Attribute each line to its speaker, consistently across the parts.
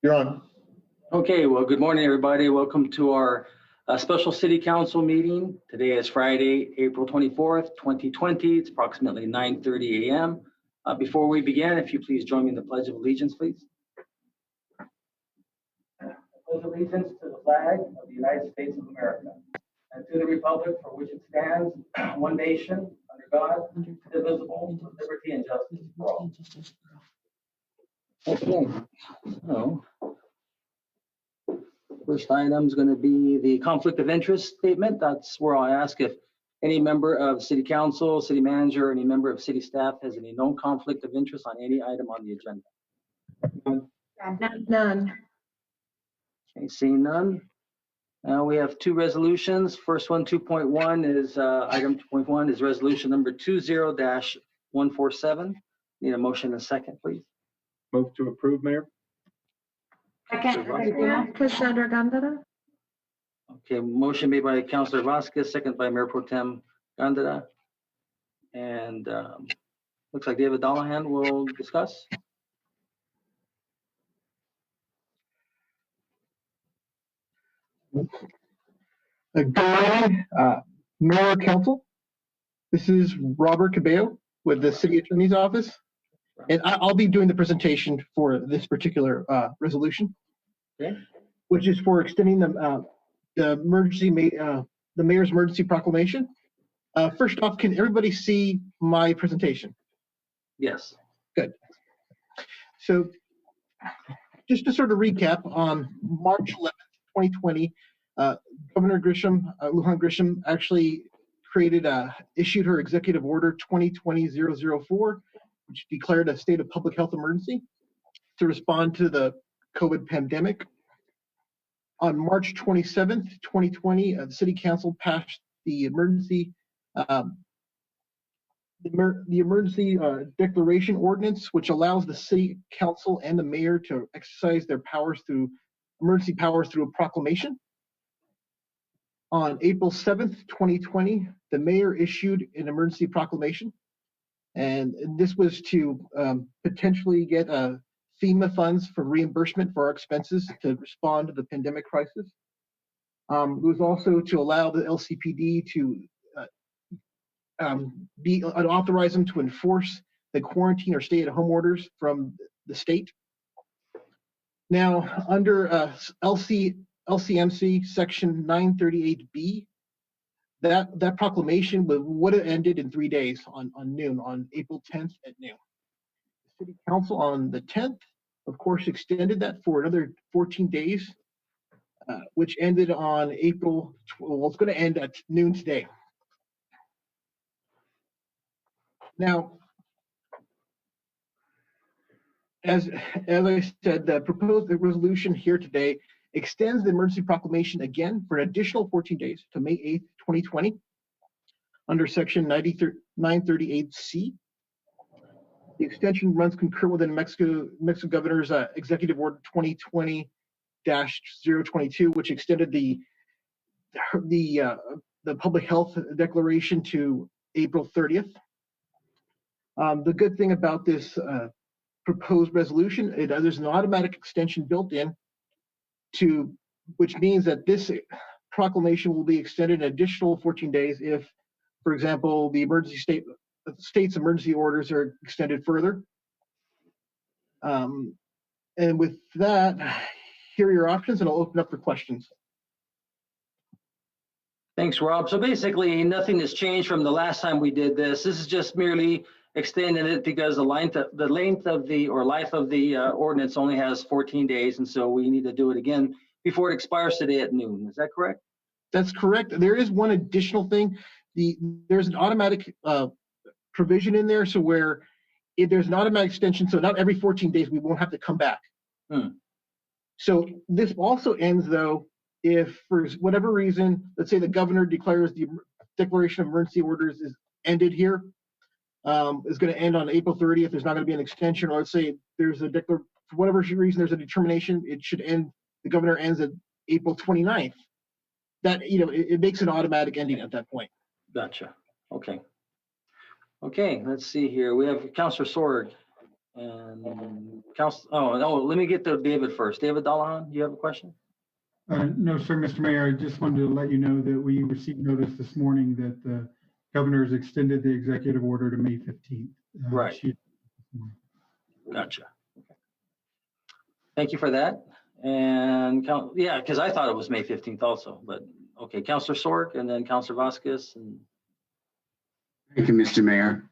Speaker 1: You're on.
Speaker 2: Okay, well, good morning, everybody. Welcome to our special city council meeting. Today is Friday, April 24th, 2020. It's approximately 9:30 a.m. Before we begin, if you please join me in the Pledge of Allegiance, please. I pledge allegiance to the flag of the United States of America and to the republic for which it stands, one nation, under God, indivisible, with liberty and justice for all. Okay, so first item is going to be the conflict of interest statement. That's where I'll ask if any member of city council, city manager, or any member of city staff has any known conflict of interest on any item on the agenda.
Speaker 3: None.
Speaker 2: Okay, seeing none. Now we have two resolutions. First one, 2.1 is item 2.1 is resolution number 20-147. Need a motion and a second, please.
Speaker 1: Move to approve, Mayor.
Speaker 3: Second, Cassandra Gandara.
Speaker 2: Okay, motion made by Councilor Vasquez, second by Mayor Pro Tem Gandara. And looks like David Dallahan will discuss.
Speaker 4: Good morning, Mayor Council. This is Robert Cabello with the City Attorney's Office, and I'll be doing the presentation for this particular resolution,
Speaker 2: Okay.
Speaker 4: which is for extending the mayor's emergency proclamation. First off, can everybody see my presentation?
Speaker 2: Yes.
Speaker 4: Good. So, just to sort of recap, on March 11th, 2020. Governor Lujan Grisham actually issued her executive order 2020-004, which declared a state of public health emergency to respond to the COVID pandemic. On March 27th, 2020, the City Council passed the emergency declaration ordinance, which allows the City Council and the mayor to exercise their emergency powers through a proclamation. On April 7th, 2020, the mayor issued an emergency proclamation, and this was to potentially get FEMA funds for reimbursement for our expenses to respond to the pandemic crisis. It was also to allow the LCPD to authorize them to enforce the quarantine or stay-at-home orders from the state. Now, under LCMC section 938B, that proclamation would have ended in 3 days on noon, on April 10th at noon. The City Council on the 10th, of course, extended that for another 14 days, which ended on April, well, it's going to end at noon today. Now, as I said, the proposed resolution here today extends the emergency proclamation again for an additional 14 days to May 8th, 2020, under section 938C. The extension runs concurrent with the Mexico Governor's Executive Order 2020-022, which extended the public health declaration to April 30th. The good thing about this proposed resolution, there's an automatic extension built in, which means that this proclamation will be extended an additional 14 days if, for example, the state's emergency orders are extended further. And with that, here are your options, and I'll open up for questions.
Speaker 2: Thanks, Rob. So basically, nothing has changed from the last time we did this. This is just merely extending it because the life of the ordinance only has 14 days, and so we need to do it again before it expires today at noon. Is that correct?
Speaker 4: That's correct. There is one additional thing. There's an automatic provision in there, so where if there's an automatic extension, so not every 14 days we won't have to come back. So this also ends, though, if for whatever reason, let's say the governor declares the declaration of emergency orders is ended here, is going to end on April 30th. There's not going to be an extension, or let's say there's for whatever reason there's a determination it should end. The governor ends at April 29th. That it makes an automatic ending at that point.
Speaker 2: Gotcha. Okay. Okay. Let's see here. We have Councilor Sword and let me get to David first. David Dallahan, you have a question?
Speaker 5: No, sir, Mr. Mayor, I just wanted to let you know that we received notice this morning that the governor has extended the executive order to May 15th.
Speaker 2: Right. Gotcha. Okay. Thank you for that. And yeah, because I thought it was May 15th also, but okay, Councilor Sork and then Councilor Vasquez. And
Speaker 6: Thank you, Mr. Mayor.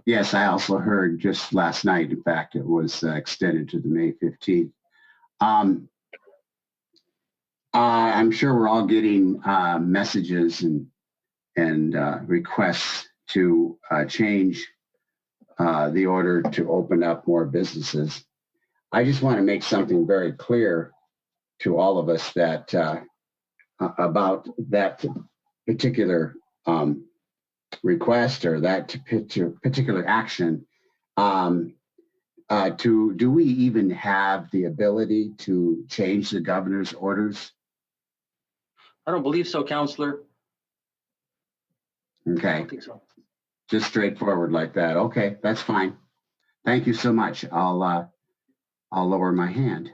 Speaker 6: Yes, I also heard just last night, in fact, it was extended to the May 15th. I'm sure we're all getting messages and requests to change the order to open up more businesses. I just want to make something very clear to all of us that about that particular request or that particular action. Do we even have the ability to change the governor's orders?
Speaker 2: I don't believe so, Councilor. I
Speaker 6: Okay,
Speaker 2: don't think so.
Speaker 6: just straightforward like that. Okay, that's fine. Thank you so much. I'll lower my hand.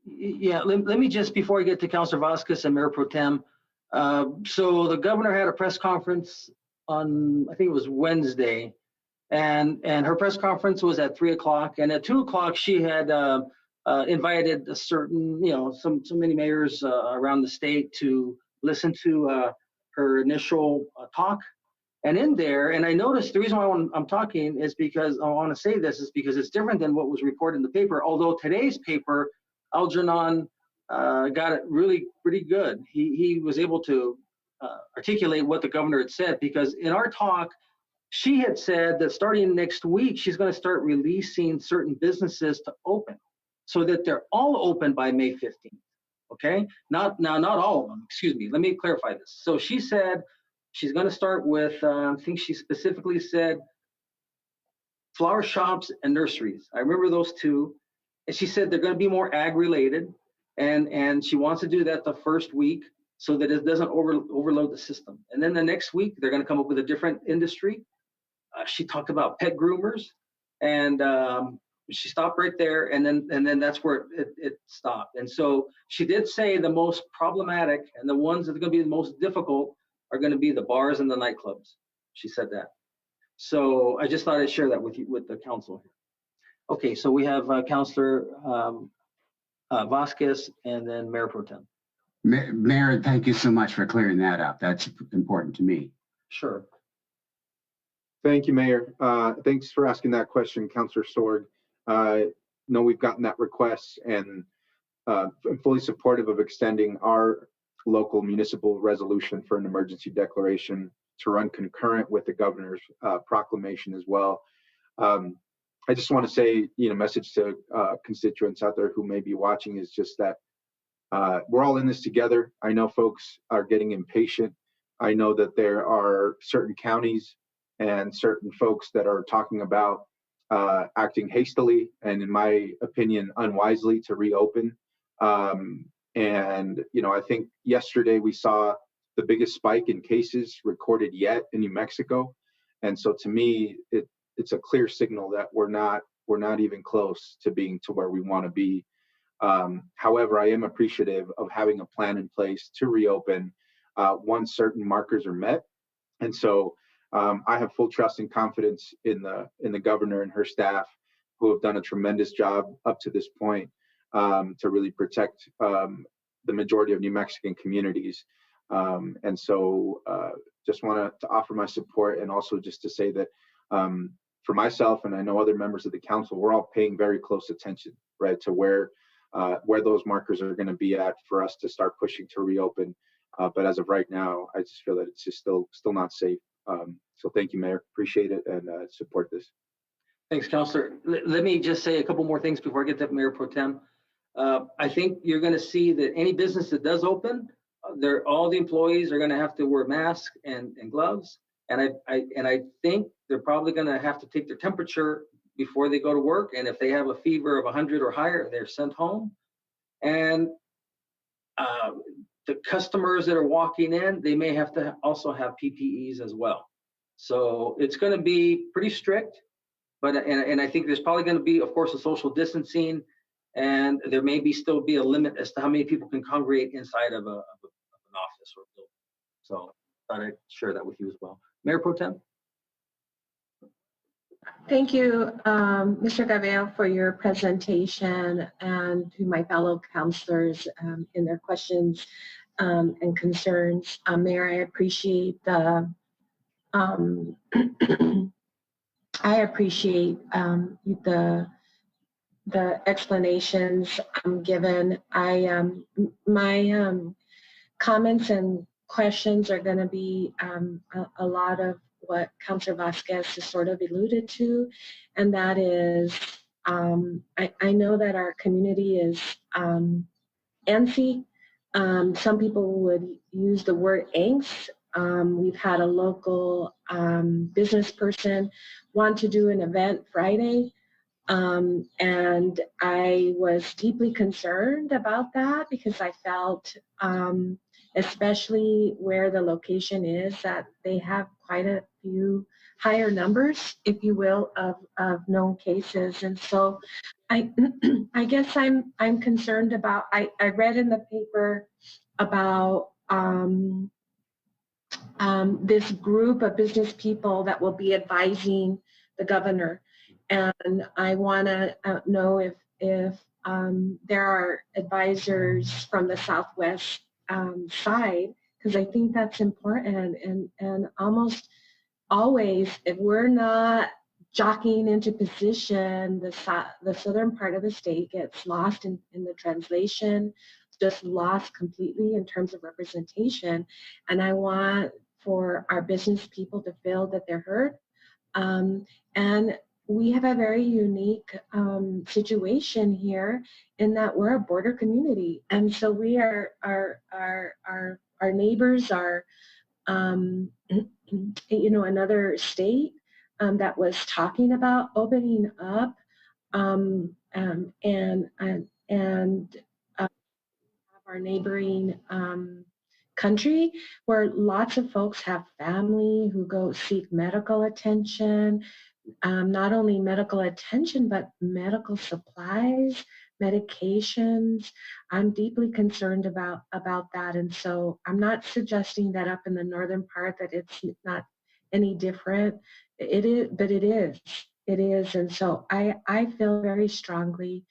Speaker 2: Yeah, let me just, before I get to Councilor Vasquez and Mayor Pro Tem, so the governor had a press conference on, I think it was Wednesday, and her press conference was at 3 o'clock, and at 2 o'clock she had invited a certain, so many mayors around the state to listen to her initial talk. And in there, and I noticed the reason why I'm talking is because I want to say this is because it's different than what was reported in the paper. Although today's paper, Algernon got it really pretty good. He was able to articulate what the governor had said, because in our talk, she had said that starting next week, she's going to start releasing certain businesses to open so that they're all open by May 15th. Okay, not all of them. Excuse me. Let me clarify this. So she said she's going to start with, I think she specifically said flower shops and nurseries. I remember those two. And she said they're going to be more ag related. And she wants to do that the first week so that it doesn't overload the system. And then the next week, they're going to come up with a different industry. She talked about pet groomers, and she stopped right there. And then that's where it stopped. And so she did say the most problematic and the ones that are going to be the most difficult are going to be the bars and the nightclubs. She said that. So I just thought I'd share that with you, with the council here. Okay, so we have Councilor Vasquez and then Mayor Pro Tem.
Speaker 6: Mayor, thank you so much for clearing that up. That's important to me.
Speaker 2: Sure.
Speaker 1: Thank you, Mayor. Thanks for asking that question, Councilor Sorg. No, we've gotten that request, and I'm fully supportive of extending our local municipal resolution for an emergency declaration to run concurrent with the governor's proclamation as well. I just want to say, message to constituents out there who may be watching is just that we're all in this together. I know folks are getting impatient. I know that there are certain counties and certain folks that are talking about acting hastily and, in my opinion, unwisely to reopen. And I think yesterday we saw the biggest spike in cases recorded yet in New Mexico. And so to me, it's a clear signal that we're not even close to being to where we want to be. However, I am appreciative of having a plan in place to reopen once certain markers are met. And so I have full trust and confidence in the governor and her staff, who have done a tremendous job up to this point to really protect the majority of New Mexican communities. And so just want to offer my support, and also just to say that for myself, and I know other members of the council, we're all paying very close attention, right, to where those markers are going to be at for us to start pushing to reopen. But as of right now, I just feel that it's just still not safe. So thank you, Mayor. Appreciate it, and support this.
Speaker 2: Thanks, Councilor. Let me just say a couple more things before I get to Mayor Pro Tem. I think you're going to see that any business that does open, all the employees are going to have to wear masks and gloves. And I think they're probably going to have to take their temperature before they go to work. And if they have a fever of 100 or higher, they're sent home. And the customers that are walking in, they may have to also have PPEs as well. So it's going to be pretty strict. But and I think there's probably going to be, of course, a social distancing, and there may be still be a limit as to how many people can congregate inside of an office or building. So I thought I'd share that with you as well. Mayor Pro Tem.
Speaker 3: Thank you, Mr. Gabriel, for your presentation, and to my fellow councilors in their questions and concerns. Mayor, I appreciate the I appreciate the explanations given. My comments and questions are going to be a lot of what Councilor Vasquez has sort of alluded to, and that is I know that our community is antsy. Some people would use the word angst. We've had a local business person want to do an event Friday, and I was deeply concerned about that because I felt, especially where the location is, that they have quite a few higher numbers, if you will, of known cases. And so I guess I'm concerned about, I read in the paper about this group of business people that will be advising the governor. And I want to know if there are advisors from the Southwest side, because I think that's important. And almost always, if we're not jockeying into position, the southern part of the state gets lost in the translation, just lost completely in terms of representation. And I want for our business people to feel that they're heard. And we have a very unique situation here in that we're a border community. And so we are, our neighbors are, you know, another state that was talking about opening up and our neighboring country where lots of folks have family who go seek medical attention, not only medical attention, but medical supplies, medications. I'm deeply concerned about that. And so I'm not suggesting that up in the northern part that it's not any different. It is, but it is. It is. And so I feel very strongly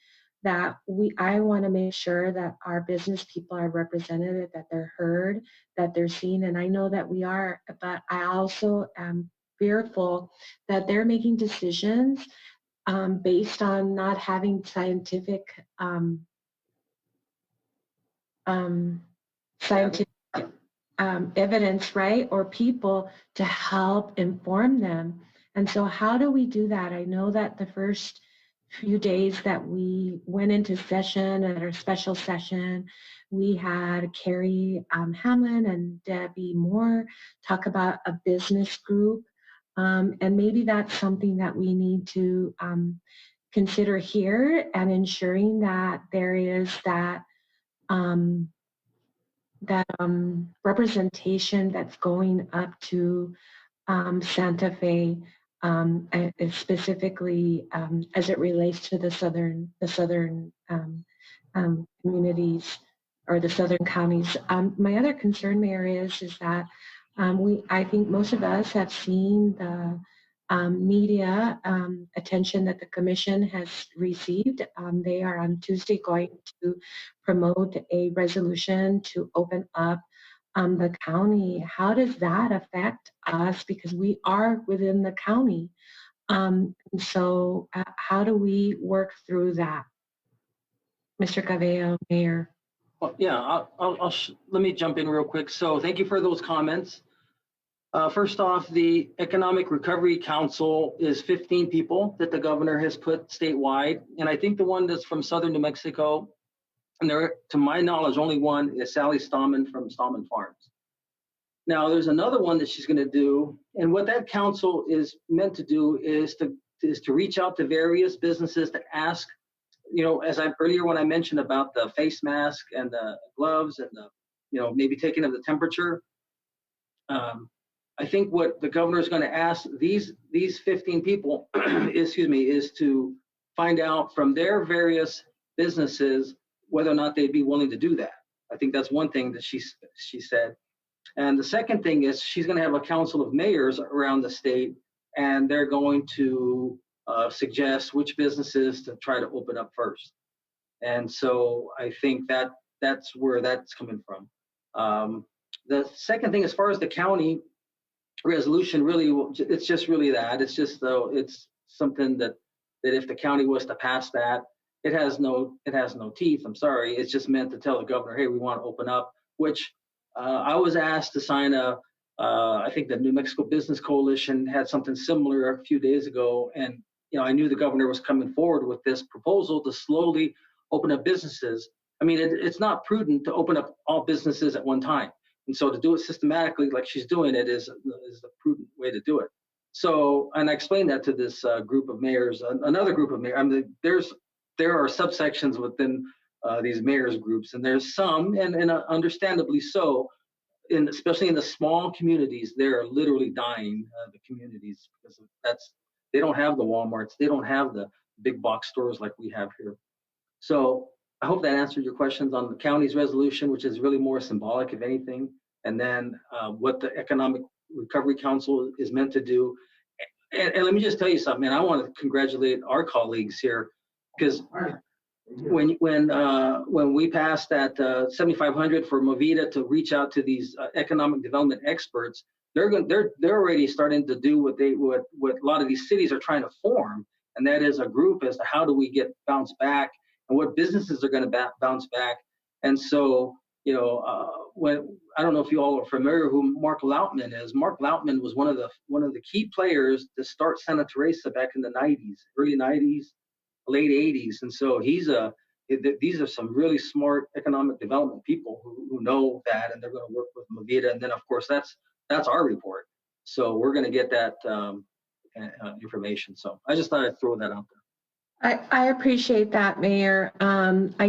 Speaker 3: that I want to make sure that our business people are represented, that they're heard, that they're seen. And I know that we are, but I also am fearful that they're making decisions based on not having scientific evidence, right, or people to help inform them. And so how do we do that? I know that the first few days that we went into session at our special session, we had Carrie Hamlin and Debbie Moore talk about a business group. And maybe that's something that we need to consider here, and ensuring that there is that representation that's going up to Santa Fe, specifically as it relates to the southern communities or the southern counties. My other concern, Mayor, is that I think most of us have seen the media attention that the commission has received. They are on Tuesday going to promote a resolution to open up the county. How does that affect us? Because we are within the county. So how do we work through that? Mr. Cabello, Mayor.
Speaker 2: Well, yeah, let me jump in real quick. So thank you for those comments. First off, the Economic Recovery Council is 15 people that the governor has put statewide. And I think the one that's from southern New Mexico, and there, to my knowledge, only one is Sally Stallman from Stallman Farms. Now, there's another one that she's going to do. And what that council is meant to do is to reach out to various businesses to ask, you know, as earlier when I mentioned about the face mask and the gloves and the, you know, maybe taking of the temperature. I think what the governor is going to ask these 15 people, excuse me, is to find out from their various businesses whether or not they'd be willing to do that. I think that's one thing that she said. And the second thing is she's going to have a council of mayors around the state, and they're going to suggest which businesses to try to open up first. And so I think that's where that's coming from. The second thing, as far as the county resolution, really, it's just really that. It's just though it's something that if the county was to pass that, it has no teeth. I'm sorry. It's just meant to tell the governor, hey, we want to open up. Which I was asked to sign I think the New Mexico Business Coalition had something similar a few days ago, and I knew the governor was coming forward with this proposal to slowly open up businesses. I mean, it's not prudent to open up all businesses at one time. And so to do it systematically like she's doing it is the prudent way to do it. So, and I explained that to this group of mayors, another group of mayors. I mean, there are subsections within these mayors groups, and there's some, and understandably so, especially in the small communities, they're literally dying, the communities, because they don't have the Walmarts, they don't have the big box stores like we have here. So I hope that answered your questions on the county's resolution, which is really more symbolic, if anything, and then what the Economic Recovery Council is meant to do. And let me just tell you something, man. I want to congratulate our colleagues here, because when we passed that 7,500 for Movida to reach out to these economic development experts, they're already starting to do what a lot of these cities are trying to form, and that is a group as to how do we get bounced back and what businesses are going to bounce back. And so, when I don't know if you all are familiar who Mark Lautman is. Mark Lautman was one of the key players to start Santa Teresa back in the 90s, early 90s, late 80s. And so these are some really smart economic development people who know that, and they're going to work with Movida. And then of course that's our report. So we're going to get that information. So I just thought I'd throw that out there.
Speaker 3: I appreciate that, Mayor. I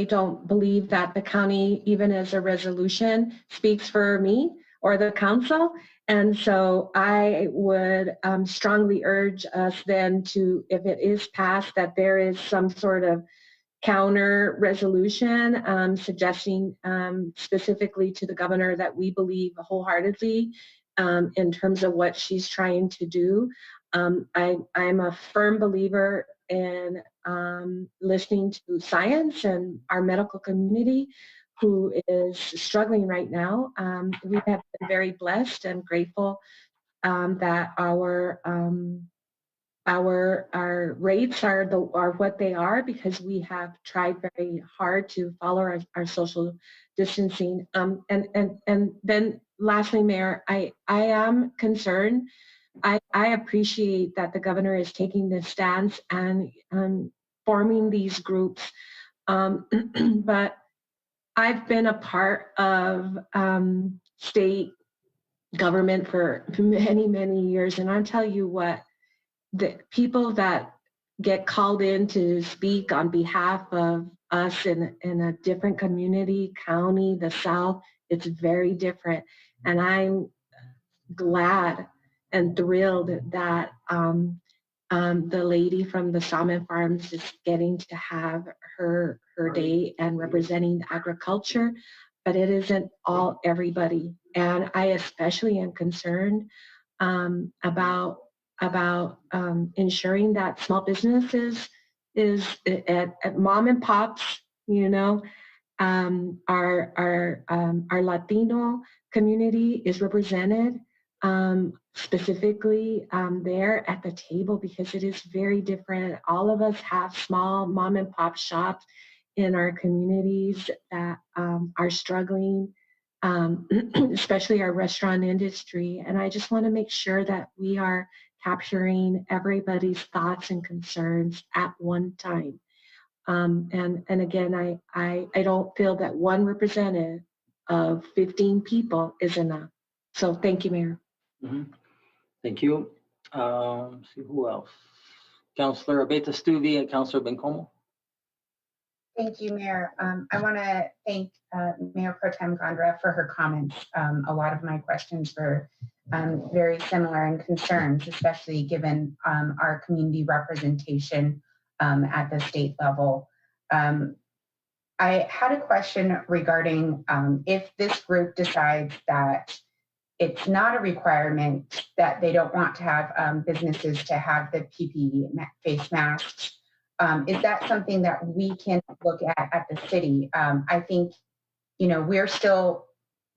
Speaker 3: don't believe that the county, even as a resolution, speaks for me or the council. And so I would strongly urge us then to, if it is passed, that there is some sort of counter resolution suggesting specifically to the governor that we believe wholeheartedly in terms of what she's trying to do. I'm a firm believer in listening to science and our medical community, who is struggling right now. We have been very blessed and grateful that our rates are what they are, because we have tried very hard to follow our social distancing. And then lastly, Mayor, I am concerned. I appreciate that the governor is taking this stance and forming these groups, but I've been a part of state government for many, many years, and I'll tell you what, the people that get called in to speak on behalf of us in a different community, county, the South, it's very different. And I'm glad and thrilled that the lady from the Shaman Farms is getting to have her day and representing agriculture, but it isn't everybody. And I especially am concerned about ensuring that small businesses is at mom and pops, our Latino community is represented specifically there at the table, because it is very different. All of us have small mom and pop shops in our communities that are struggling, especially our restaurant industry. And I just want to make sure that we are capturing everybody's thoughts and concerns at one time. And again, I don't feel that one representative of 15 people is enough. So thank you, Mayor.
Speaker 2: Mm-hmm. Thank you. See who else? Councilor Abeta Stuvey and Councilor Bencomo.
Speaker 7: Thank you, Mayor. I want to thank Mayor Pro Tem Gondra for her comments. A lot of my questions were very similar in concerns, especially given our community representation at the state level. I had a question regarding if this group decides that it's not a requirement, that they don't want to have businesses to have the PPE face masks. Is that something that we can look at the city? I think, you know, we're still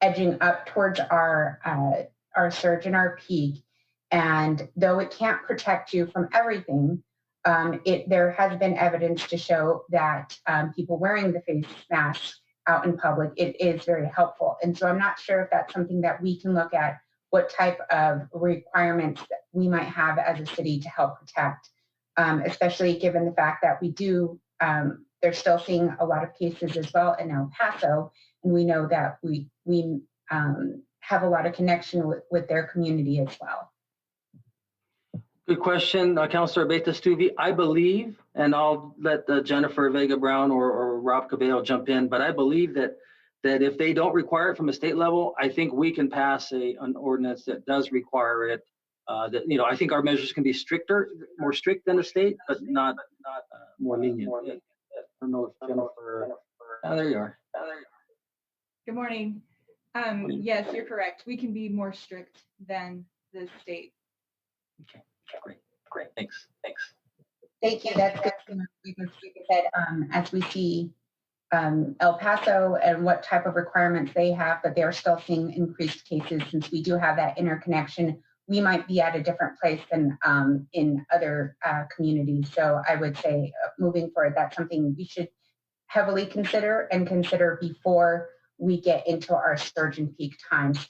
Speaker 7: edging up towards our surge and our peak. And though it can't protect you from everything, there has been evidence to show that people wearing the face masks out in public, it is very helpful. And so I'm not sure if that's something that we can look at, what type of requirements that we might have as a city to help protect, especially given the fact that we do, they're still seeing a lot of cases as well in El Paso. And we know that we have a lot of connection with their community as well.
Speaker 2: Good question, Councilor Betas-Tuvi. I believe, and I'll let Jennifer Vega Brown or Rob Cabello jump in, but I believe that if they don't require it from a state level, I think we can pass an ordinance that does require it. That, you know, I think our measures can be more strict than the state, but not more lenient. I don't know if Jennifer. Oh, there you are.
Speaker 8: Good morning. Yes, you're correct. We can be more strict than the state.
Speaker 2: Okay, great. Thanks.
Speaker 7: Thank you. That's good to know. Because like I said, as we see El Paso and what type of requirements they have, but they're still seeing increased cases. Since we do have that interconnection, we might be at a different place than in other communities. So I would say moving forward, that's something we should heavily consider before we get into our surge and peak times,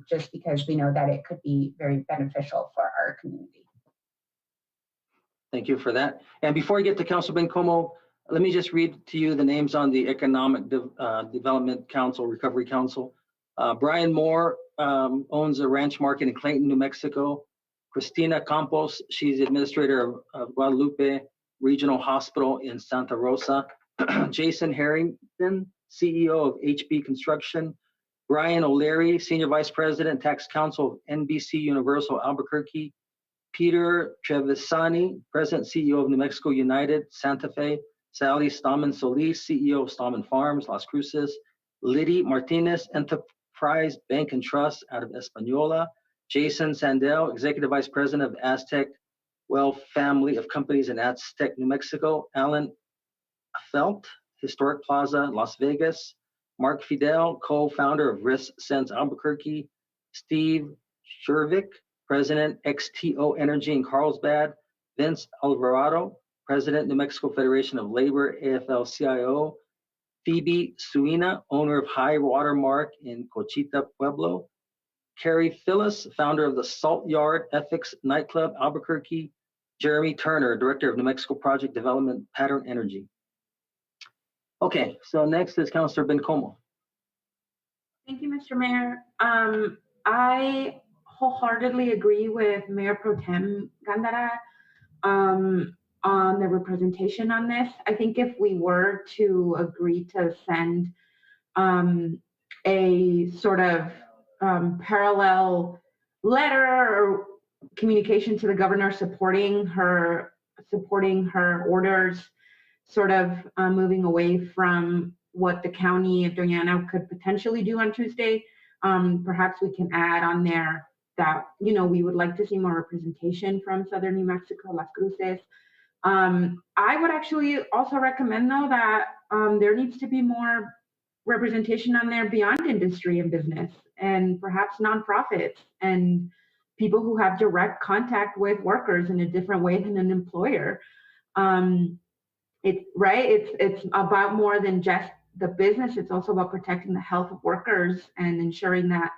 Speaker 7: just because we know that it could be very beneficial for our community.
Speaker 2: Thank you for that. And before I get to Councilor Bencomo, let me just read to you the names on the Economic Development Council, Recovery Council. Brian Moore owns a ranch market in Clayton, New Mexico. Christina Campos, she's the administrator of Guadalupe Regional Hospital in Santa Rosa. Jason Harrington, CEO of HB Construction. Brian O'Leary, Senior Vice President, Tax Counsel of NBC Universal Albuquerque. Peter Trevisani, President, CEO of New Mexico United, Santa Fe. Sally Stamen Solis, CEO of Stamen Farms, Las Cruces. Liddy Martinez, Enterprise Bank and Trust out of Española. Jason Sandell, Executive Vice President of Aztec Well Family of Companies in Aztec, New Mexico. Alan Felt, Historic Plaza, Las Vegas. Mark Fidel, co-founder of Risk Sense Albuquerque. Steve Shervick, President, XTO Energy in Carlsbad. Vince Alvarado, President, New Mexico Federation of Labor, AFL-CIO. Phoebe Suina, owner of High Watermark in Cochita, Pueblo. Carrie Phyllis, founder of the Salt Yard Ethics Nightclub, Albuquerque. Jeremy Turner, Director of New Mexico Project Development, Pattern Energy. Okay, so next is Councilor Bencomo.
Speaker 9: Thank you, Mr. Mayor. I wholeheartedly agree with Mayor Pro Tem Gandara on the representation on this. I think if we were to agree to send a sort of parallel letter or communication to the governor supporting her orders, sort of moving away from what the county of Doña Ana could potentially do on Tuesday, perhaps we can add on there that, you know, we would like to see more representation from Southern New Mexico, Las Cruces. I would actually also recommend, though, that there needs to be more representation on there beyond industry and business, and perhaps nonprofits and people who have direct contact with workers in a different way than an employer. It's about more than just the business. It's also about protecting the health of workers and ensuring that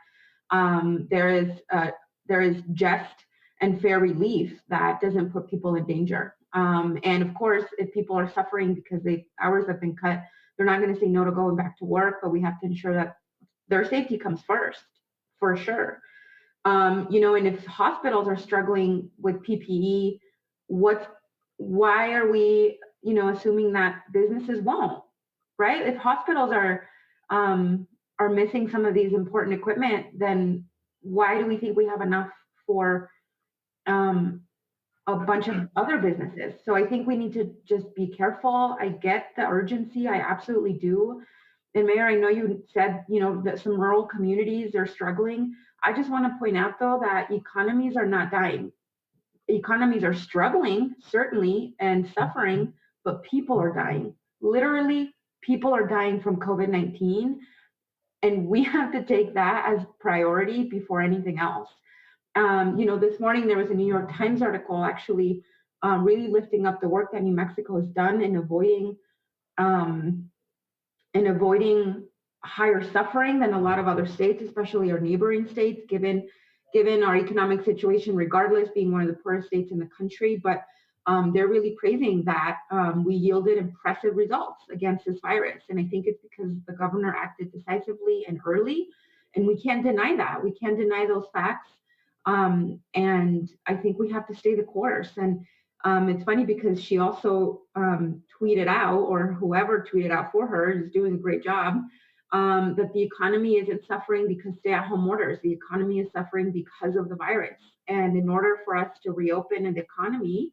Speaker 9: there is just and fair relief that doesn't put people in danger. And of course, if people are suffering because hours have been cut, they're not going to say no to going back to work, but we have to ensure that their safety comes first, for sure. You know, and if hospitals are struggling with PPE, why are we, assuming that businesses won't, right? If hospitals are missing some of these important equipment, then why do we think we have enough for a bunch of other businesses? So I think we need to just be careful. I get the urgency, I absolutely do. And Mayor, I know you said, that some rural communities are struggling. I just want to point out though that economies are not dying. Economies are struggling, certainly, and suffering, but people are dying. Literally, people are dying from COVID-19. And we have to take that as priority before anything else. This morning there was a New York Times article actually really lifting up the work that New Mexico has done in avoiding higher suffering than a lot of other states, especially our neighboring states, given our economic situation, regardless, being one of the poorest states in the country. But they're really praising that we yielded impressive results against this virus. And I think it's because the governor acted decisively and early, and we can't deny that. We can't deny those facts. And I think we have to stay the course. And it's funny because she also tweeted out, or whoever tweeted out for her is doing a great job, that the economy isn't suffering because stay-at-home orders. The economy is suffering because of the virus. And in order for us to reopen an economy,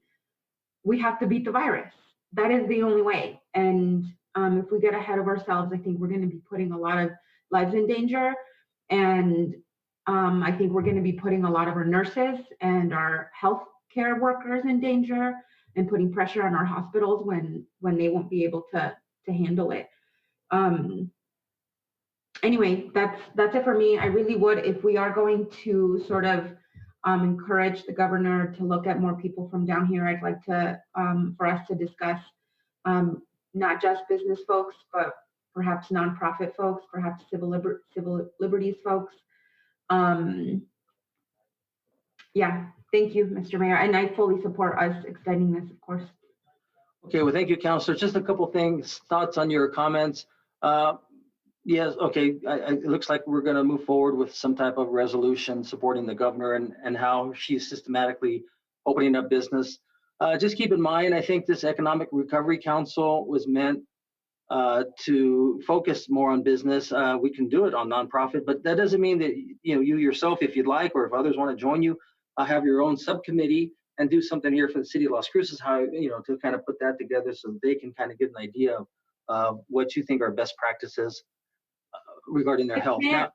Speaker 9: we have to beat the virus. That is the only way. And if we get ahead of ourselves, I think we're going to be putting a lot of lives in danger. And I think we're going to be putting a lot of our nurses and our healthcare workers in danger, and putting pressure on our hospitals when they won't be able to handle it. Anyway, that's it for me. I really would, if we are going to sort of encourage the governor to look at more people from down here, I'd like to for us to discuss not just business folks, but perhaps nonprofit folks, perhaps civil liberties folks. Yeah, thank you, Mr. Mayor, and I fully support us extending this, of course.
Speaker 2: Okay, well, thank you, Councilor. Just a couple things, thoughts on your comments. Yes, okay, it looks like we're going to move forward with some type of resolution supporting the governor and how she's systematically opening up business. Just keep in mind, I think this Economic Recovery Council was meant to focus more on business. We can do it on nonprofit, but that doesn't mean that you yourself, if you'd like, or if others want to join you, have your own subcommittee and do something here for the city of Las Cruces, how to kind of put that together so they can kind of get an idea of what you think are best practices regarding their health. Now,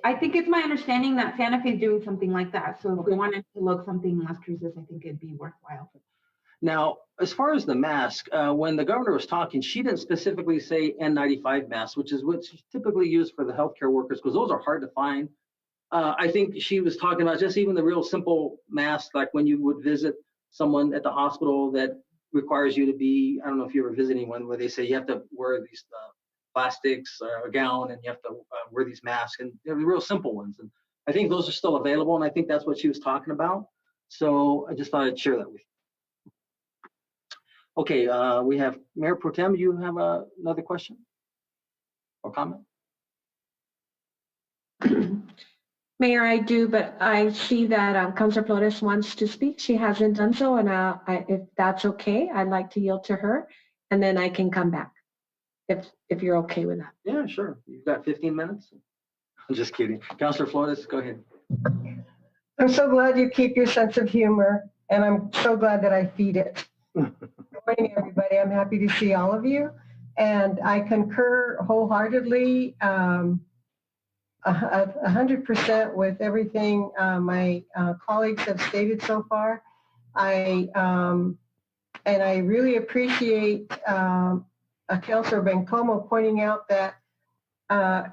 Speaker 9: I think it's my understanding that Santa Fe is doing something like that. So if we wanted to look something in Las Cruces, I think it'd be worthwhile.
Speaker 2: Now, as far as the mask, when the governor was talking, she didn't specifically say N95 masks, which is what's typically used for the healthcare workers, because those are hard to find. I think she was talking about just even the real simple masks, like when you would visit someone at the hospital that requires you to be, I don't know if you ever visit anyone where they say you have to wear these plastics, a gown, and you have to wear these masks, and they're the real simple ones. And I think those are still available, and I think that's what she was talking about. So I just thought I'd share that with you. Okay, we have Mayor Pro Tem. You have another question or comment?
Speaker 3: Mayor, I do, but I see that Councilor Flores wants to speak. She hasn't done so, and if that's okay, I'd like to yield to her, and then I can come back if you're okay with that.
Speaker 2: Yeah, sure. You've got 15 minutes. I'm just kidding. Councilor Flores, go ahead.
Speaker 10: I'm so glad you keep your sense of humor, and I'm so glad that I feed it. Good morning, everybody. I'm happy to see all of you, and I concur wholeheartedly, 100% with everything my colleagues have stated so far. And I really appreciate Councilor Bencomo pointing out that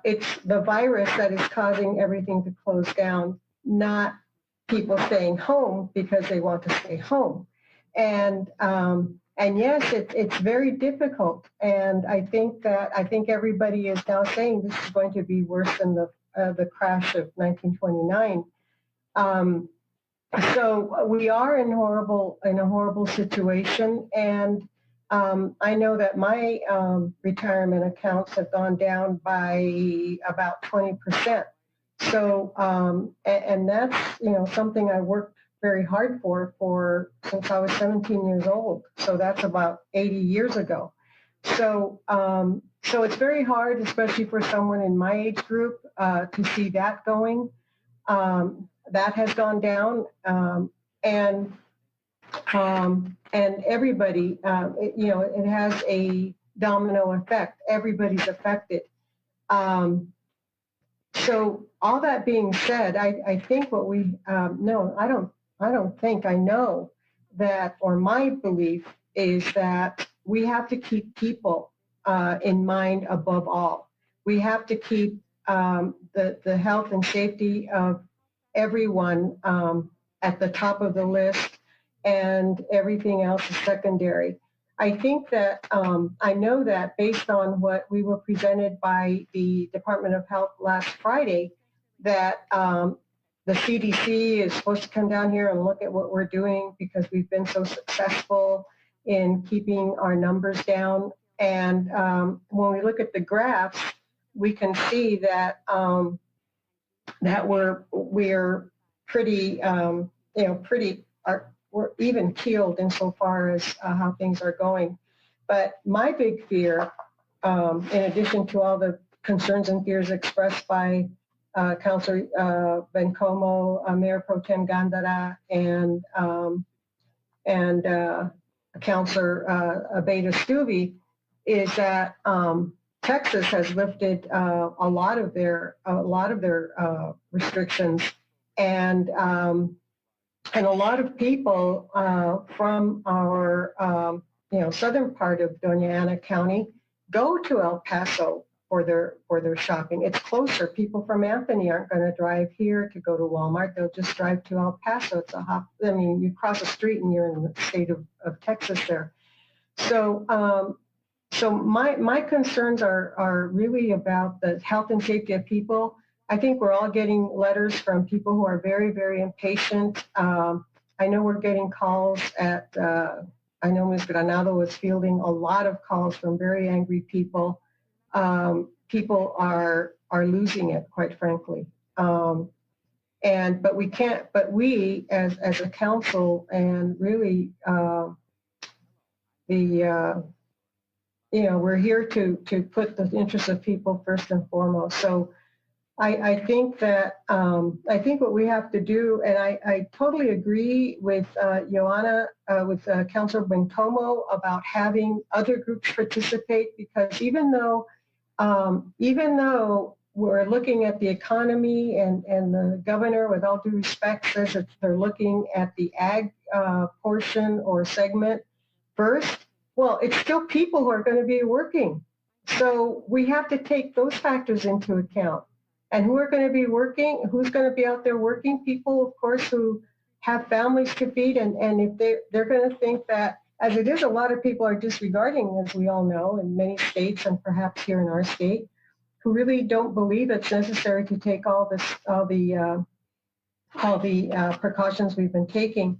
Speaker 10: it's the virus that is causing everything to close down, not people staying home because they want to stay home. And yes, it's very difficult. And I think everybody is now saying this is going to be worse than the crash of 1929. So we are in a horrible situation, and I know that my retirement accounts have gone down by about 20%. So and that's something I worked very hard for since I was 17 years old. So that's about 80 years ago. So, so it's very hard, especially for someone in my age group, to see that going. That has gone down, and everybody, it has a domino effect. Everybody's affected. So all that being said, I think what we no, I don't think I know that, or my belief is that we have to keep people in mind above all. We have to keep the health and safety of everyone at the top of the list, and everything else is secondary. I think that I know that based on what we were presented by the Department of Health last Friday, that the CDC is supposed to come down here and look at what we're doing because we've been so successful in keeping our numbers down. And when we look at the graphs, we can see that that we're pretty we're even keeled insofar as how things are going. But my big fear, in addition to all the concerns and fears expressed by Councilor Bencomo, Mayor Pro Tem Gandara, and Councilor Abeyta Stuvey, is that Texas has lifted a lot of their restrictions, and a lot of people from our southern part of Doña Ana County go to El Paso for their shopping. It's closer. People from Anthony aren't going to drive here to go to Walmart. They'll just drive to El Paso. It's a hop. I mean, you cross the street and you're in the state of Texas there. So so my concerns are really about the health and safety of people. I think we're all getting letters from people who are very, very impatient. I know we're getting calls at, I know Ms. Granado was fielding a lot of calls from very angry people. People are losing it, quite frankly. But we can't, but we as a council, and really we're here to put the interests of people first and foremost. So I think that I think what we have to do, and I totally agree with Joanna, with Councilor Bencomo about having other groups participate, because even though we're looking at the economy, and the governor, with all due respect, says that they're looking at the ag portion or segment first, well, it's still people who are going to be working. So we have to take those factors into account. And who are going to be working? Who's going to be out there working? People, of course, who have families to feed. And if they're going to think that, as it is, a lot of people are disregarding, as we all know, in many states and perhaps here in our state, who really don't believe it's necessary to take all the precautions we've been taking.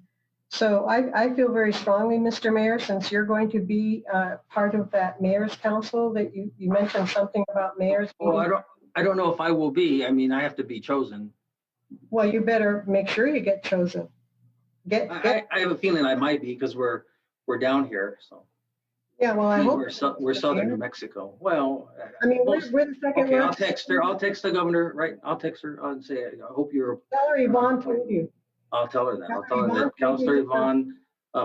Speaker 10: So I feel very strongly, Mr. Mayor, since you're going to be part of that mayor's council, that you mentioned something about mayors.
Speaker 2: Well, I don't know if I will be. I mean, I have to be chosen.
Speaker 10: Well, you better make sure you get chosen.
Speaker 2: I have a feeling I might be, because we're down here. So
Speaker 10: yeah, well, I hope
Speaker 2: we're southern New Mexico. Well,
Speaker 10: I mean, we're the second.
Speaker 2: Okay, I'll text her. I'll text the governor. Right, I'll text her and say, I hope you're.
Speaker 10: Tell her Yvonne told you.
Speaker 2: I'll tell her that. I'll tell her that Councilor Yvonne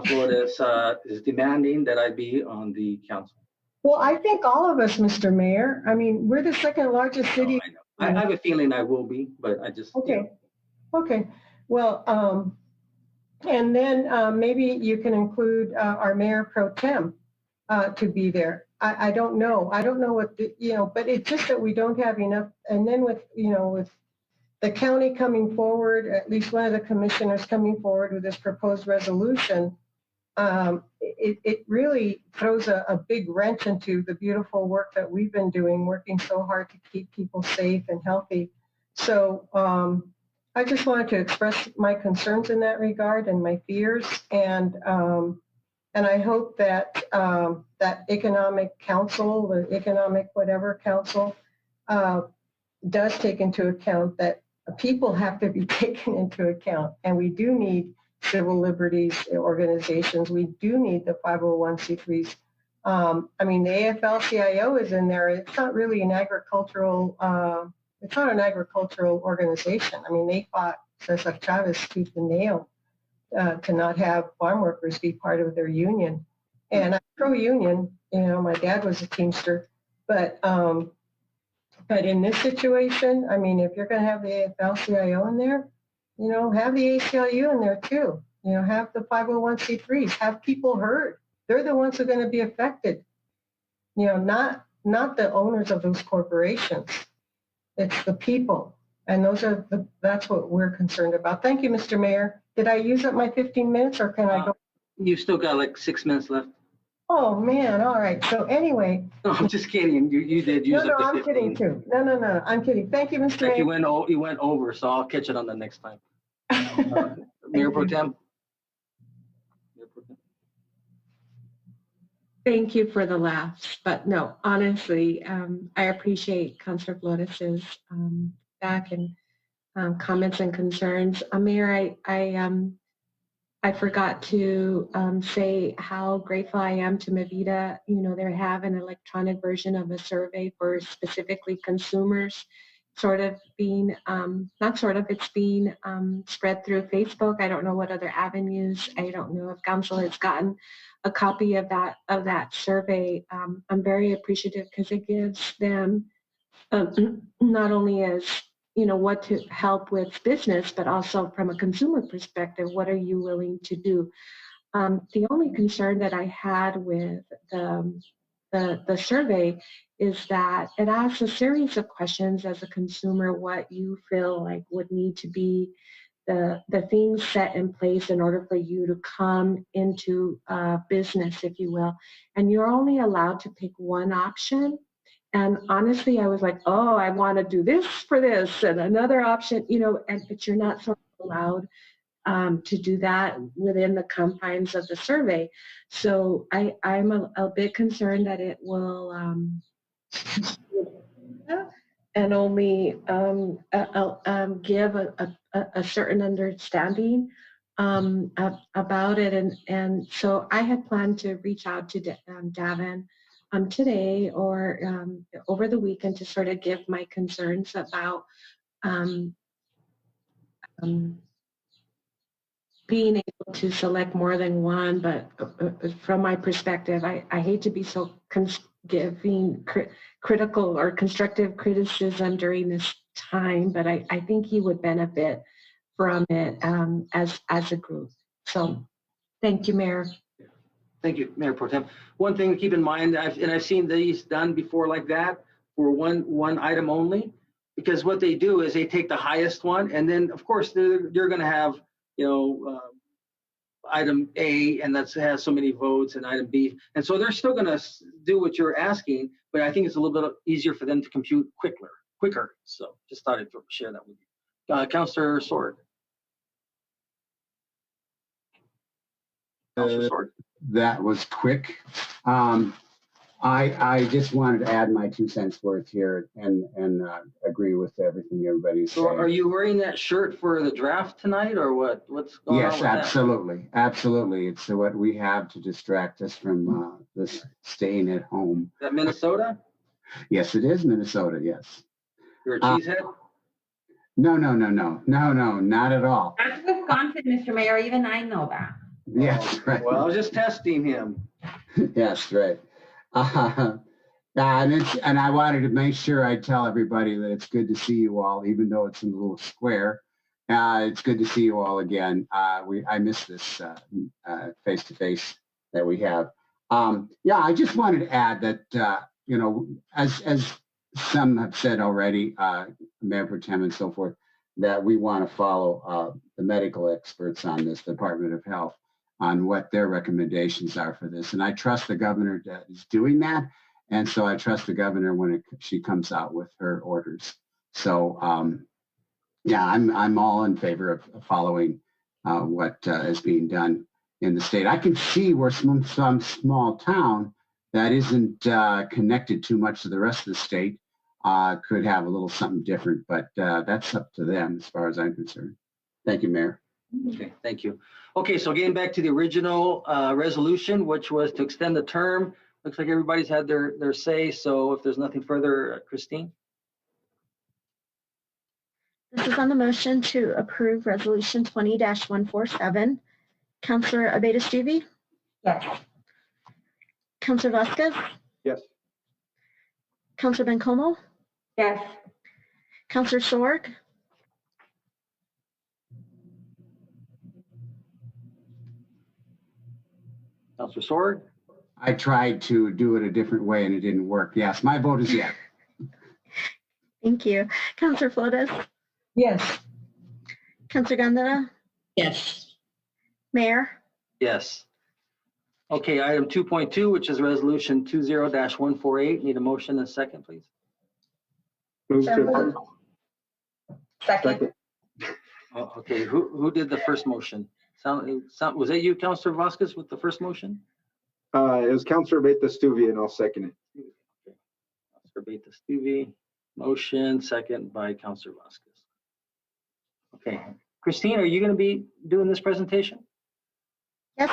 Speaker 2: Flores is demanding that I be on the council.
Speaker 10: Well, I think all of us, Mr. Mayor. I mean, we're the second largest city.
Speaker 2: I know. I have a feeling I will be, but I just.
Speaker 10: Okay. Okay. Well, and then maybe you can include our Mayor Pro Tem to be there. I don't know. I don't know what but it's just that we don't have enough. And then with the county coming forward, at least one of the commissioners coming forward with this proposed resolution, it really throws a big wrench into the beautiful work that we've been doing, working so hard to keep people safe and healthy. So I just wanted to express my concerns in that regard and my fears, and I hope that that economic council, the economic whatever council, does take into account that people have to be taken into account, and we do need civil liberties organizations. We do need the 501c3s. I mean, the AFL-CIO is in there. It's not really an agricultural, it's not an agricultural organization. I mean, they fought Cesar Chavez tooth and nail to not have farm workers be part of their union. And I'm pro-union. You know, my dad was a Teamster, but in this situation, I mean, if you're going to have the AFL-CIO in there, you know, have the ACLU in there too. You know, have the 501c3s, have people heard. They're the ones who are going to be affected. You know, not the owners of those corporations. It's the people. And that's what we're concerned about. Thank you, Mr. Mayor. Did I use up my 15 minutes or can I go?
Speaker 2: You've still got like 6 minutes left.
Speaker 10: Oh, man. All right. So anyway.
Speaker 2: No, I'm just kidding. You did use up the 15.
Speaker 10: I'm kidding too. No. I'm kidding. Thank you, Mr. Mayor.
Speaker 2: You went over, so I'll catch it on the next time. Mayor Pro Tem.
Speaker 3: Thank you for the laughs, but no, honestly, I appreciate Councilor Flores's back and comments and concerns. Mayor, I forgot to say how grateful I am to Mavita. You know, they have an electronic version of a survey for specifically consumers, sort of being, not sort of, it's being spread through Facebook. I don't know what other avenues. I don't know if council has gotten a copy of that survey. I'm very appreciative because it gives them not only as, you know, what to help with business, but also from a consumer perspective, what are you willing to do? The only concern that I had with the survey is that it asks a series of questions as a consumer, what you feel like would need to be the things set in place in order for you to come into business, if you will. And you're only allowed to pick one option. And honestly, I was like, oh, I want to do this for this and another option, you know, but you're not sort of allowed to do that within the confines of the survey. So I'm a bit concerned that it will and only give a certain understanding about it. And so I had planned to reach out to Davin today or over the weekend to sort of give my concerns about being able to select more than one, but from my perspective, I hate to be so giving critical or constructive criticism during this time, but I think he would benefit from it as a group. So thank you, Mayor.
Speaker 2: Thank you, Mayor Pro Tem. One thing to keep in mind, I've seen these done before like that for one item only, because what they do is they take the highest one, and then of course they're going to have, you know, item A, and that has so many votes, and item B, and so they're still going to do what you're asking, but I think it's a little bit easier for them to compute quicker. So just thought I'd share that with you. Councilor Sword. Councilor Sword.
Speaker 6: That was quick. I just wanted to add my 2 cents worth here and agree with everything everybody's saying.
Speaker 2: So are you wearing that shirt for the draft tonight, or what? What's going on with
Speaker 6: absolutely. Absolutely. It's what we have to distract us from this staying at home.
Speaker 2: Is that Minnesota?
Speaker 6: Yes, it is Minnesota, yes.
Speaker 2: You're a cheesehead?
Speaker 6: No, not at all.
Speaker 9: That's Wisconsin, Mr. Mayor. Even I know that.
Speaker 6: Yes, right.
Speaker 2: Well, I was just testing him.
Speaker 6: Yes, right. And I wanted to make sure I tell everybody that it's good to see you all, even though it's in a little square. It's good to see you all again. I miss this face-to-face that we have. I just wanted to add that you know, as some have said already, Mayor Pro Tem and so forth, that we want to follow the medical experts on this, Department of Health, on what their recommendations are for this. And I trust the governor that is doing that. And so I trust the governor when she comes out with her orders. So I'm all in favor of following what is being done in the state. I can see where some small town that isn't connected too much to the rest of the state could have a little something different, but that's up to them as far as I'm concerned. Thank you, Mayor.
Speaker 2: Okay, thank you. Okay, so getting back to the original resolution, which was to extend the term. Looks like everybody's had their say, so if there's nothing further, Christine?
Speaker 11: This is on the motion to approve Resolution 20-147. Councilor Abeyta-Stuvey?
Speaker 7: Yes.
Speaker 11: Councilor Vasquez?
Speaker 1: Yes.
Speaker 11: Councilor Bencomo?
Speaker 9: Yes.
Speaker 11: Councilor Sorg?
Speaker 2: Councilor Sorg?
Speaker 6: I tried to do it a different way and it didn't work. Yes, my vote is yes.
Speaker 11: Thank you. Councilor Flores?
Speaker 10: Yes.
Speaker 11: Councilor Gondeta?
Speaker 10: Yes.
Speaker 11: Mayor?
Speaker 2: Yes. Okay, item 2.2, which is resolution 20-148. Need a motion and a second, please.
Speaker 1: Move
Speaker 7: So
Speaker 1: to
Speaker 7: moved.
Speaker 1: approve.
Speaker 7: Second.
Speaker 2: Oh, okay, who did the first motion? Was that you, Councilor Vasquez, with the first motion?
Speaker 1: It was Councilor Abeyta-Stuvey, and I'll second it.
Speaker 2: Councilor Abeyta-Stuvey, motion, second by Councilor Vasquez. Okay, Christine, are you going to be doing this presentation?
Speaker 11: Yes.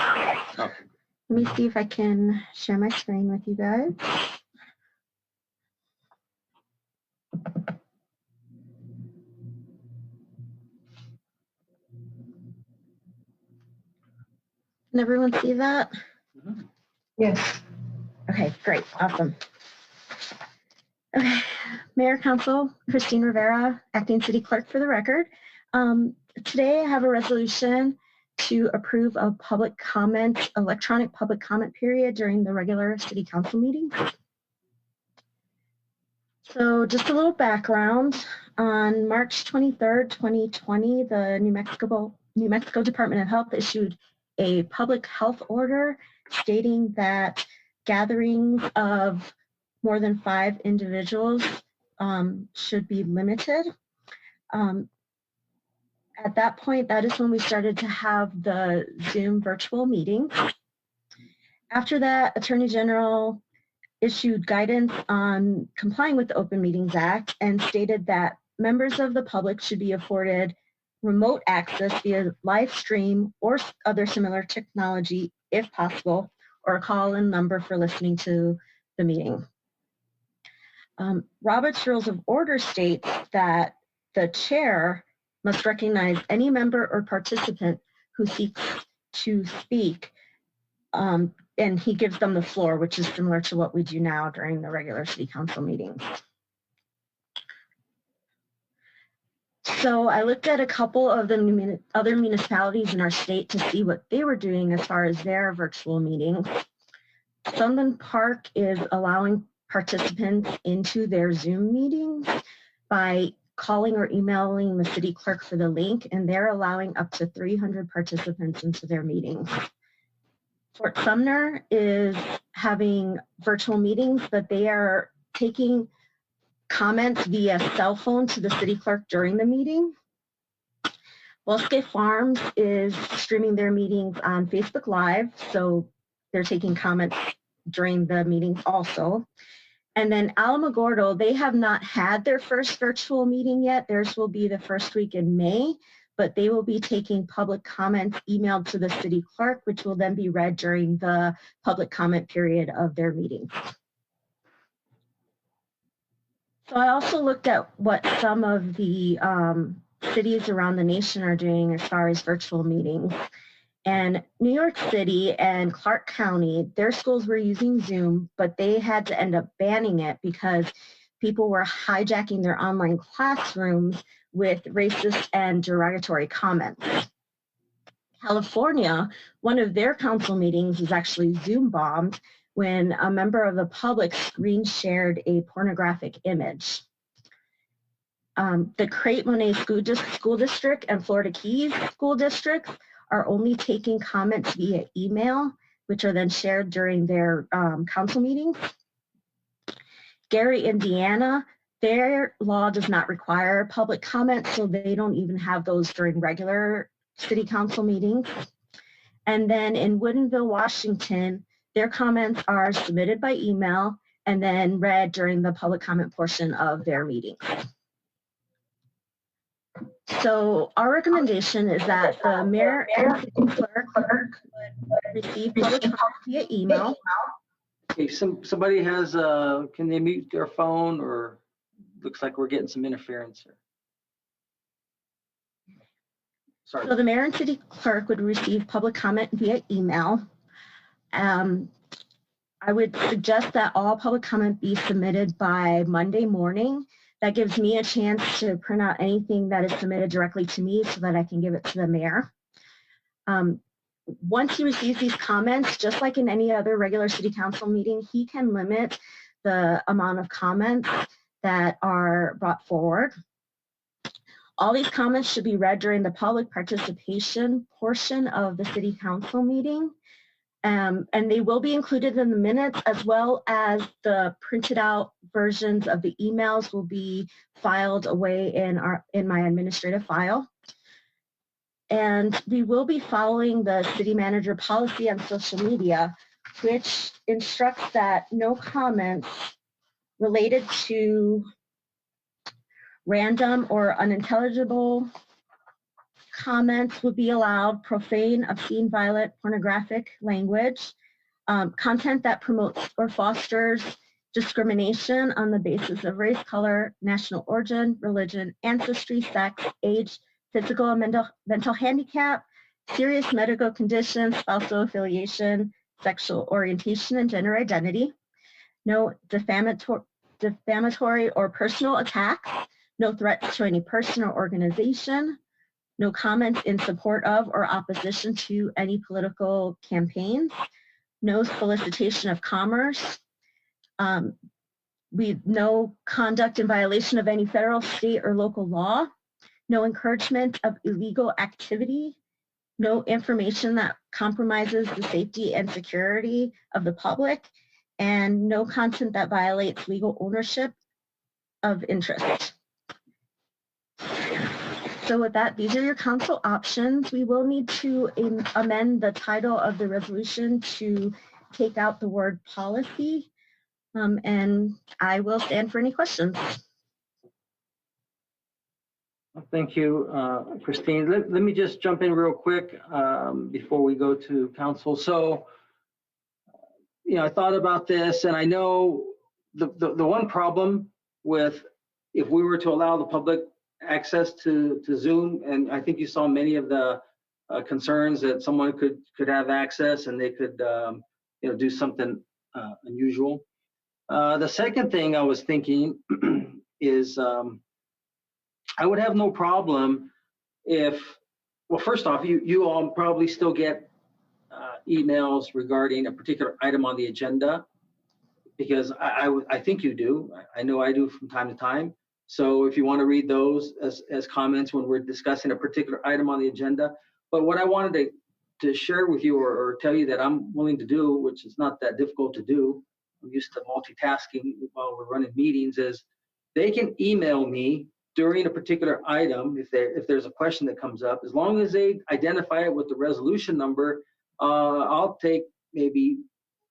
Speaker 2: Okay.
Speaker 11: Let me see if I can share my screen with you guys. Can everyone see that?
Speaker 10: Yes.
Speaker 11: Okay, great, awesome. Okay, Mayor, Council, Christine Rivera, Acting City Clerk for the record. Today I have a resolution to approve a electronic public comment period during the regular City Council meetings. So just a little background. On March 23rd, 2020, the New Mexico Department of Health issued a public health order stating that gatherings of more than 5 individuals should be limited. At that point, that is when we started to have the Zoom virtual meetings. After that, Attorney General issued guidance on complying with the Open Meetings Act and stated that members of the public should be afforded remote access via live stream or other similar technology if possible, or a call-in number for listening to the meeting. Robert's Rules of Order states that the chair must recognize any member or participant who seeks to speak, and he gives them the floor, which is similar to what we do now during the regular City Council meetings. So I looked at a couple of the other municipalities in our state to see what they were doing as far as their virtual meetings. Sunland Park is allowing participants into their Zoom meetings by calling or emailing the city clerk for the link, and they're allowing up to 300 participants into their meetings. Fort Sumner is having virtual meetings, but they are taking comments via cell phone to the city clerk during the meeting. Bosque Farms is streaming their meetings on Facebook Live, so they're taking comments during the meetings also. And then Alamogordo, they have not had their first virtual meeting yet. Theirs will be the first week in May, but they will be taking public comments emailed to the city clerk, which will then be read during the public comment period of their meetings. So I also looked at what some of the cities around the nation are doing as far as virtual meetings. And New York City and Clark County, their schools were using Zoom, but they had to end up banning it because people were hijacking their online classrooms with racist and derogatory comments. California, one of their council meetings was actually Zoom bombed when a member of the public screen shared a pornographic image. The Crate Monet School District and Florida Keys School Districts are only taking comments via email, which are then shared during their council meetings. Gary, Indiana, their law does not require public comment, so they don't even have those during regular city council meetings. And then in Woodinville, Washington, their comments are submitted by email and then read during the public comment portion of their meetings. So our recommendation is that the mayor and city clerk would receive public comment via email.
Speaker 2: If somebody has, can they mute their phone, or looks like we're getting some interference here? Sorry.
Speaker 11: So the mayor and city clerk would receive public comment via email. I would suggest that all public comment be submitted by Monday morning. That gives me a chance to print out anything that is submitted directly to me so that I can give it to the mayor. Once he receives these comments, just like in any other regular city council meeting, he can limit the amount of comments that are brought forward. All these comments should be read during the public participation portion of the city council meeting. And they will be included in the minutes, as well as the printed out versions of the emails will be filed away in my administrative file. And we will be following the city manager policy on social media, which instructs that no comments related to random or unintelligible comments would be allowed, profane, obscene, violent, pornographic language, content that promotes or fosters discrimination on the basis of race, color, national origin, religion, ancestry, sex, age, physical and mental handicap, serious medical conditions, spousal affiliation, sexual orientation, and gender identity. No defamatory or personal attacks, no threats to any person or organization, no comments in support of or opposition to any political campaigns, no solicitation of commerce, no conduct in violation of any federal, state, or local law, no encouragement of illegal activity, no information that compromises the safety and security of the public, and no content that violates legal ownership of interest. So with that, these are your council options. We will need to amend the title of the resolution to take out the word policy, and I will stand for any questions.
Speaker 2: Thank you, Christine. Let me just jump in real quick before we go to council. So, I thought about this, and I know the one problem with if we were to allow the public access to Zoom, and I think you saw many of the concerns that someone could have access and they could do something unusual. The second thing I was thinking is I would have no problem if, well, first off, you all probably still get emails regarding a particular item on the agenda, because I think you do. I know I do from time to time. So if you want to read those as comments when we're discussing a particular item on the agenda. But what I wanted to share with you or tell you that I'm willing to do, which is not that difficult to do, I'm used to multitasking while we're running meetings, is they can email me during a particular item if there's a question that comes up. As long as they identify it with the resolution number, I'll take maybe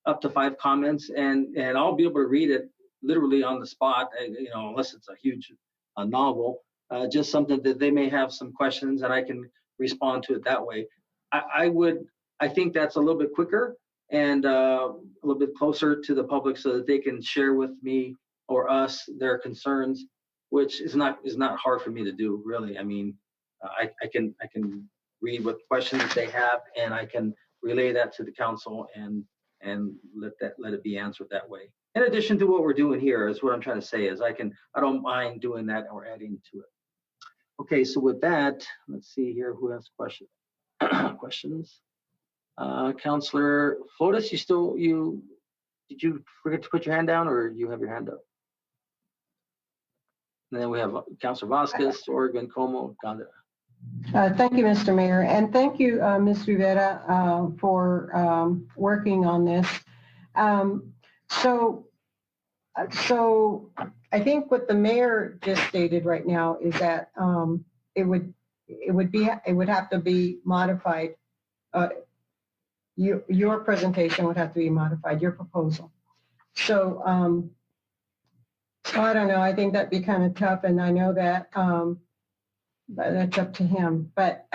Speaker 2: up to 5 comments and I'll be able to read it literally on the spot, unless it's a huge novel, just something that they may have some questions and I can respond to it that way. I think that's a little bit quicker and a little bit closer to the public so that they can share with me or us their concerns, which is not hard for me to do, really. I mean, I can read what questions they have and I can relay that to the council and let it be answered that way. In addition to what we're doing here, is what I'm trying to say is I don't mind doing that or adding to it. Okay, so with that, let's see here who has questions. Councillor Flotis, did you forget to put your hand down or you have your hand up? And then we have Councillor Vasquez, Oregon, Como, Gonda.
Speaker 10: Thank you, Mr. Mayor, and thank you, Ms. Rivera, for working on this. So I think what the mayor just stated right now is that it would have to be modified. Your presentation would have to be modified, your proposal. So I don't know. I think that'd be kind of tough, and I know that but that's up to him. But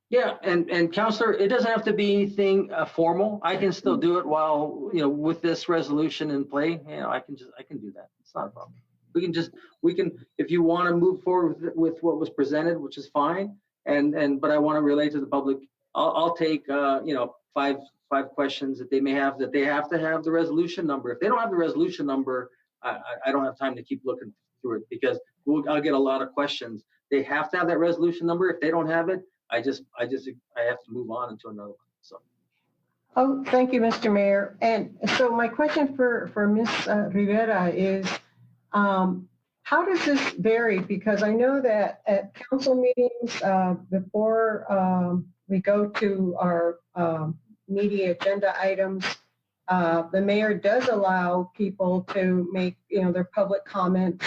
Speaker 2: Yeah, and Counselor, it doesn't have to be anything formal. I can still do it while, with this resolution in play. I can do that. It's not a problem. We can, if you want to move forward with what was presented, which is fine. But I want to relate to the public. I'll take, five questions that they may have, that they have to have the resolution number. If they don't have the resolution number, I don't have time to keep looking through it, because I'll get a lot of questions. They have to have that resolution number. If they don't have it, I have to move on into another one. So.
Speaker 10: oh, thank you, Mr. Mayor. And so my question for Ms. Rivera is, how does this vary? Because I know that at council meetings, before we go to our media agenda items, the mayor does allow people to make, their public comments,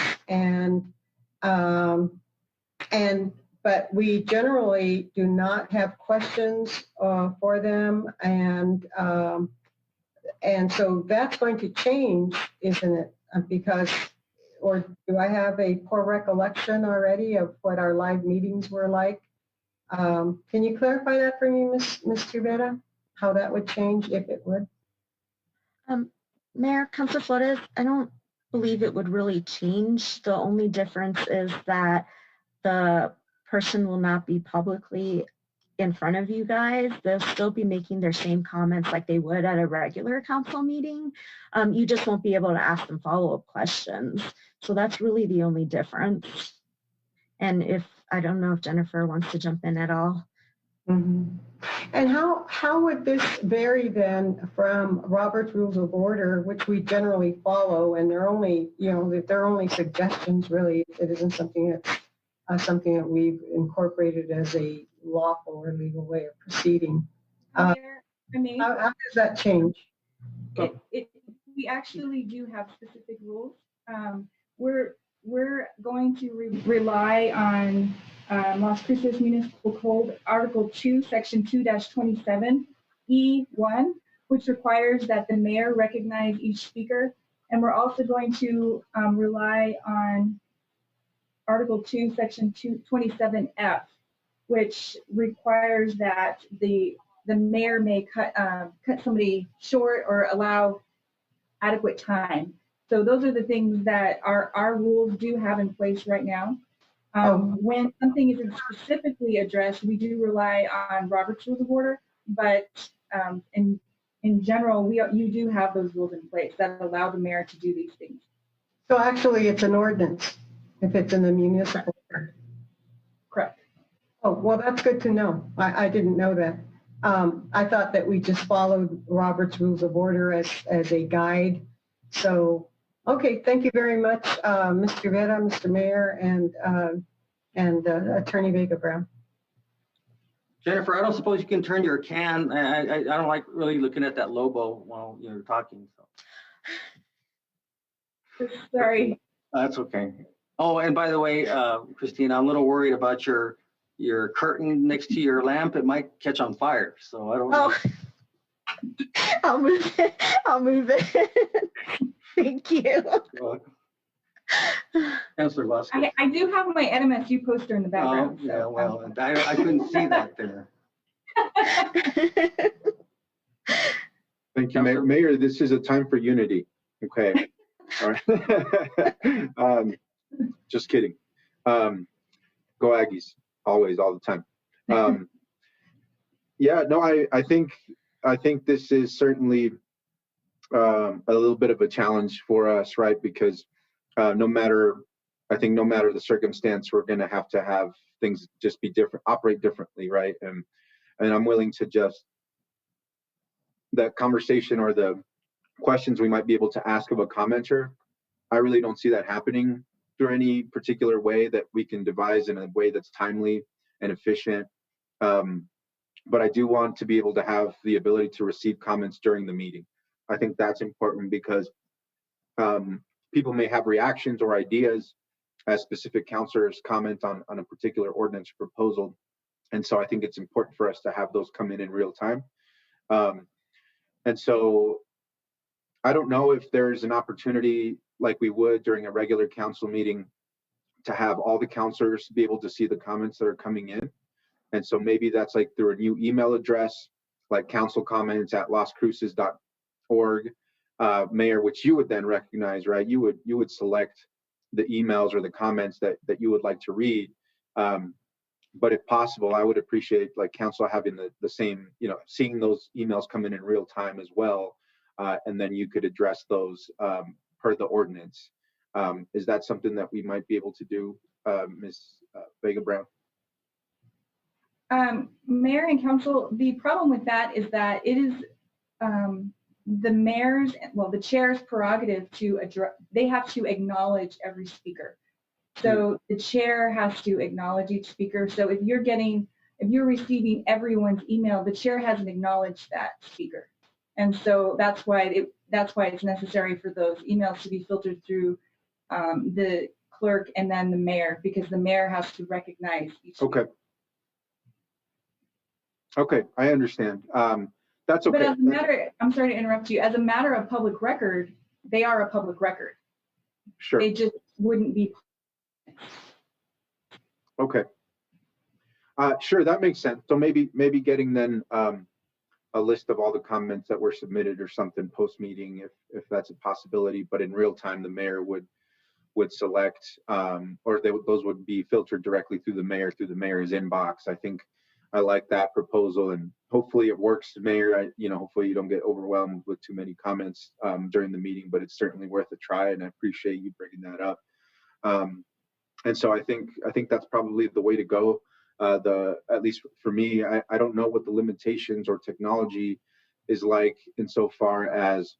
Speaker 10: but we generally do not have questions for them, and so that's going to change, isn't it? Because, or do I have a poor recollection already of what our live meetings were like? Can you clarify that for me, Ms. Rivera? How that would change, if it would?
Speaker 11: Mayor, Councilor Flores, I don't believe it would really change. The only difference is that the person will not be publicly in front of you guys. They'll still be making their same comments like they would at a regular council meeting. You just won't be able to ask them follow-up questions. So that's really the only difference. And I don't know if Jennifer wants to jump in at all.
Speaker 10: Mm-hmm. And how would this vary then from Robert's Rules of Order, which we generally follow, and they're only, they're only suggestions, really. It isn't something that we've incorporated as a lawful or legal way of proceeding. How does that change?
Speaker 8: We actually do have specific rules. We're going to rely on Las Cruces Municipal Code, Article 2, Section 2-27, E1, which requires that the mayor recognize each speaker. And we're also going to rely on Article 2, Section 27F, which requires that the mayor may cut somebody short or allow adequate time. So those are the things that our rules do have in place right now. When something isn't specifically addressed, we do rely on Robert's Rules of Order, but in general, you do have those rules in place that allow the mayor to do these things.
Speaker 10: So actually, it's an ordinance if it's in the municipal.
Speaker 8: Correct.
Speaker 10: Oh, well, that's good to know. I didn't know that. I thought that we just followed Robert's Rules of Order as a guide. So, okay, thank you very much, Mr. Rivera, Mr. Mayor, and Attorney Vega-Brown.
Speaker 2: Jennifer, I don't suppose you can turn your can. I don't like really looking at that logo while you're talking. So.
Speaker 8: Sorry.
Speaker 2: That's okay. Oh, and by the way, Christina, I'm a little worried about your curtain next to your lamp. It might catch on fire. So I don't know.
Speaker 11: I'll move it. I'll move it. Thank you.
Speaker 2: Councilor Vasquez.
Speaker 8: I do have my NMSU poster in the background.
Speaker 2: Oh, yeah, well, I couldn't see that there.
Speaker 1: Thank you, Mayor. Mayor, this is a time for unity. Okay. All right. Just kidding. Go Aggies, always, all the time. Yeah, no, I think this is certainly a little bit of a challenge for us, right? Because no matter the circumstance, we're going to have things just be different, operate differently, right? And I'm willing to just that conversation or the questions we might be able to ask of a commenter. I really don't see that happening through any particular way that we can devise in a way that's timely and efficient. But I do want to be able to have the ability to receive comments during the meeting. I think that's important because people may have reactions or ideas as specific counselors comment on a particular ordinance proposal. And so I think it's important for us to have those come in real time. And so I don't know if there's an opportunity like we would during a regular council meeting to have all the counselors be able to see the comments that are coming in. And so maybe that's like through a new email address, like councilcomments@loscruces.org, Mayor, which you would then recognize, right? You would select the emails or the comments that you would like to read. But if possible, I would appreciate like council having the same, seeing those emails come in real time as well. And then you could address those per the ordinance. Is that something that we might be able to do, Ms. Vega Brown?
Speaker 8: Mayor and council, the problem with that is that it is the mayor's, well, the chair's prerogative to address, they have to acknowledge every speaker. So the chair has to acknowledge each speaker. So if you're receiving everyone's email, the chair hasn't acknowledged that speaker. And so that's why it's necessary for those emails to be filtered through the clerk and then the mayor, because the mayor has to recognize each speaker.
Speaker 1: Okay, I understand. That's okay.
Speaker 8: But as a matter, I'm sorry to interrupt you, as a matter of public record, they are a public record.
Speaker 1: Sure.
Speaker 8: They just wouldn't be.
Speaker 1: Okay. Sure, that makes sense. So maybe getting then a list of all the comments that were submitted or something post-meeting, if that's a possibility, but in real time, the mayor would select, or those would be filtered directly through the mayor's inbox. I think I like that proposal, and hopefully it works, Mayor. Hopefully you don't get overwhelmed with too many comments during the meeting, but it's certainly worth a try, and I appreciate you bringing that up. And so I think that's probably the way to go. At least for me, I don't know what the limitations or technology is like insofar as,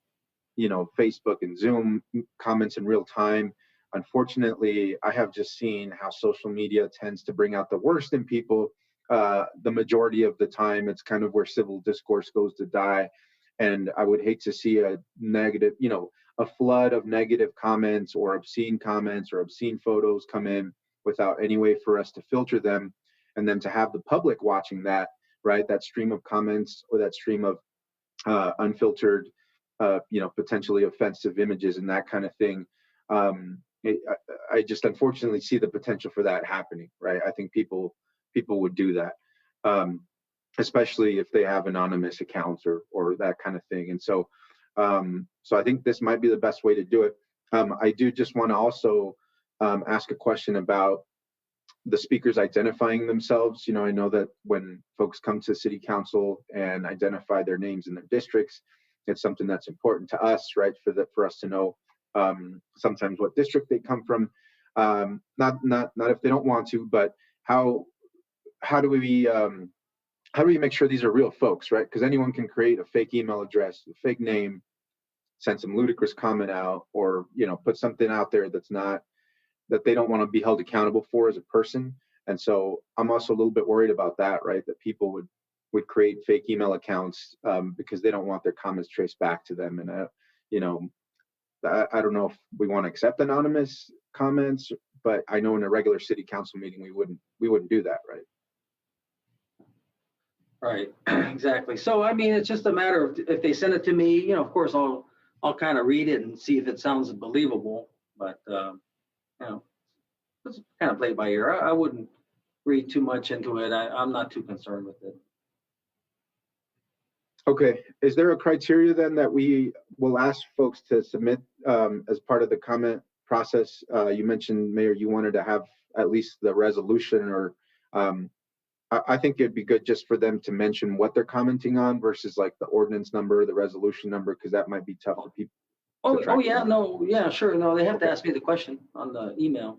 Speaker 1: Facebook and Zoom comments in real time. Unfortunately, I have just seen how social media tends to bring out the worst in people. The majority of the time, it's kind of where civil discourse goes to die. And I would hate to see a negative, a flood of negative comments or obscene photos come in without any way for us to filter them. And then to have the public watching that, right, that stream of comments or that stream of unfiltered, potentially offensive images and that kind of thing. I just unfortunately see the potential for that happening, right? I think people would do that, especially if they have anonymous accounts or that kind of thing. And so I think this might be the best way to do it. I do just want to also ask a question about the speakers identifying themselves. I know that when folks come to city council and identify their names in their districts, it's something that's important to us, right? For us to know sometimes what district they come from. Not if they don't want to, but how do we make sure these are real folks, right? Because anyone can create a fake email address, a fake name, send some ludicrous comment out, or put something out there that they don't want to be held accountable for as a person. And so I'm also a little bit worried about that, right? That people would create fake email accounts because they don't want their comments traced back to them. And I don't know if we want to accept anonymous comments, but I know in a regular city council meeting we wouldn't do that, right?
Speaker 2: Right, exactly. So I mean, it's just a matter of if they send it to me, of course I'll kind of read it and see if it sounds believable. But let's kind of play it by ear. I wouldn't read too much into it. I'm not too concerned with it.
Speaker 1: Okay. Is there a criteria then that we will ask folks to submit as part of the comment process? You mentioned, Mayor, you wanted to have at least the resolution, or I think it'd be good just for them to mention what they're commenting on versus like the ordinance number, the resolution number, because that might be tough for people.
Speaker 2: Oh yeah, no, yeah, sure. No, they have to ask me the question on the email.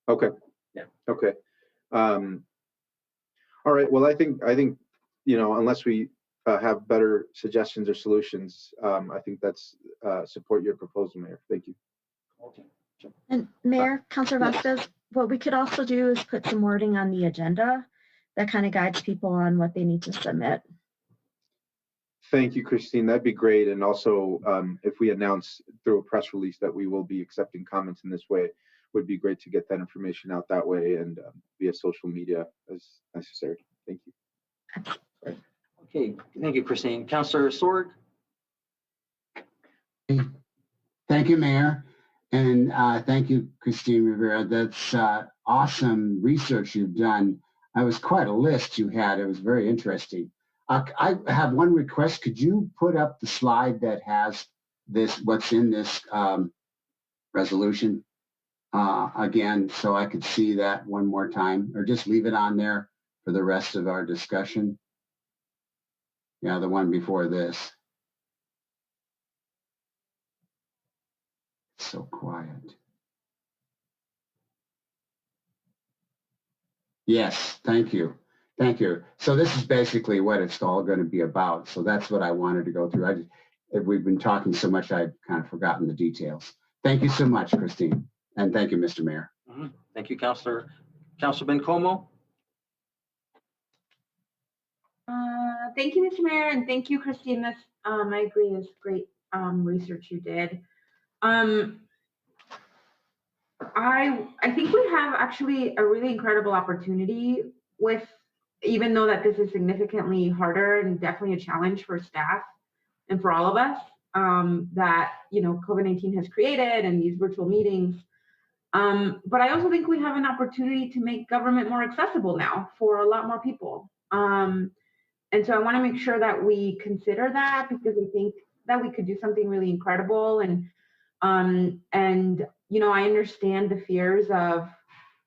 Speaker 1: Okay.
Speaker 2: Yeah.
Speaker 1: Okay. All right. Well, I think unless we have better suggestions or solutions, I think that's support your proposal, Mayor. Thank you.
Speaker 2: Okay. Sure.
Speaker 11: And Mayor, Councilor Vasquez, what we could also do is put some wording on the agenda that kind of guides people on what they need to submit.
Speaker 1: Thank you, Christine. That'd be great. And also, if we announce through a press release that we will be accepting comments in this way, would be great to get that information out that way and via social media as necessary. Thank you.
Speaker 2: Okay, thank you, Christine. Councilor Sorg?
Speaker 6: Thank you, Mayor. And thank you, Christine Rivera. That's awesome research you've done. It was quite a list you had. It was very interesting. I have one request. Could you put up the slide that has this, what's in this resolution again, so I could see that one more time, or just leave it on there for the rest of our discussion? Yeah, the one before this. It's so quiet. Yes, thank you. Thank you. So this is basically what it's all going to be about. So that's what I wanted to go through. We've been talking so much, I've kind of forgotten the details. Thank you so much, Christine. And thank you, Mr. Mayor.
Speaker 2: Thank you, Councilor. Councilor Bencomo?
Speaker 9: Thank you, Mr. Mayor, and thank you, Christine. This, I agree, is great research you did. I think we have actually a really incredible opportunity with, even though that this is significantly harder and definitely a challenge for staff and for all of us, that, you know, COVID-19 has created and these virtual meetings. But I also think we have an opportunity to make government more accessible now for a lot more people. And so I want to make sure that we consider that, because I think that we could do something really incredible. And you know, I understand the fears of,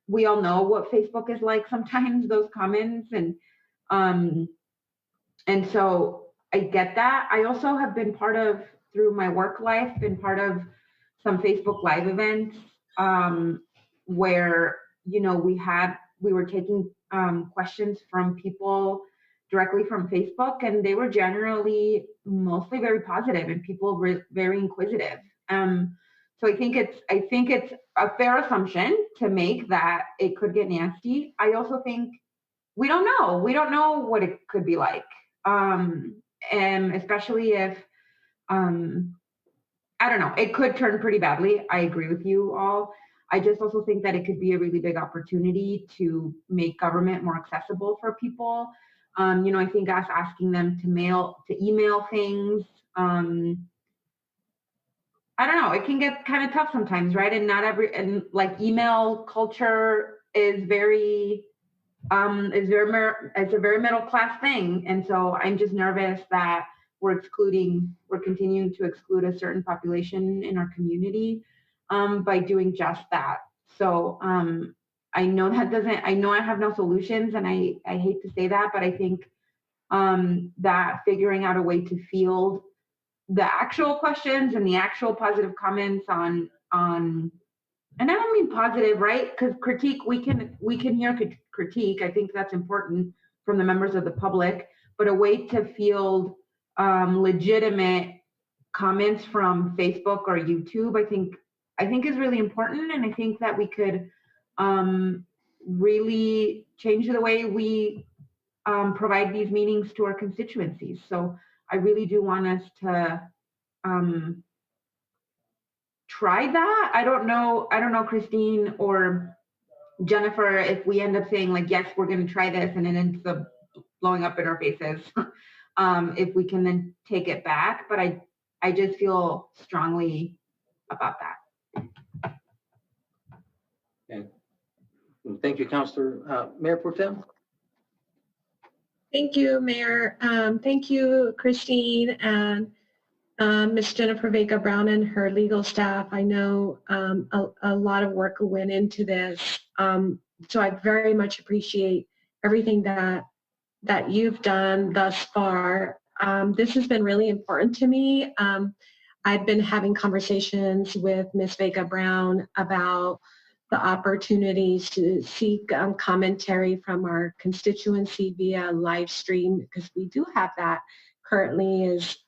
Speaker 9: we all know what Facebook is like sometimes, those comments, and so I get that. I also have been part of, through my work life, been part of some Facebook Live events where, you know, we were taking questions from people directly from Facebook, and they were generally mostly very positive, and people were very inquisitive. So I think it's a fair assumption to make that it could get nasty. I also think we don't know. We don't know what it could be like, and especially if I don't know, it could turn pretty badly. I agree with you all. I just also think that it could be a really big opportunity to make government more accessible for people. You know, I think us asking them to email things, I don't know, it can get kind of tough sometimes, right? And like email culture is very, it's a very middle class thing. And so I'm just nervous that we're continuing to exclude a certain population in our community by doing just that. So I know I have no solutions, and I hate to say that, but I think that figuring out a way to field the actual questions and the actual positive comments on, and I don't mean positive, right? Because critique, we can hear critique. I think that's important from the members of the public, but a way to field legitimate comments from Facebook or YouTube, I think is really important. And I think that we could really change the way we provide these meetings to our constituencies. So I really do want us to try that. I don't know, Christine or Jennifer, if we end up saying like, yes, we're going to try this, and it ends up blowing up in our faces, if we can then take it back. But I just feel strongly about that.
Speaker 2: Okay. Thank you, Councilor. Mayor Pro Tem?
Speaker 3: Thank you, Mayor. Thank you, Christine, and Ms. Jennifer Vega Brown and her legal staff. I know a lot of work went into this, so I very much appreciate everything that you've done thus far. This has been really important to me. I've been having conversations with Ms. Vega Brown about the opportunities to seek commentary from our constituency via live stream, because we do have that currently. Is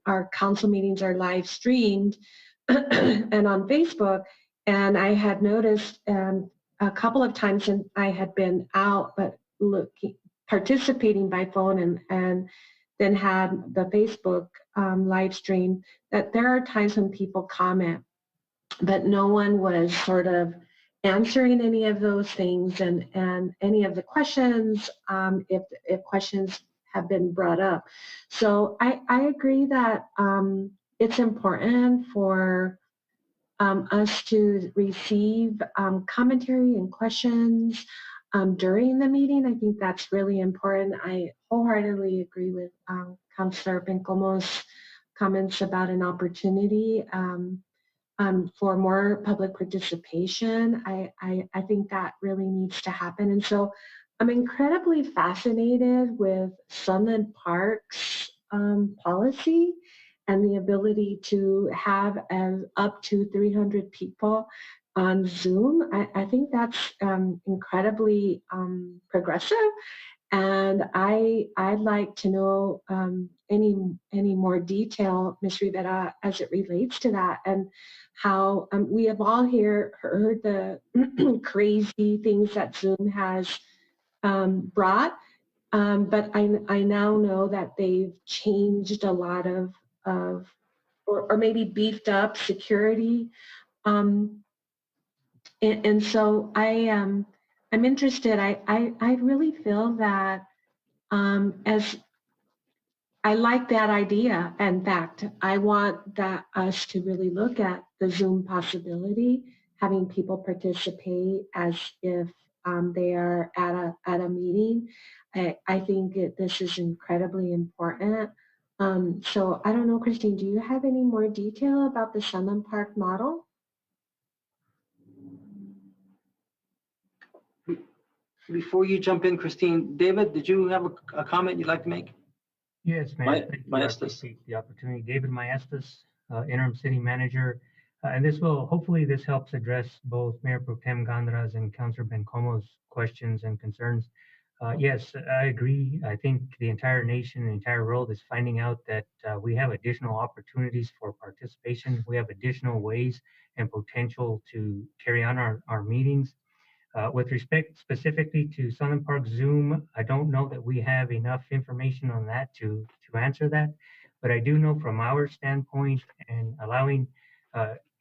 Speaker 3: our council meetings are live streamed and on Facebook. And I had noticed a couple of times, and I had been out, but participating by phone and then had the Facebook live stream, that there are times when people comment, but no one was sort of answering any of those things and any of the questions, if questions have been brought up. So I agree that it's important for us to receive commentary and questions during the meeting. I think that's really important. I wholeheartedly agree with Councilor Bencomo's comments about an opportunity for more public participation. I think that really needs to happen. And so I'm incredibly fascinated with Sunland Park's policy and the ability to have up to 300 people on Zoom. I think that's incredibly progressive. And I'd like to know any more detail, Ms. Rivera, as it relates to that, and how we have all here heard the crazy things that Zoom has brought, but I now know that they've changed a lot of or maybe beefed up security, and so I'm interested. I really feel that as I like that idea. In fact, I want us to really look at the Zoom possibility, having people participate as if they are at a meeting. I think this is incredibly important. So I don't know, Christine, do you have any more detail about the Sunland Park model?
Speaker 2: Before you jump in, Christine, David, did you have a comment you'd like to make?
Speaker 12: Yes, Mayor. Thank you. I appreciate the opportunity. David Maestas, interim city manager. And hopefully this helps address both Mayor Pro Tem Gandra's and Councilor Bencomo's questions and concerns. Yes, I agree. I think the entire nation, the entire world is finding out that we have additional opportunities for participation. We have additional ways and potential to carry on our meetings. With respect specifically to Sunland Park Zoom, I don't know that we have enough information on that to answer that, but I do know from our standpoint and allowing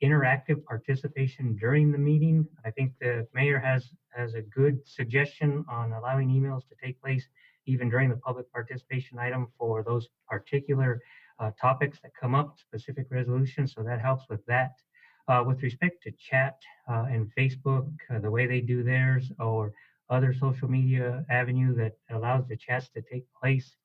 Speaker 12: interactive participation during the meeting, I think the mayor has a good suggestion on allowing emails to take place even during the public participation item for those particular topics that come up, specific resolutions, so that helps with that. With respect to chat and Facebook, the way they do theirs, or other social media avenue that allows the chats to take place,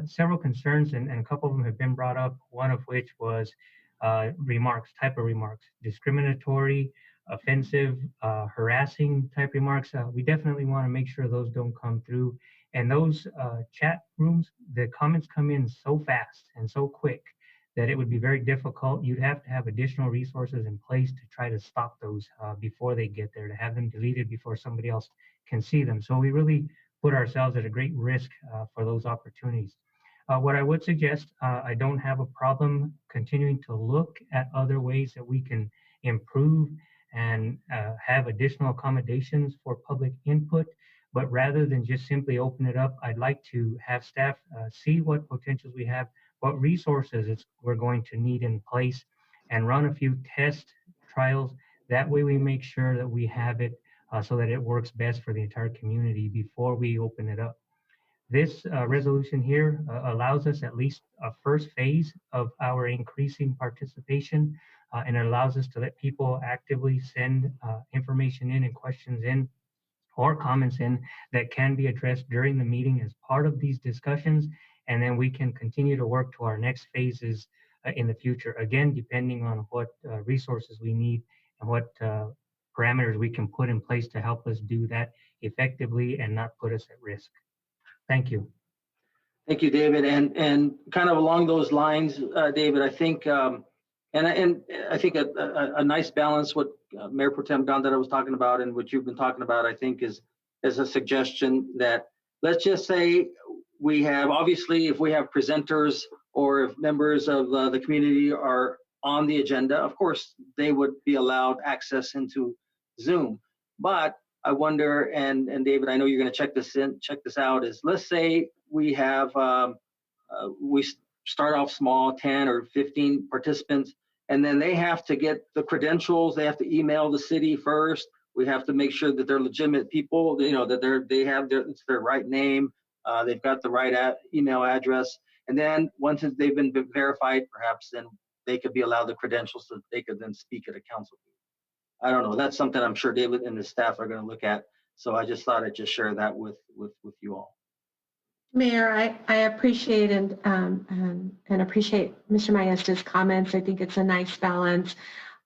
Speaker 12: several concerns, and a couple of them have been brought up, one of which was type of remarks, discriminatory, offensive, harassing type remarks. We definitely want to make sure those don't come through. And those chat rooms, the comments come in so fast and so quick that it would be very difficult. You'd have to have additional resources in place to try to stop those before they get there, to have them deleted before somebody else can see them. So we really put ourselves at a great risk for those opportunities. What I would suggest, I don't have a problem continuing to look at other ways that we can improve and have additional accommodations for public input. But rather than just simply open it up, I'd like to have staff see what potentials we have, what resources we're going to need in place, and run a few test trials. That way we make sure that we have it so that it works best for the entire community before we open it up. This resolution here allows us at least a first phase of our increasing participation, and it allows us to let people actively send information in and questions in or comments in that can be addressed during the meeting as part of these discussions, and then we can continue to work to our next phases in the future, again, depending on what resources we need and what parameters we can put in place to help us do that effectively and not put us at risk. Thank you.
Speaker 2: Thank you, David. And kind of along those lines, David, I think, and I think a nice balance what Mayor Pro Tem Gondara was talking about and what you've been talking about, I think is a suggestion that, let's just say we have, obviously, if we have presenters or if members of the community are on the agenda, of course, they would be allowed access into Zoom. But I wonder, and David, I know you're going to check this out, is let's say we have, we start off small, 10 or 15 participants, and then they have to get the credentials. They have to email the city first. We have to make sure that they're legitimate people, you know, that it's their right name. They've got the right email address. And then once they've been verified, perhaps then they could be allowed the credentials so that they could then speak at a council meeting. I don't know. That's something I'm sure David and the staff are going to look at. So I just thought I'd just share that with you all.
Speaker 3: Mayor, I appreciate and appreciate Mr. Maesta's comments. I think it's a nice balance.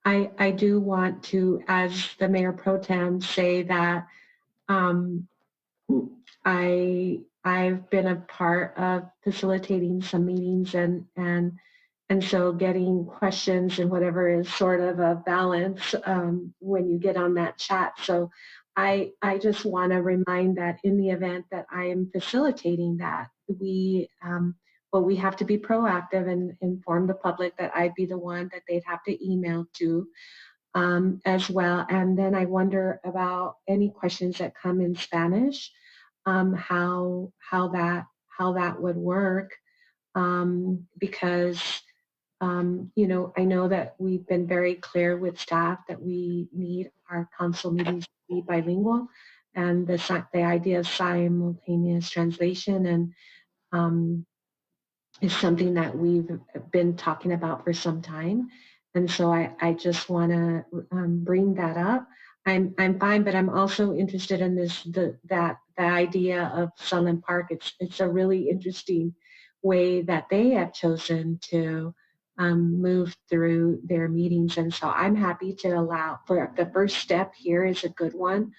Speaker 3: I do want to, as the Mayor Pro Tem, say that I've been a part of facilitating some meetings and so getting questions and whatever is sort of a balance when you get on that chat. So I just want to remind that in the event that I am facilitating that, we have to be proactive and inform the public that I'd be the one that they'd have to email to as well. And then I wonder about any questions that come in Spanish, how that would work, because you know, I know that we've been very clear with staff that we need our council meetings to be bilingual, and the idea of simultaneous translation and is something that we've been talking about for some time. And so I just want to bring that up. I'm fine, but I'm also interested in the idea of Sunland Park. It's a really interesting way that they have chosen to move through their meetings, and so I'm happy to allow for the first step here is a good one.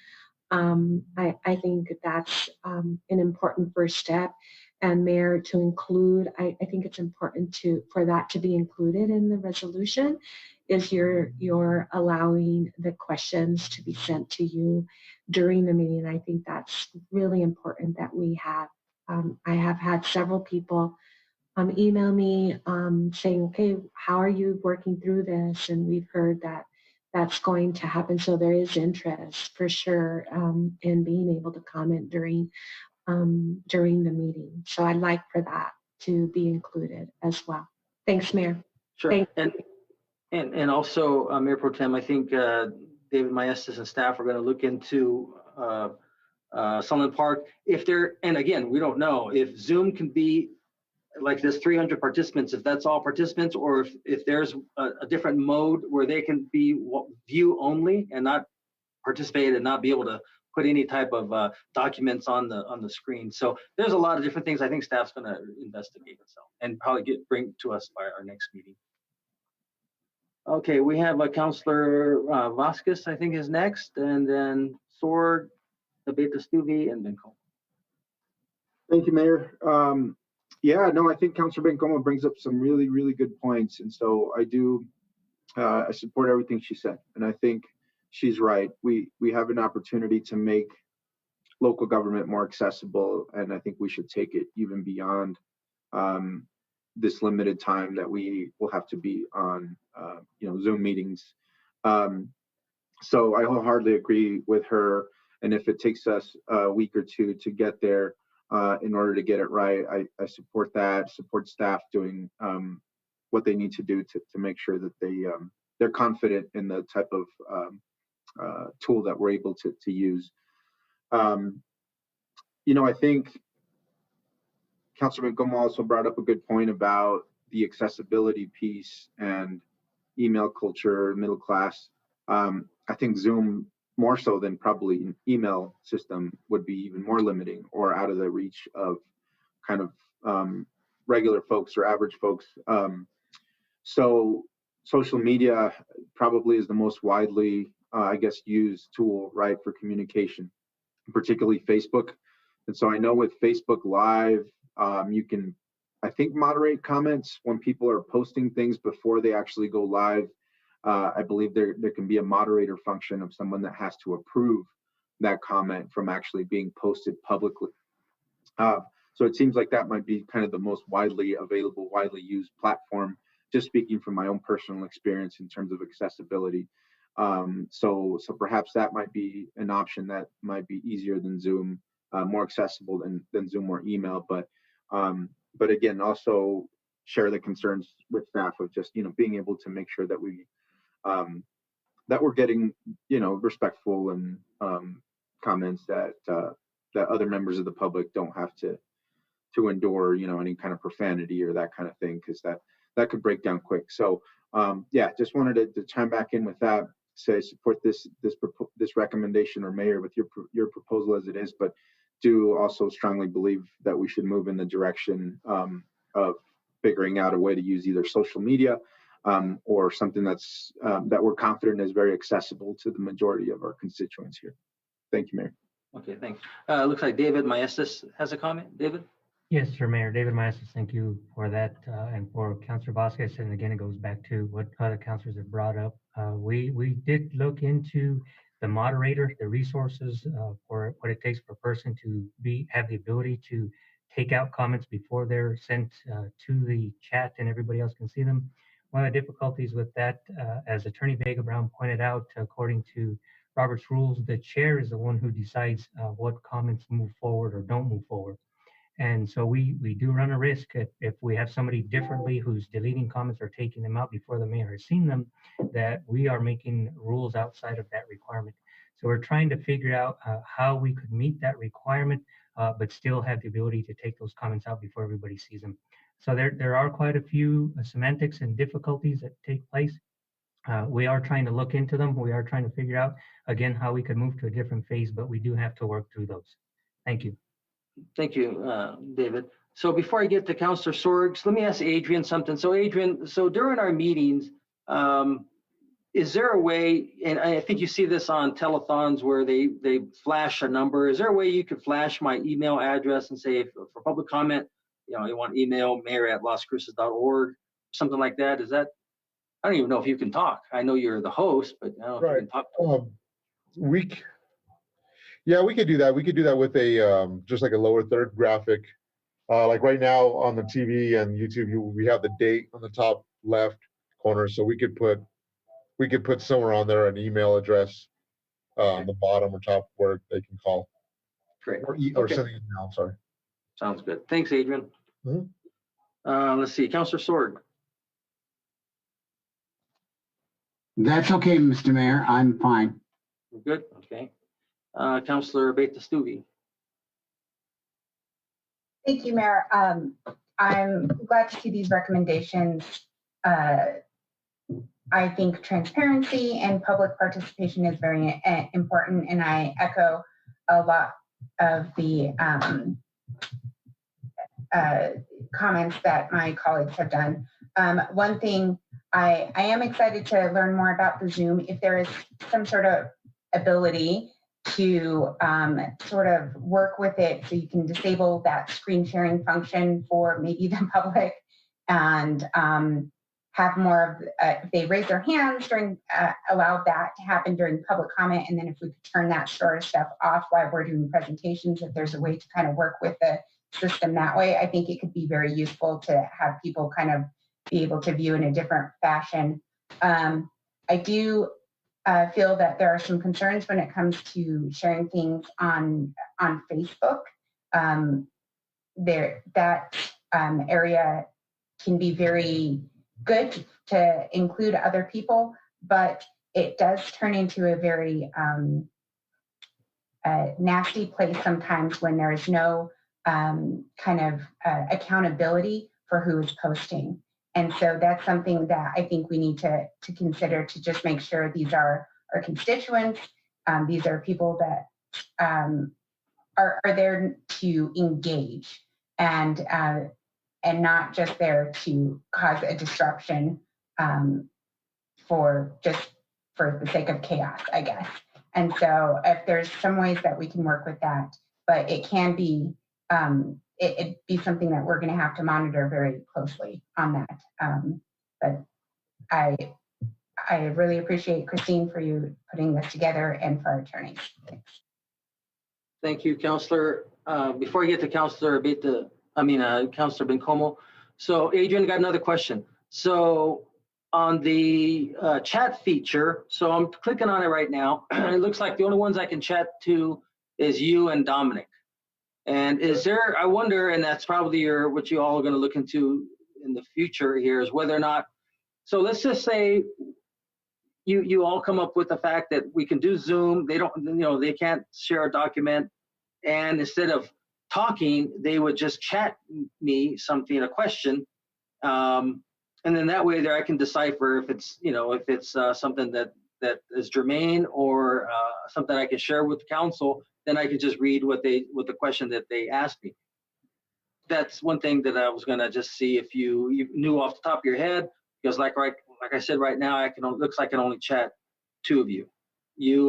Speaker 3: I think that's an important first step, and Mayor, to include, I think it's important for that to be included in the resolution, is you're allowing the questions to be sent to you during the meeting. I think that's really important that we have. I have had several people email me saying, okay, how are you working through this? And we've heard that that's going to happen. So there is interest for sure in being able to comment during the meeting. So I'd like for that to be included as well. Thanks, Mayor.
Speaker 2: Sure. And also, Mayor Pro Tem, I think David Maestas and staff are going to look into Sunland Park. And again, we don't know if Zoom can be like this 300 participants, if that's all participants, or if there's a different mode where they can be view only and not participate and not be able to put any type of documents on the screen. So there's a lot of different things I think staff's going to investigate itself and probably bring to us by our next meeting. Okay, we have Councilor Vasquez, I think, is next, and then Sword, Abeta Stuvi, and then Cole.
Speaker 1: Thank you, Mayor. Yeah, no, I think Councilor Bencomo brings up some really, really good points. And so I support everything she said. And I think she's right. We have an opportunity to make local government more accessible. And I think we should take it even beyond this limited time that we will have to be on, Zoom meetings. So I wholeheartedly agree with her. And if it takes us a week or two to get there, in order to get it right, I support that, support staff doing what they need to do to make sure that they're confident in the type of tool that we're able to use. I think Councilman Como also brought up a good point about the accessibility piece and email culture, middle class. I think Zoom, more so than probably an email system, would be even more limiting or out of the reach of kind of regular folks or average folks. So social media probably is the most widely, used tool, right, for communication, particularly Facebook. And so I know with Facebook Live, you can, I think, moderate comments when people are posting things before they actually go live. I believe there can be a moderator function of someone that has to approve that comment from actually being posted publicly. So it seems like that might be kind of the most widely available, widely used platform, just speaking from my own personal experience in terms of accessibility. So perhaps that might be an option that might be easier than Zoom, more accessible than Zoom or email. But again, also share the concerns with staff of just, being able to make sure that that we're getting, respectful and comments that other members of the public don't have to endure, any kind of profanity or that kind of thing, because that could break down quick. So yeah, just wanted to chime back in with that. Say support this recommendation, or Mayor, with your proposal as it is, but do also strongly believe that we should move in the direction of figuring out a way to use either social media or something that's that we're confident is very accessible to the majority of our constituents here. Thank you, Mayor.
Speaker 2: Okay, thanks. Looks like David Maestas has a comment. David?
Speaker 12: Yes, sir, Mayor. David Maestas, thank you for that. And for Councilor Vasquez, and again, it goes back to what other councilors have brought up. We did look into the moderator, the resources for what it takes for a person to have the ability to take out comments before they're sent to the chat and everybody else can see them. One of the difficulties with that, as Attorney Vega Brown pointed out, according to Robert's rules, the chair is the one who decides what comments move forward or don't move forward. And so we do run a risk if we have somebody differently who's deleting comments or taking them out before the mayor has seen them, that we are making rules outside of that requirement. So we're trying to figure out how we could meet that requirement, but still have the ability to take those comments out before everybody sees them. So there are quite a few semantics and difficulties that take place. We are trying to look into them. We are trying to figure out, again, how we could move to a different phase, but we do have to work through those. Thank you.
Speaker 2: Thank you, David. So before I get to Councilor Sorgs, let me ask Adrian something. So Adrian, so during our meetings, is there a way, and I think you see this on telethons where they flash a number, is there a way you could flash my email address and say, if, for public comment, you want email mayor@lascruces.org, something like that? Is that, I don't even know if you can talk. I know you're the host, but I don't know if you can talk.
Speaker 13: Yeah, we could do that. We could do that with a just like a lower third graphic. Like right now on the TV and YouTube, we have the date on the top left corner, so we could put somewhere on there an email address on the bottom or top where they can call.
Speaker 2: Great.
Speaker 13: Or send an email. Sorry.
Speaker 2: Sounds good. Thanks, Adrian. Let's see, Councilor Sorg.
Speaker 6: That's okay, Mr. Mayor. I'm fine.
Speaker 2: We're good. Okay. Councilor Beta-Stuvi.
Speaker 7: Thank you, Mayor. I'm glad to see these recommendations. I think transparency and public participation is very important, and I echo a lot of the comments that my colleagues have done. One thing, I am excited to learn more about the Zoom. If there is some sort of ability to sort of work with it so you can disable that screen sharing function for maybe the public and have more of, if they raise their hands during, allow that to happen during public comment, and then if we could turn that sort of stuff off while we're doing presentations, if there's a way to kind of work with the system that way, I think it could be very useful to have people kind of be able to view in a different fashion. I do feel that there are some concerns when it comes to sharing things on Facebook. That area can be very good to include other people, but it does turn into a very nasty place sometimes when there is no kind of accountability for who is posting. And so that's something that I think we need to consider, to just make sure these are our constituents. These are people that are there to engage and not just there to cause a disruption for the sake of chaos, I guess. And so if there's some ways that we can work with that, but it can be, it'd be something that we're going to have to monitor very closely on that. But I really appreciate, Christine, for you putting this together, and for our attorneys. Thanks.
Speaker 2: Thank you, Councilor. Before I get to Councilor Councilor Bencomo, so Adrian, got another question. So on the chat feature, so I'm clicking on it right now. It looks like the only ones I can chat to is you and Dominic. And is there, I wonder, and that's probably what you all are going to look into in the future here, is whether or not, so let's just say you all come up with the fact that we can do Zoom, they don't, they can't share a document, and instead of talking, they would just chat me something, a question, and And then that way there I can decipher if it's, if it's something that is germane or something I can share with the council, then I can just read what the question that they asked me. That's one thing that I was gonna just see if you knew off the top of your head, because like I said, right now looks like I can only chat two of you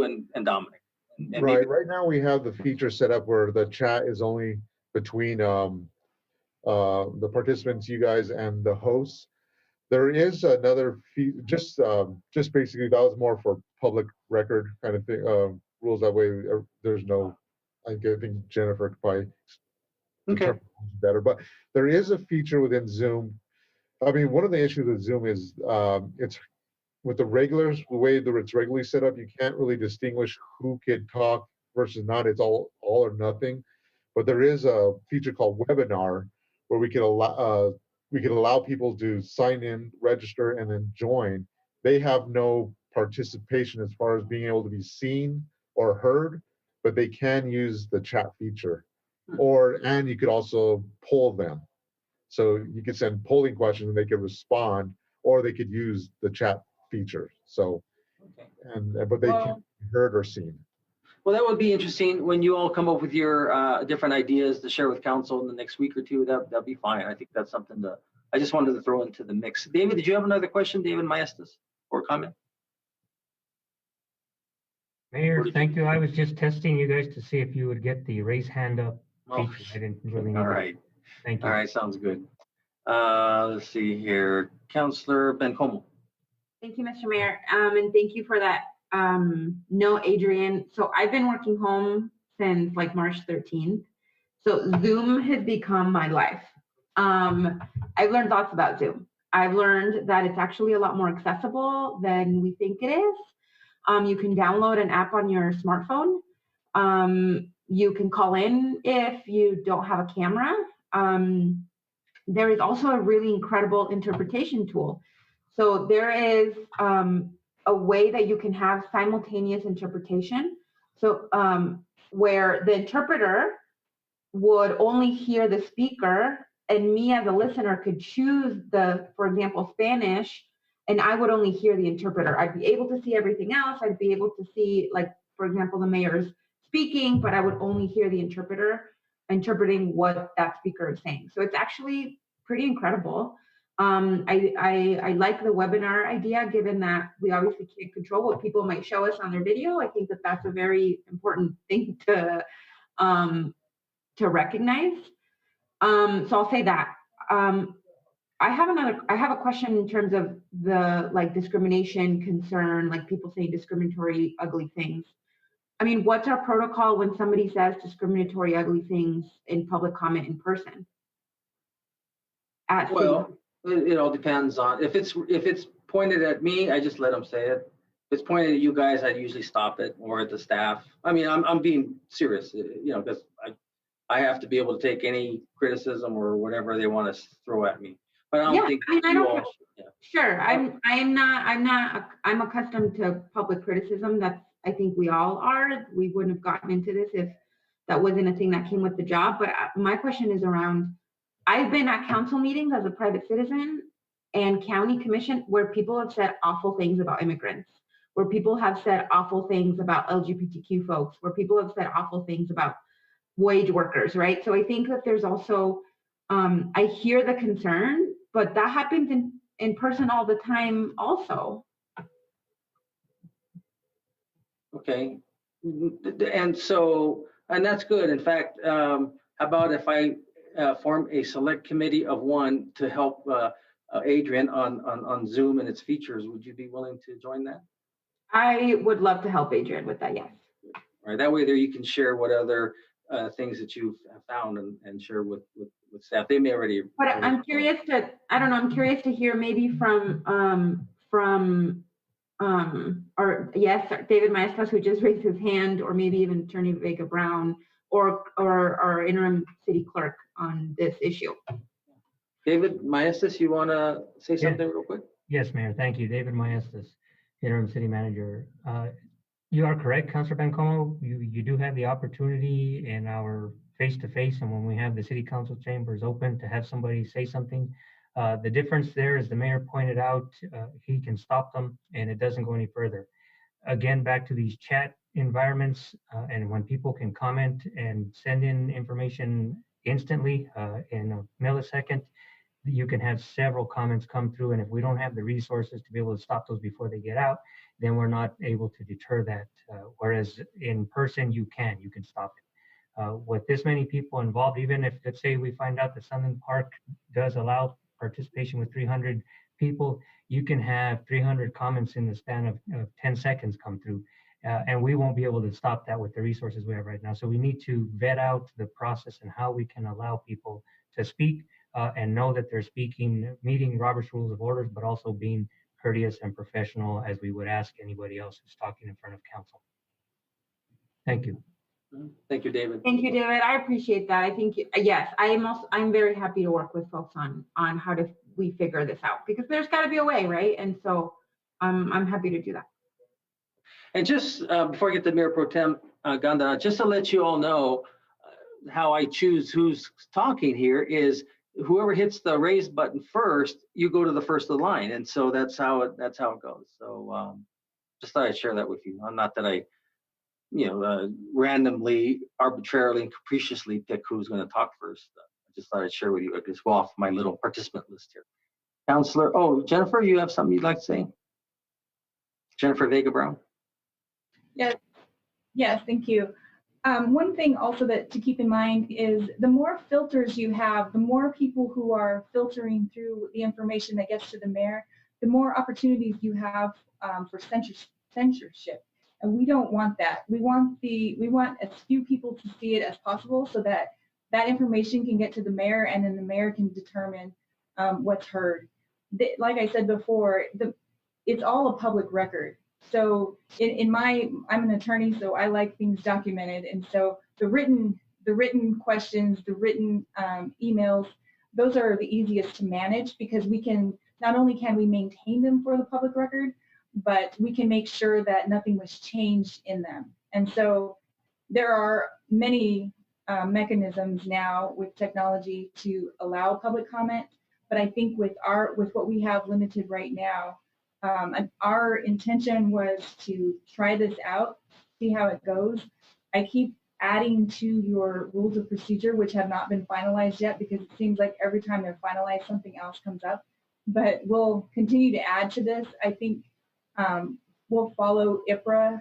Speaker 2: and Dominic. And
Speaker 13: Right. Right now we have the feature set up where the chat is only between the participants, you guys, and the hosts. There is another just basically that was more for public record kind of thing rules. That way there's no. I think Jennifer could probably determine better, but there is a feature within Zoom. I mean, one of the issues with Zoom is it's with the way that it's regularly set up, you can't really distinguish who can talk versus not. It's all or nothing. But there is a feature called Webinar where we can allow people to sign in, register, and then join. They have no participation as far as being able to be seen or heard, but they can use the chat feature. And you could also poll them. So you could send polling questions and they could respond, or they could use the chat feature. So, but they can't be heard or seen.
Speaker 2: Well, that would be interesting when you all come up with your different ideas to share with council in the next week or two. That'd be fine. I think that's something I just wanted to throw into the mix. David, did you have another question, David Maestas, or comment?
Speaker 12: Mayor, thank you. I was just testing you guys to see if you would get the raise hand up feature. I didn't really need
Speaker 2: All right.
Speaker 12: that. Thank you.
Speaker 2: All right, sounds good. Let's see here. Councilor Bencomo.
Speaker 9: Thank you, Mr. Mayor. And thank you for that. No, Adrian. So I've been working home since like March 13th. So Zoom has become my life. I've learned lots about Zoom. I've learned that it's actually a lot more accessible than we think it is. You can download an app on your smartphone. You can call in if you don't have a camera. There is also a really incredible interpretation tool. So there is a way that you can have simultaneous interpretation. So where the interpreter would only hear the speaker and me as a listener could choose for example, Spanish, and I would only hear the interpreter. I'd be able to see everything else. I'd be able to see, like, for example, the mayor's speaking, but I would only hear the interpreter interpreting what that speaker is saying. So it's actually pretty incredible. I like the webinar idea, given that we obviously can't control what people might show us on their video. I think that that's a very important thing to recognize. So I'll say that. I have a question in terms of the discrimination concern, like people saying discriminatory, ugly things. I mean, what's our protocol when somebody says discriminatory, ugly things in public comment in person?
Speaker 2: Well, it all depends on if it's pointed at me, I just let them say it. If it's pointed at you guys, I'd usually stop it, or at the staff. I mean, I'm being serious, because I have to be able to take any criticism or whatever they want to throw at me. But I don't think
Speaker 9: Sure, I'm accustomed to public criticism. I think we all are. We wouldn't have gotten into this if that wasn't a thing that came with the job. But my question is around, I've been at council meetings as a private citizen and county commission where people have said awful things about immigrants, where people have said awful things about LGBTQ folks, where people have said awful things about wage workers, right? So I think that there's also, I hear the concern, but that happens in person all the time also.
Speaker 2: Okay, and that's good. In fact, how about if I form a select committee of one to help Adrian on Zoom and its features? Would you be willing to join that?
Speaker 9: I would love to help Adrian with that, yes.
Speaker 2: All right, that way there you can share what other things that you've found and share with staff. They may already.
Speaker 9: But I'm curious to, I'm curious to hear maybe from David Maestas, who just raised his hand, or maybe even Attorney Vega Brown, or our interim city clerk on this issue.
Speaker 2: David Maestas, you want to say something real quick?
Speaker 12: Yes, Mayor. Thank you. David Maestas, interim city manager. You are correct, Councilor Bencomo. You do have the opportunity in our face-to-face and when we have the city council chambers open to have somebody say something. The difference there, as the mayor pointed out, he can stop them and it doesn't go any further. Again, back to these chat environments, and when people can comment and send in information instantly in a millisecond, you can have several comments come through, and if we don't have the resources to be able to stop those before they get out, then we're not able to deter that. Whereas in person, you can stop it. With this many people involved, even if, let's say, we find out that Sunland Park does allow participation with 300 people, you can have 300 comments in the span of 10 seconds come through, and we won't be able to stop that with the resources we have right now. So we need to vet out the process and how we can allow people to speak and know that they're speaking, meeting Robert's Rules of Orders, but also being courteous and professional as we would ask anybody else who's talking in front of council. Thank you.
Speaker 2: Thank you, David.
Speaker 9: Thank you, David. I appreciate that. I think, yes, I'm very happy to work with folks on how we figure this out, because there's got to be a way, right? And so I'm happy to do that.
Speaker 2: And just before I get to Mayor Pro Tem Ganda, just to let you all know how I choose who's talking here is whoever hits the raise button first, you go to the first of the line, and so that's how it goes. So just thought I'd share that with you. Not that I, randomly, arbitrarily, and capriciously pick who's going to talk first. I just thought I'd share with you. I just go off my little participant list here. Counselor, Jennifer, you have something you'd like to say? Jennifer Vega Brown.
Speaker 8: Yes, thank you. One thing also that to keep in mind is the more filters you have, the more people who are filtering through the information that gets to the mayor, the more opportunities you have for censorship. And we don't want that. We want as few people to see it as possible so that that information can get to the mayor, and then the mayor can determine what's heard. Like I said before, it's all a public record. So I'm an attorney, so I like things documented. And so the written questions, the written emails, those are the easiest to manage, because not only can we maintain them for the public record, but we can make sure that nothing was changed in them. And so there are many mechanisms now with technology to allow public comment. But I think with what we have limited right now, our intention was to try this out, see how it goes. I keep adding to your rules of procedure, which have not been finalized yet, because it seems like every time they're finalized, something else comes up. But we'll continue to add to this. I think we'll follow IPRA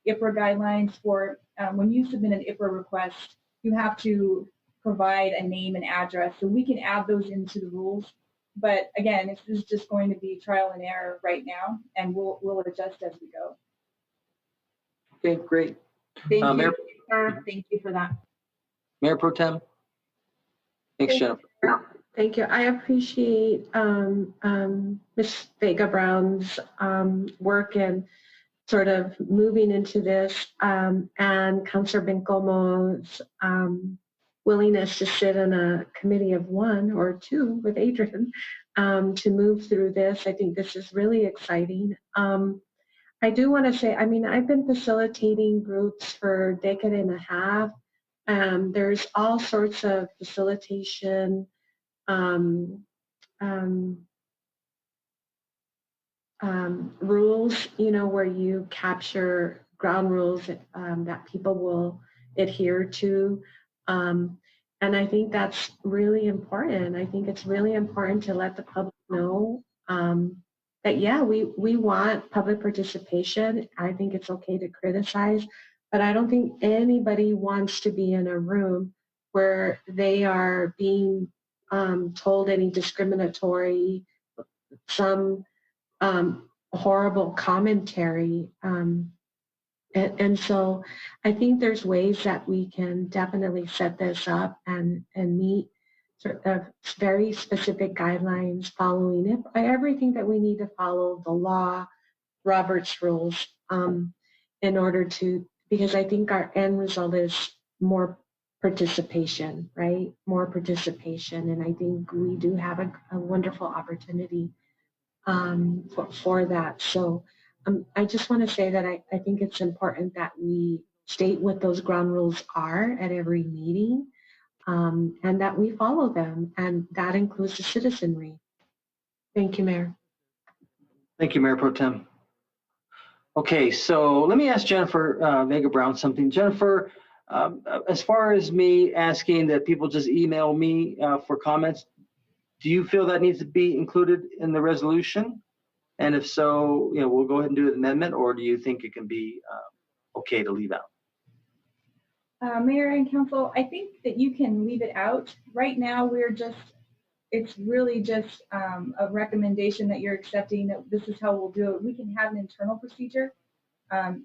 Speaker 8: guidelines for when you submit an IPRA request, you have to provide a name and address. So we can add those into the rules. But again, this is just going to be trial and error right now, and we'll adjust as we go.
Speaker 2: Okay, great.
Speaker 9: Thank you, Mayor. Thank you for that.
Speaker 2: Mayor Pro Tem. Thanks, Jennifer.
Speaker 3: Thank you. I appreciate Ms. Vega Brown's work and sort of moving into this, and Councilor Bencomo's willingness to sit in a committee of 1 or 2 with Adrian to move through this. I think this is really exciting. I do want to say, I've been facilitating groups for a decade and a half. There's all sorts of facilitation rules, where you capture ground rules that people will adhere to. And I think that's really important. I think it's really important to let the public know that, yeah, we want public participation. I think it's okay to criticize, but I don't think anybody wants to be in a room where they are being told any discriminatory, some horrible commentary. And so I think there's ways that we can definitely set this up and meet sort of very specific guidelines, following it, everything that we need to follow, the law, Robert's rules, in order to, because I think our end result is more participation, right? More participation. And I think we do have a wonderful opportunity for that. So I just want to say that I think it's important that we state what those ground rules are at every meeting. and that we follow them, and that includes the citizenry. Thank you, Mayor.
Speaker 2: Thank you, Mayor Pro Tem. Okay, so let me ask Jennifer Vega Brown something. Jennifer, as far as me asking that people just email me for comments, do you feel that needs to be included in the resolution? And if so, we'll go ahead and do an amendment, or do you think it can be okay to leave out?
Speaker 8: Mayor and Council, I think that you can leave it out. Right now, it's really just a recommendation that you're accepting that this is how we'll do it. We can have an internal procedure,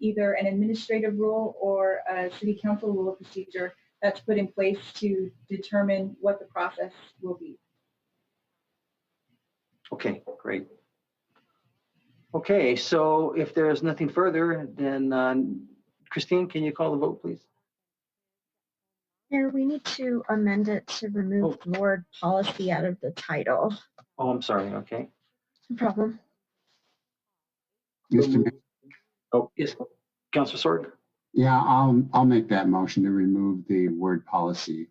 Speaker 8: either an administrative rule or a city council rule of procedure that's put in place to determine what the process will be.
Speaker 2: Okay, great. Okay, so if there's nothing further, then Christine, can you call the vote, please?
Speaker 11: Mayor, we need to amend it to remove the word policy out of the title.
Speaker 2: Oh, I'm sorry, okay.
Speaker 11: No problem.
Speaker 6: Mr. Mayor,
Speaker 2: Oh, yes, Councilor Sword?
Speaker 6: yeah, I'll make that motion to remove the word policy.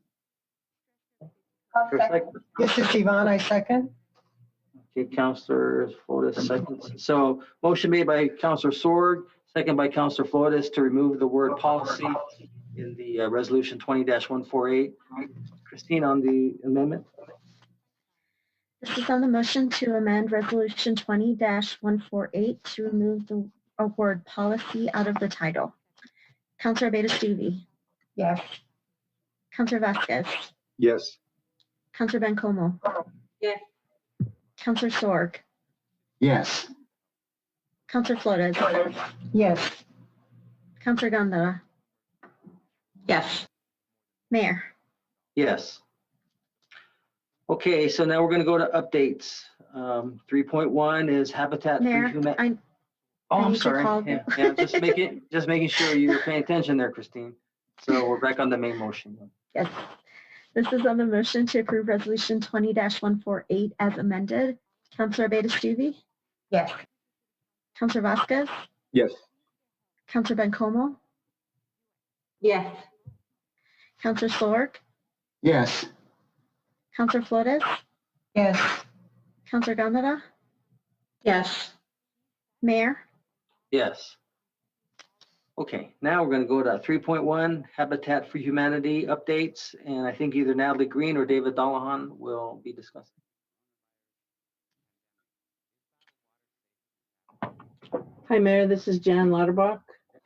Speaker 10: This is Yvonne, I second.
Speaker 2: Okay, Councilor Flores seconds. So motion made by Councilor Sword, second by Councilor Flores to remove the word policy in the resolution 20-148. Christine, on the amendment?
Speaker 11: This is on the motion to amend resolution 20-148 to remove the word policy out of the title. Councilor Beta-Stevie.
Speaker 7: Yes.
Speaker 11: Councilor Vasquez.
Speaker 1: Yes.
Speaker 11: Councilor Bencomo.
Speaker 9: Yes.
Speaker 11: Councilor Sorg.
Speaker 6: Yes.
Speaker 11: Councilor Flores.
Speaker 10: Yes.
Speaker 11: Councilor Gondara.
Speaker 3: Yes.
Speaker 11: Mayor.
Speaker 2: Yes. Okay, so now we're going to go to updates. 3.1 is Habitat for
Speaker 11: Mayor,
Speaker 2: Humanity.
Speaker 11: I
Speaker 2: I'm
Speaker 11: need to
Speaker 2: sorry.
Speaker 11: call-
Speaker 2: Yeah, just making sure you're paying attention there, Christine. So we're back on the main motion.
Speaker 11: Yes. This is on the motion to approve resolution 20-148 as amended. Councilor Beta-Stevie.
Speaker 7: Yes.
Speaker 11: Councilor Vasquez.
Speaker 1: Yes.
Speaker 11: Councilor Bencomo.
Speaker 9: Yes.
Speaker 11: Councilor Sorg.
Speaker 6: Yes.
Speaker 11: Councilor Flores.
Speaker 10: Yes.
Speaker 11: Councilor Gondara.
Speaker 3: Yes.
Speaker 11: Mayor.
Speaker 2: Yes. Okay, now we're going to go to 3.1 Habitat for Humanity updates, and I think either Natalie Green or David Dollahan will be discussing.
Speaker 14: Hi, Mayor. This is Jan Lauterbach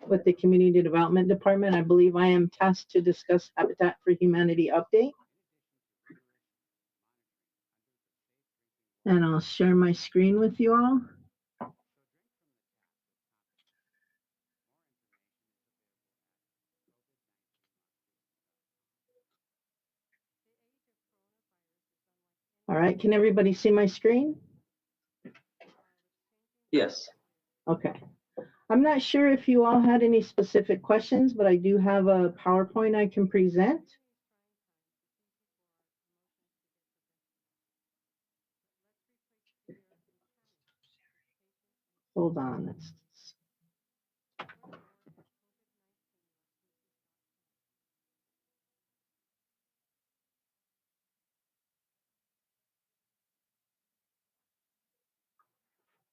Speaker 14: with the Community Development Department. I believe I am tasked to discuss Habitat for Humanity update. And I'll share my screen with you all. All right, can everybody see my screen?
Speaker 2: Yes.
Speaker 14: Okay. I'm not sure if you all had any specific questions, but I do have a PowerPoint I can present. Hold on.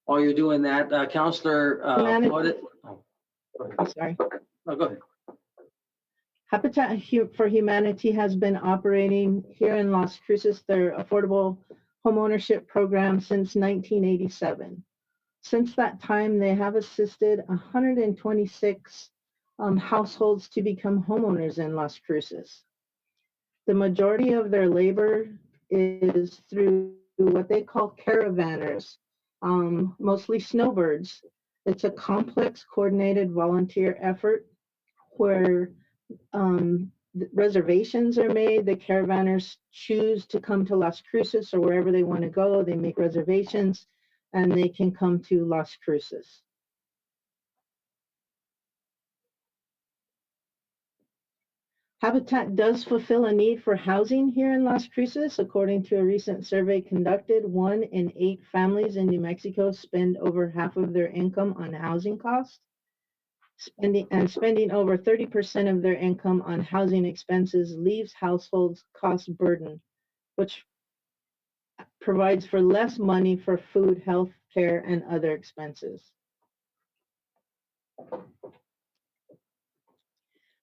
Speaker 2: While you're doing that, Councilor Flores. Oh,
Speaker 14: sorry.
Speaker 2: No, go ahead.
Speaker 14: Habitat for Humanity has been operating here in Las Cruces, their affordable homeownership program, since 1987. Since that time, they have assisted 126 households to become homeowners in Las Cruces. The majority of their labor is through what they call caravanners, mostly snowbirds. It's a complex, coordinated volunteer effort where reservations are made. The caravanners choose to come to Las Cruces or wherever they want to go. They make reservations and they can come to Las Cruces. Habitat does fulfill a need for housing here in Las Cruces. According to a recent survey conducted, 1 in 8 families in New Mexico spend over half of their income on housing costs. spending over 30% of their income on housing expenses leaves households cost burden, which provides for less money for food, health care, and other expenses.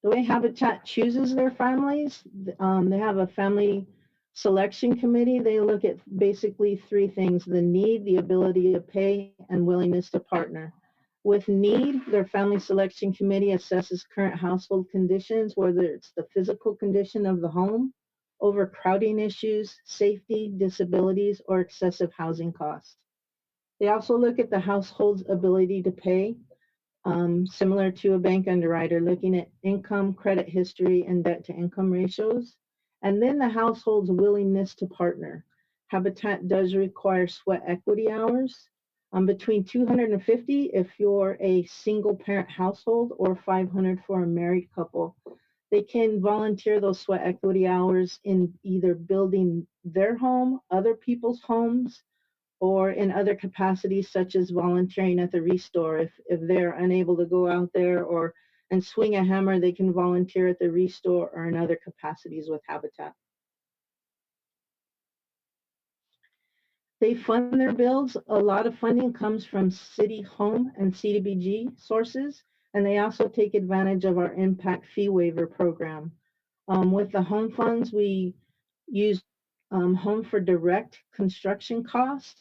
Speaker 14: The way Habitat chooses their families, they have a family selection committee. They look at basically three things: the need, the ability to pay, and willingness to partner. With need, their family selection committee assesses current household conditions, whether it's the physical condition of the home, overcrowding issues, safety, disabilities, or excessive housing costs. They also look at the household's ability to pay, similar to a bank underwriter, looking at income, credit history, and debt to income ratios. And then the household's willingness to partner. Habitat does require sweat equity hours, between 250 if you're a single parent household or 500 for a married couple. They can volunteer those sweat equity hours in either building their home, other people's homes, or in other capacities such as volunteering at the restore. If they're unable to go out there and swing a hammer, they can volunteer at the restore or in other capacities with Habitat. They fund their builds. A lot of funding comes from city home and CDBG sources, and they also take advantage of our impact fee waiver program. With the home funds, we use home for direct construction costs,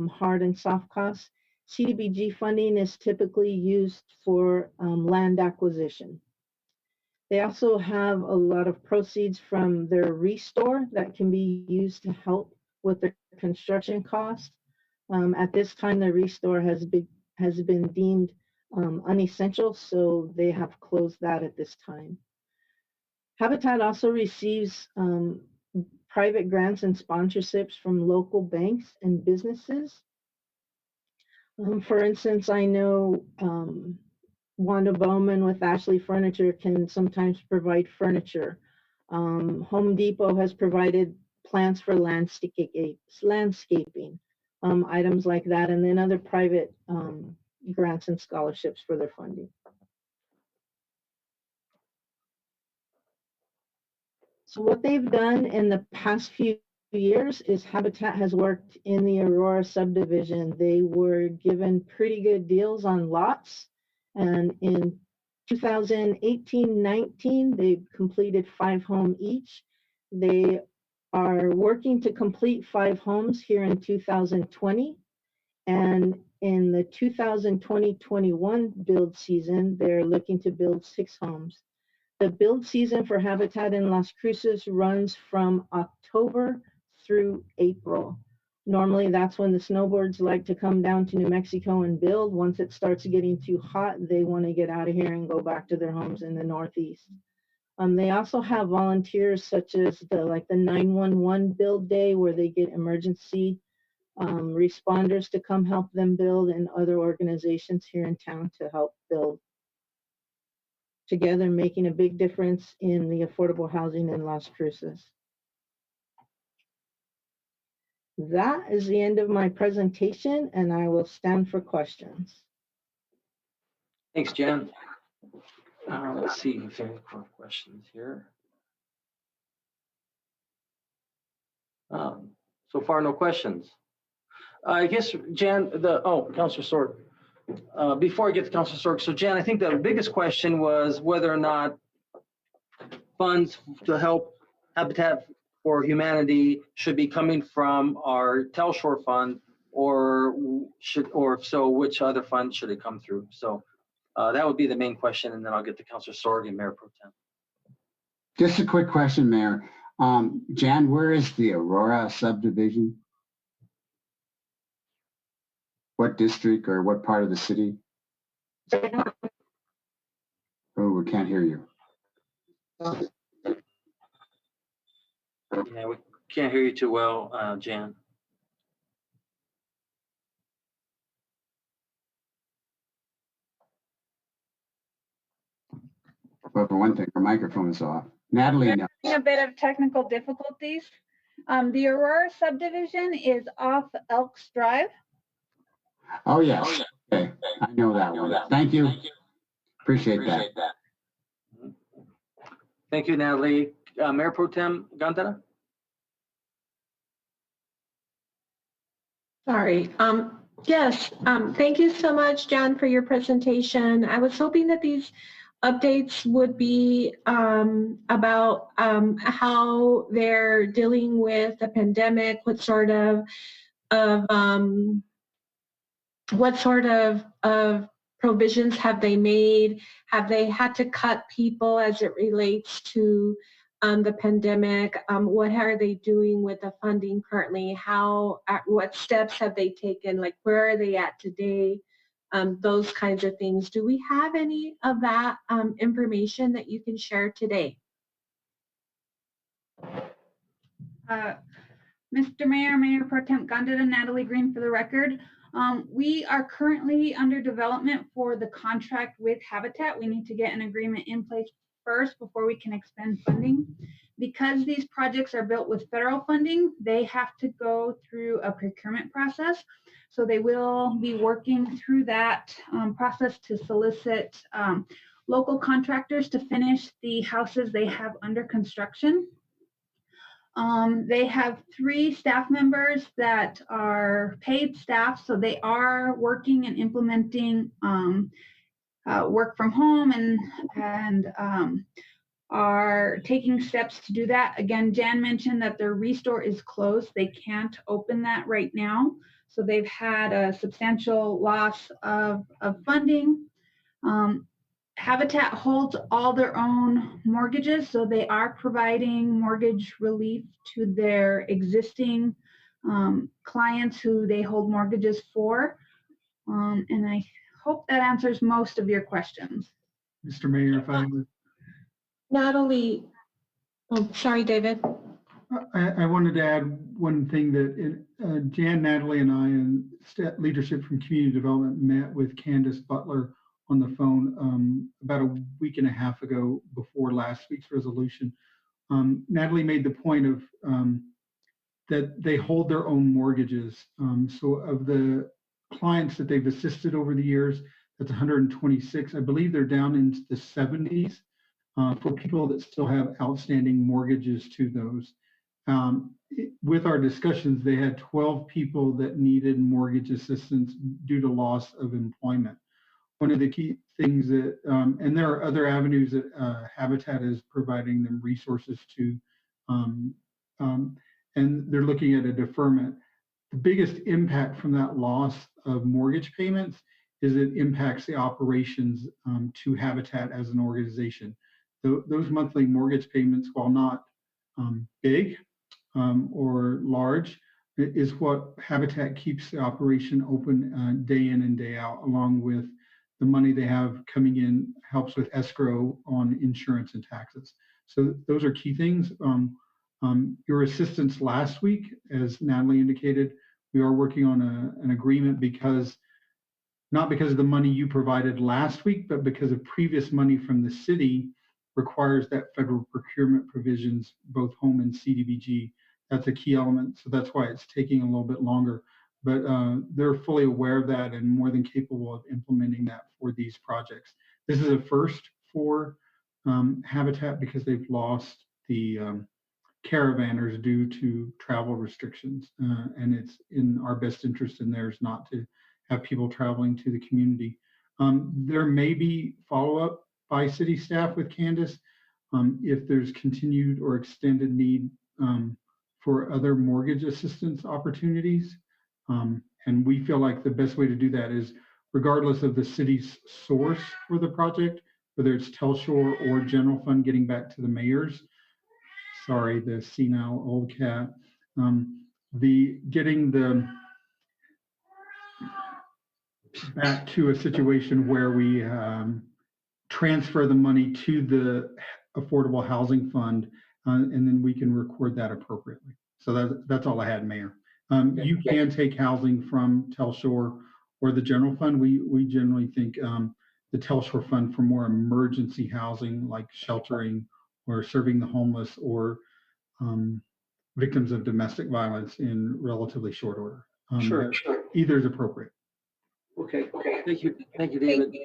Speaker 14: hard and soft costs. CDBG funding is typically used for land acquisition. They also have a lot of proceeds from their restore that can be used to help with the construction cost. At this time, the restore has been deemed unessential, so they have closed that at this time. Habitat also receives private grants and sponsorships from local banks and businesses. For instance, I know Wanda Bowman with Ashley Furniture can sometimes provide furniture. Home Depot has provided plants for landscaping, items like that, and then other private grants and scholarships for their funding. So what they've done in the past few years is Habitat has worked in the Aurora subdivision. They were given pretty good deals on lots, and in 2018-19 they completed 5 homes each. They are working to complete 5 homes here in 2020, and in the 2020-21 build season they're looking to build 6 homes. The build season for Habitat in Las Cruces runs from October through April. Normally that's when the snowbirds like to come down to New Mexico and build. Once it starts getting too hot, they want to get out of here and go back to their homes in the Northeast. They also have volunteers such as the 911 build day, where they get emergency responders to come help them build, and other organizations here in town to help build. Together making a big difference in the affordable housing in Las Cruces. That is the end of my presentation, and I will stand for questions.
Speaker 2: Thanks, Jen. Let's see if there are any questions here. So far, no questions. I guess, Jan, Councilor Sorg. Before I get to Councilor Sorg, so Jan, I think the biggest question was whether or not funds to help Habitat for Humanity should be coming from our Telshore fund, or if so, which other fund should it come through? So that would be the main question, and then I'll get to Councilor Sorg and Mayor Pro Tem.
Speaker 6: Just a quick question, Mayor. Jan, where is the Aurora subdivision? What district or what part of the city? Oh, we can't hear you.
Speaker 2: Yeah, we can't hear you too well, Jan.
Speaker 6: Well, for one thing, her microphone is off. Natalie, no.
Speaker 8: A bit of technical difficulties. The Aurora subdivision is off Elks Drive.
Speaker 6: Oh, yes. Okay, I know that one. Thank you. Appreciate that.
Speaker 2: Thank you, Natalie. Mayor Pro Tem Gondara?
Speaker 3: Sorry. Yes, thank you so much, John, for your presentation. I was hoping that these updates would be about how they're dealing with the pandemic, what sort of provisions have they made? Have they had to cut people as it relates to the pandemic? What are they doing with the funding currently? What steps have they taken? Like, where are they at today? Those kinds of things. Do we have any of that information that you can share today?
Speaker 8: Mr. Mayor, Mayor Pro Tem Gondara, Natalie Green for the record. We are currently under development for the contract with Habitat. We need to get an agreement in place first before we can expend funding. Because these projects are built with federal funding, they have to go through a procurement process. So they will be working through that process to solicit local contractors to finish the houses they have under construction. They have 3 staff members that are paid staff, so they are working and implementing work from home and are taking steps to do that. Again, Jan mentioned that their restore is closed. They can't open that right now. So they've had a substantial loss of funding. Habitat holds all their own mortgages, so they are providing mortgage relief to their existing clients who they hold mortgages for. And I hope that answers most of your questions.
Speaker 5: Mr. Mayor, if I would.
Speaker 3: Natalie, oh, sorry, David.
Speaker 5: I wanted to add one thing that Jan, Natalie, and I and leadership from community development met with Candace Butler on the phone about a week and a half ago before last week's resolution. Natalie made the point of that they hold their own mortgages. So of the clients that they've assisted over the years, that's 126. I believe they're down into the 70s for people that still have outstanding mortgages to those. With our discussions, they had 12 people that needed mortgage assistance due to loss of employment. One of the key things that, and there are other avenues that Habitat is providing them resources to, and they're looking at a deferment. The biggest impact from that loss of mortgage payments is it impacts the operations to Habitat as an organization. Those monthly mortgage payments, while not big or large, is what Habitat keeps the operation open day in and day out, along with the money they have coming in helps with escrow on insurance and taxes. So those are key things. Your assistance last week, as Natalie indicated, we are working on an agreement not because of the money you provided last week, but because of previous money from the city requires that federal procurement provisions, both home and CDBG. That's a key element. So that's why it's taking a little bit longer. But they're fully aware of that and more than capable of implementing that for these projects. This is a first for Habitat because they've lost the caravanners due to travel restrictions. And it's in our best interest and theirs not to have people traveling to the community. There may be follow-up by city staff with Candace if there's continued or extended need for other mortgage assistance opportunities. And we feel like the best way to do that is regardless of the city's source for the project, whether it's Telshore or general fund, getting back to the mayor's, sorry, the senile old cat, getting the back to a situation where we transfer the money to the Affordable Housing Fund, and then we can record that appropriately. So that's all I had, Mayor. You can take housing from Telshore or the general fund. We generally think the Telshore Fund for more emergency housing like sheltering or serving the homeless or victims of domestic violence in relatively short order.
Speaker 2: Sure.
Speaker 5: Either is appropriate.
Speaker 2: Okay. Thank you, David.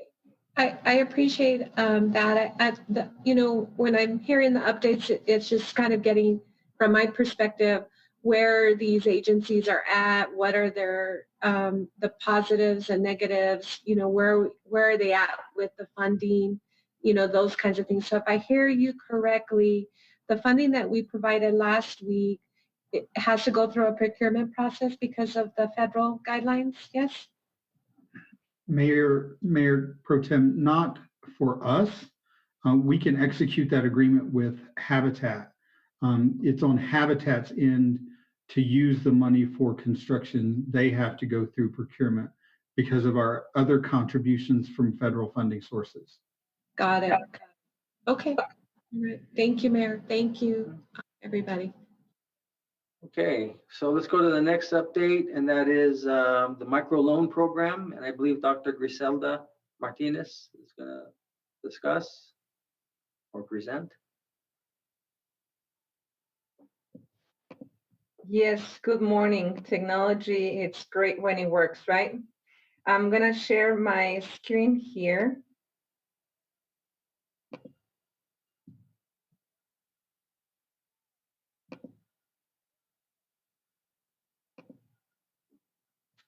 Speaker 3: I appreciate that. You know, when I'm hearing the updates, it's just kind of getting, from my perspective, where these agencies are at, what are their the positives and negatives, you know, where are they at with the funding, you know, those kinds of things. So if I hear you correctly, the funding that we provided last week, it has to go through a procurement process because of the federal guidelines, yes?
Speaker 5: Mayor Pro Tem, not for us. We can execute that agreement with Habitat. It's on Habitat's end to use the money for construction. They have to go through procurement because of our other contributions from federal funding sources.
Speaker 3: Got it. Okay. All right. Thank you, Mayor. Thank you, everybody.
Speaker 2: Okay, so let's go to the next update, and that is the microloan program. And I believe Dr. Griselda Martinez is going to discuss or present.
Speaker 15: Yes, good morning. Technology, it's great when it works, right? I'm going to share my screen here.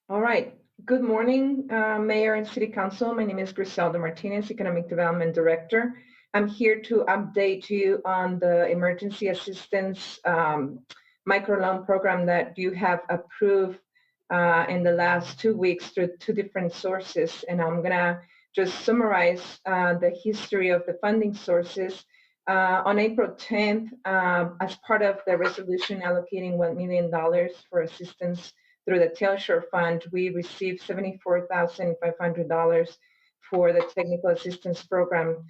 Speaker 15: All right. Good morning, Mayor and City Council. My name is Griselda Martinez, Economic Development Director. I'm here to update you on the emergency assistance microloan program that you have approved in the last 2 weeks through 2 different sources. And I'm going to just summarize the history of the funding sources. On April 10th, as part of the resolution allocating $1 million for assistance through the Tailshore Fund, we received $74,500 for the technical assistance program.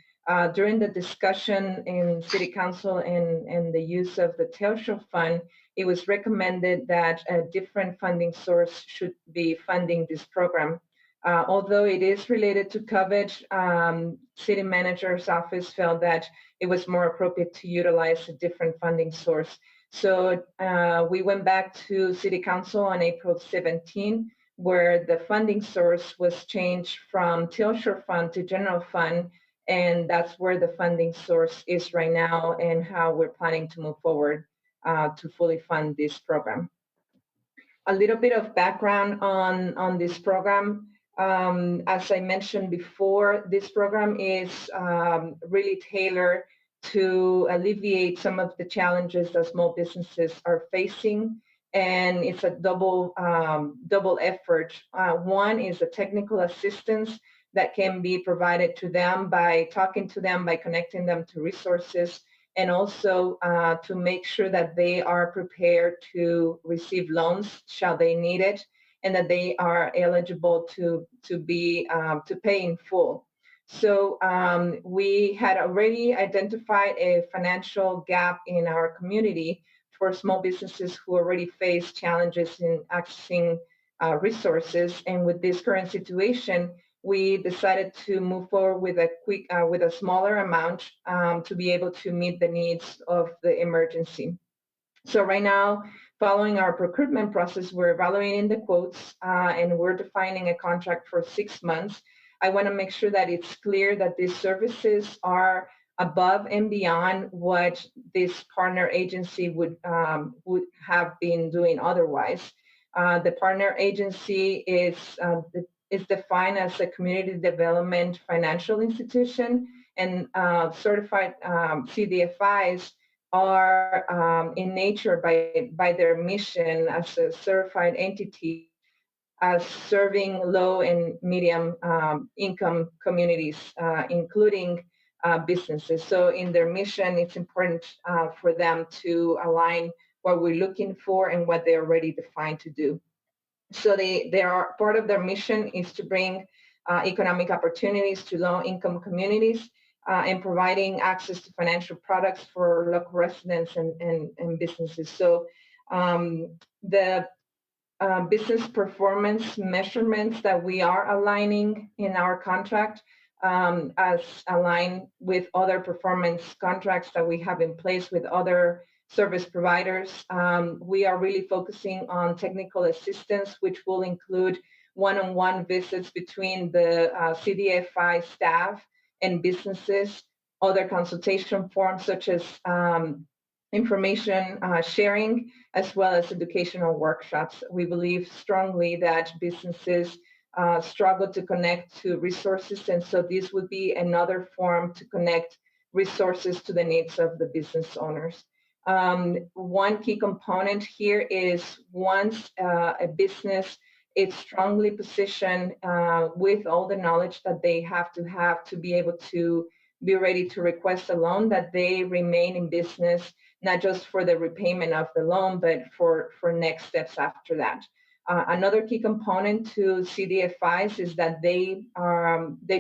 Speaker 15: During the discussion in City Council and the use of the Tailshore Fund, it was recommended that a different funding source should be funding this program. Although it is related to COVID, City Manager's Office felt that it was more appropriate to utilize a different funding source. So we went back to City Council on April 17, where the funding source was changed from Tailshore Fund to General Fund, and that's where the funding source is right now and how we're planning to move forward to fully fund this program. A little bit of background on this program. As I mentioned before, this program is really tailored to alleviate some of the challenges that small businesses are facing, and it's a double effort. One is the technical assistance that can be provided to them by talking to them, by connecting them to resources, and also to make sure that they are prepared to receive loans shall they need it, and that they are eligible to pay in full. So we had already identified a financial gap in our community for small businesses who already face challenges in accessing resources. And with this current situation, we decided to move forward with a smaller amount to be able to meet the needs of the emergency. So right now, following our procurement process, we're evaluating the quotes and we're defining a contract for 6 months. I want to make sure that it's clear that these services are above and beyond what this partner agency would have been doing otherwise. The partner agency is defined as a community development financial institution, and certified CDFIs are in nature by their mission as a certified entity as serving low and medium income communities, including businesses. So in their mission, it's important for them to align what we're looking for and what they're already defined to do. So they are part of their mission is to bring economic opportunities to low-income communities and providing access to financial products for local residents and businesses. So the business performance measurements that we are aligning in our contract as aligned with other performance contracts that we have in place with other service providers. We are really focusing on technical assistance, which will include one-on-one visits between the CDFI staff and businesses, other consultation forms such as information sharing, as well as educational workshops. We believe strongly that businesses struggle to connect to resources, and so this would be another form to connect resources to the needs of the business owners. One key component here is once a business is strongly positioned with all the knowledge that they have to be able to be ready to request a loan, that they remain in business, not just for the repayment of the loan, but for next steps after that. Another key component to CDFIs is that they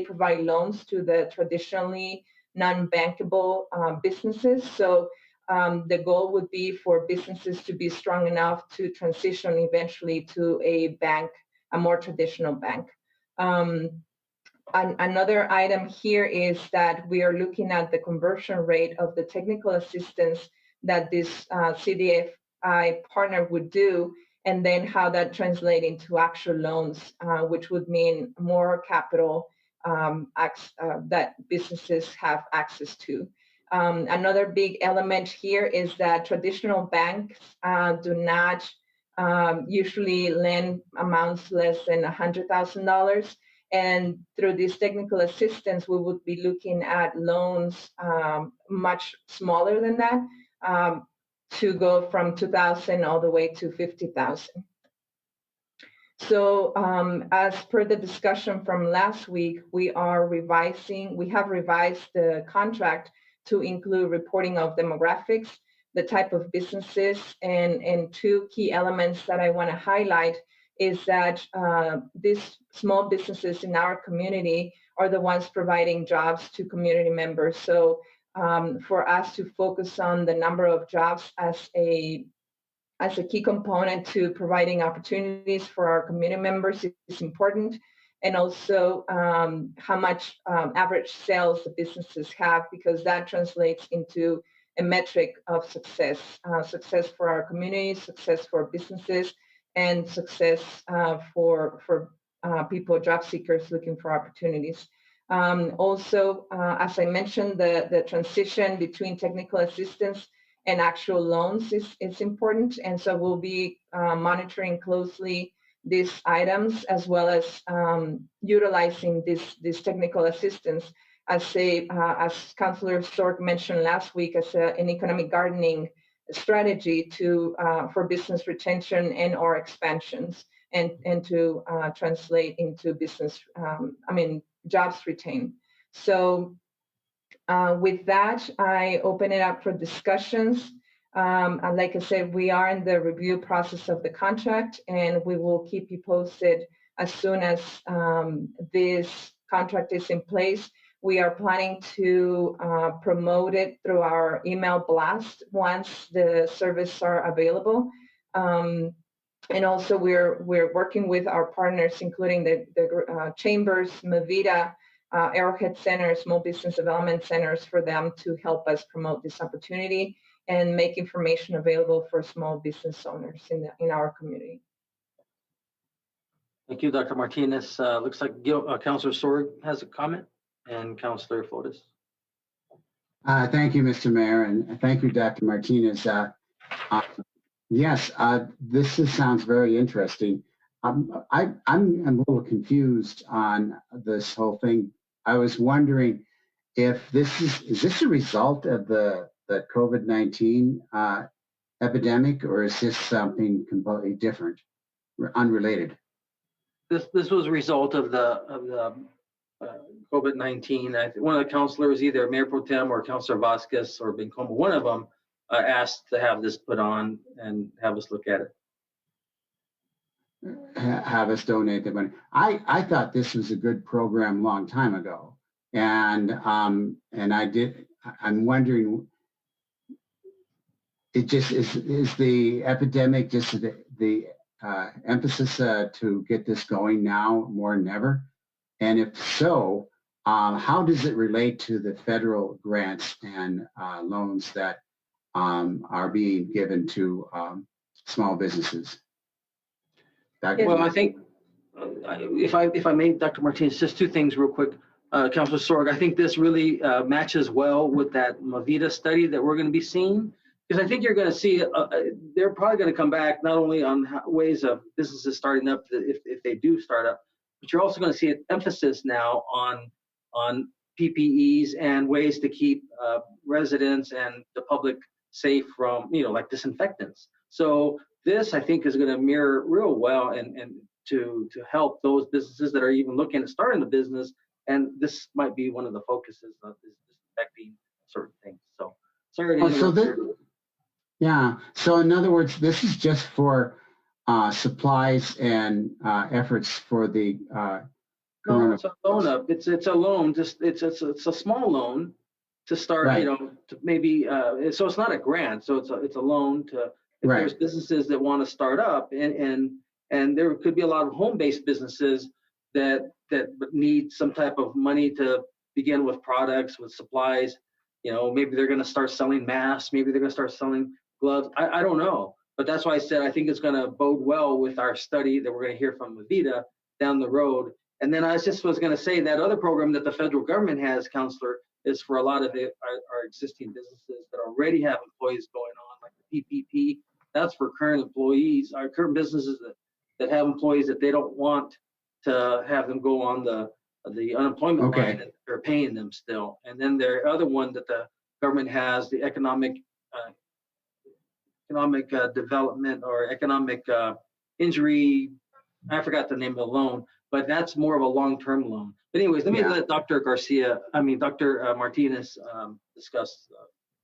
Speaker 15: provide loans to the traditionally non-bankable businesses. So the goal would be for businesses to be strong enough to transition eventually to a bank, a more traditional bank. Another item here is that we are looking at the conversion rate of the technical assistance that this CDFI partner would do, and then how that translates into actual loans, which would mean more capital that businesses have access to. Another big element here is that traditional banks do not usually lend amounts less than $100,000. And through this technical assistance, we would be looking at loans much smaller than that, to go from 2,000 all the way to 50,000. So as per the discussion from last week, we have revised the contract to include reporting of demographics, the type of businesses, and two key elements that I want to highlight is that these small businesses in our community are the ones providing jobs to community members. So for us to focus on the number of jobs as a key component to providing opportunities for our community members is important, and also how much average sales the businesses have, because that translates into a metric of success, success for our community, success for businesses, and success for people, job seekers looking for opportunities. Also, as I mentioned, the transition between technical assistance and actual loans is important, and so we'll be monitoring closely these items, as well as utilizing this technical assistance as Councillor Stork mentioned last week, as an economic gardening strategy for business retention and or expansions, and to translate into business, jobs retained. So with that, I open it up for discussions. And like I said, we are in the review process of the contract, and we will keep you posted as soon as this contract is in place. We are planning to promote it through our email blast once the services are available. And also we're working with our partners, including the chambers, Mavita, Arrowhead Center, Small Business Development Centers, for them to help us promote this opportunity and make information available for small business owners in our community.
Speaker 2: Thank you, Dr. Martinez. Looks like Councillor Sorg has a comment, and Councillor Flores.
Speaker 6: Thank you, Mr. Mayor, and thank you, Dr. Martinez. Yes, this sounds very interesting. I'm a little confused on this whole thing. I was wondering if is this a result of the COVID-19 epidemic, or is this something completely different, unrelated?
Speaker 2: This was a result of the COVID-19. I think one of the councilors, either Mayor Pro Tem or Councilor Vasquez or Bencomo, one of them asked to have this put on and have us look at it.
Speaker 6: Have us donate the money. I thought this was a good program a long time ago, and I'm wondering, it just is the epidemic just the emphasis to get this going now more than ever? And if so, how does it relate to the federal grants and loans that are being given to small businesses?
Speaker 2: Well, I think if I may, Dr. Martinez, just two things real quick. Councilor Sorg, I think this really matches well with that Movida study that we're going to be seeing, because I think you're going to see they're probably going to come back not only on ways of businesses starting up if they do start up, but you're also going to see an emphasis now on PPEs and ways to keep residents and the public safe from, like disinfectants. So this, I think, is going to mirror real well and to help those businesses that are even looking at starting a business. And this might be one of the focuses of this disinfecting certain things. So sorry to interrupt.
Speaker 6: Yeah. So in other words, this is just for supplies and efforts for the
Speaker 2: No, it's a loan up. It's a loan. It's a small loan to start.
Speaker 6: Right.
Speaker 2: To maybe so it's not a grant. So it's a loan to if
Speaker 6: Right.
Speaker 2: there's businesses that want to start up, and there could be a lot of home-based businesses that need some type of money to begin with products, with supplies. Maybe they're going to start selling masks. Maybe they're going to start selling gloves. I don't know. But that's why I said I think it's going to bode well with our study that we're going to hear from Movida down the road. And then I just was going to say that other program that the federal government has, Counselor, is for a lot of our existing businesses that already have employees going on, like the PPP. That's for current employees, our current businesses that have employees that they don't want to have them go on the unemployment line, and they're paying them still. And then the other one that the government has, the economic development or economic injury. I forgot the name of the loan, but that's more of a long-term loan. But anyways, let me let Dr. Martinez discuss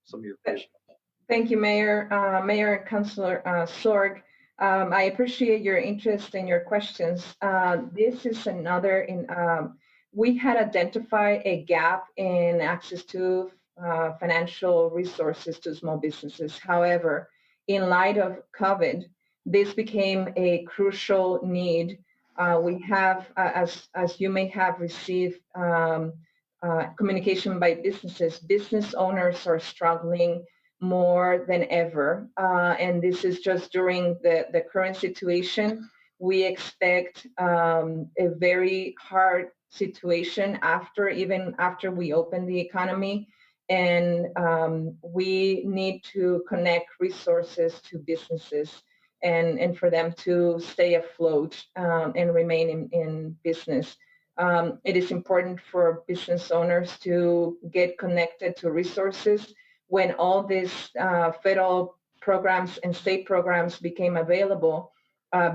Speaker 2: some of your questions.
Speaker 15: Thank you, Mayor and Councilor Sorg. I appreciate your interest and your questions. This is another we had identified a gap in access to financial resources to small businesses. However, in light of COVID, this became a crucial need. We have, as you may have received communication by business owners are struggling more than ever. And this is just during the current situation. We expect a very hard situation even after we open the economy. And we need to connect resources to businesses and for them to stay afloat and remain in business. It is important for business owners to get connected to resources. When all these federal programs and state programs became available,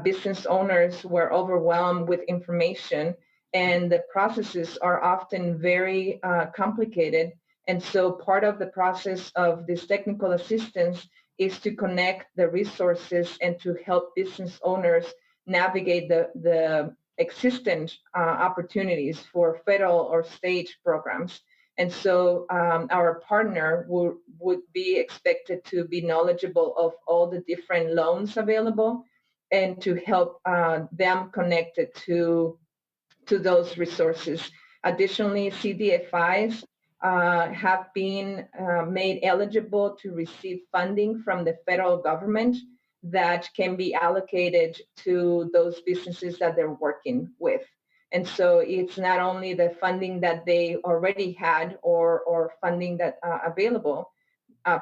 Speaker 15: business owners were overwhelmed with information, and the processes are often very complicated. And so part of the process of this technical assistance is to connect the resources and to help business owners navigate the existent opportunities for federal or state programs. And so our partner would be expected to be knowledgeable of all the different loans available and to help them connected to those resources. Additionally, CDFIs have been made eligible to receive funding from the federal government that can be allocated to those businesses that they're working with. And so it's not only the funding that they already had or funding that available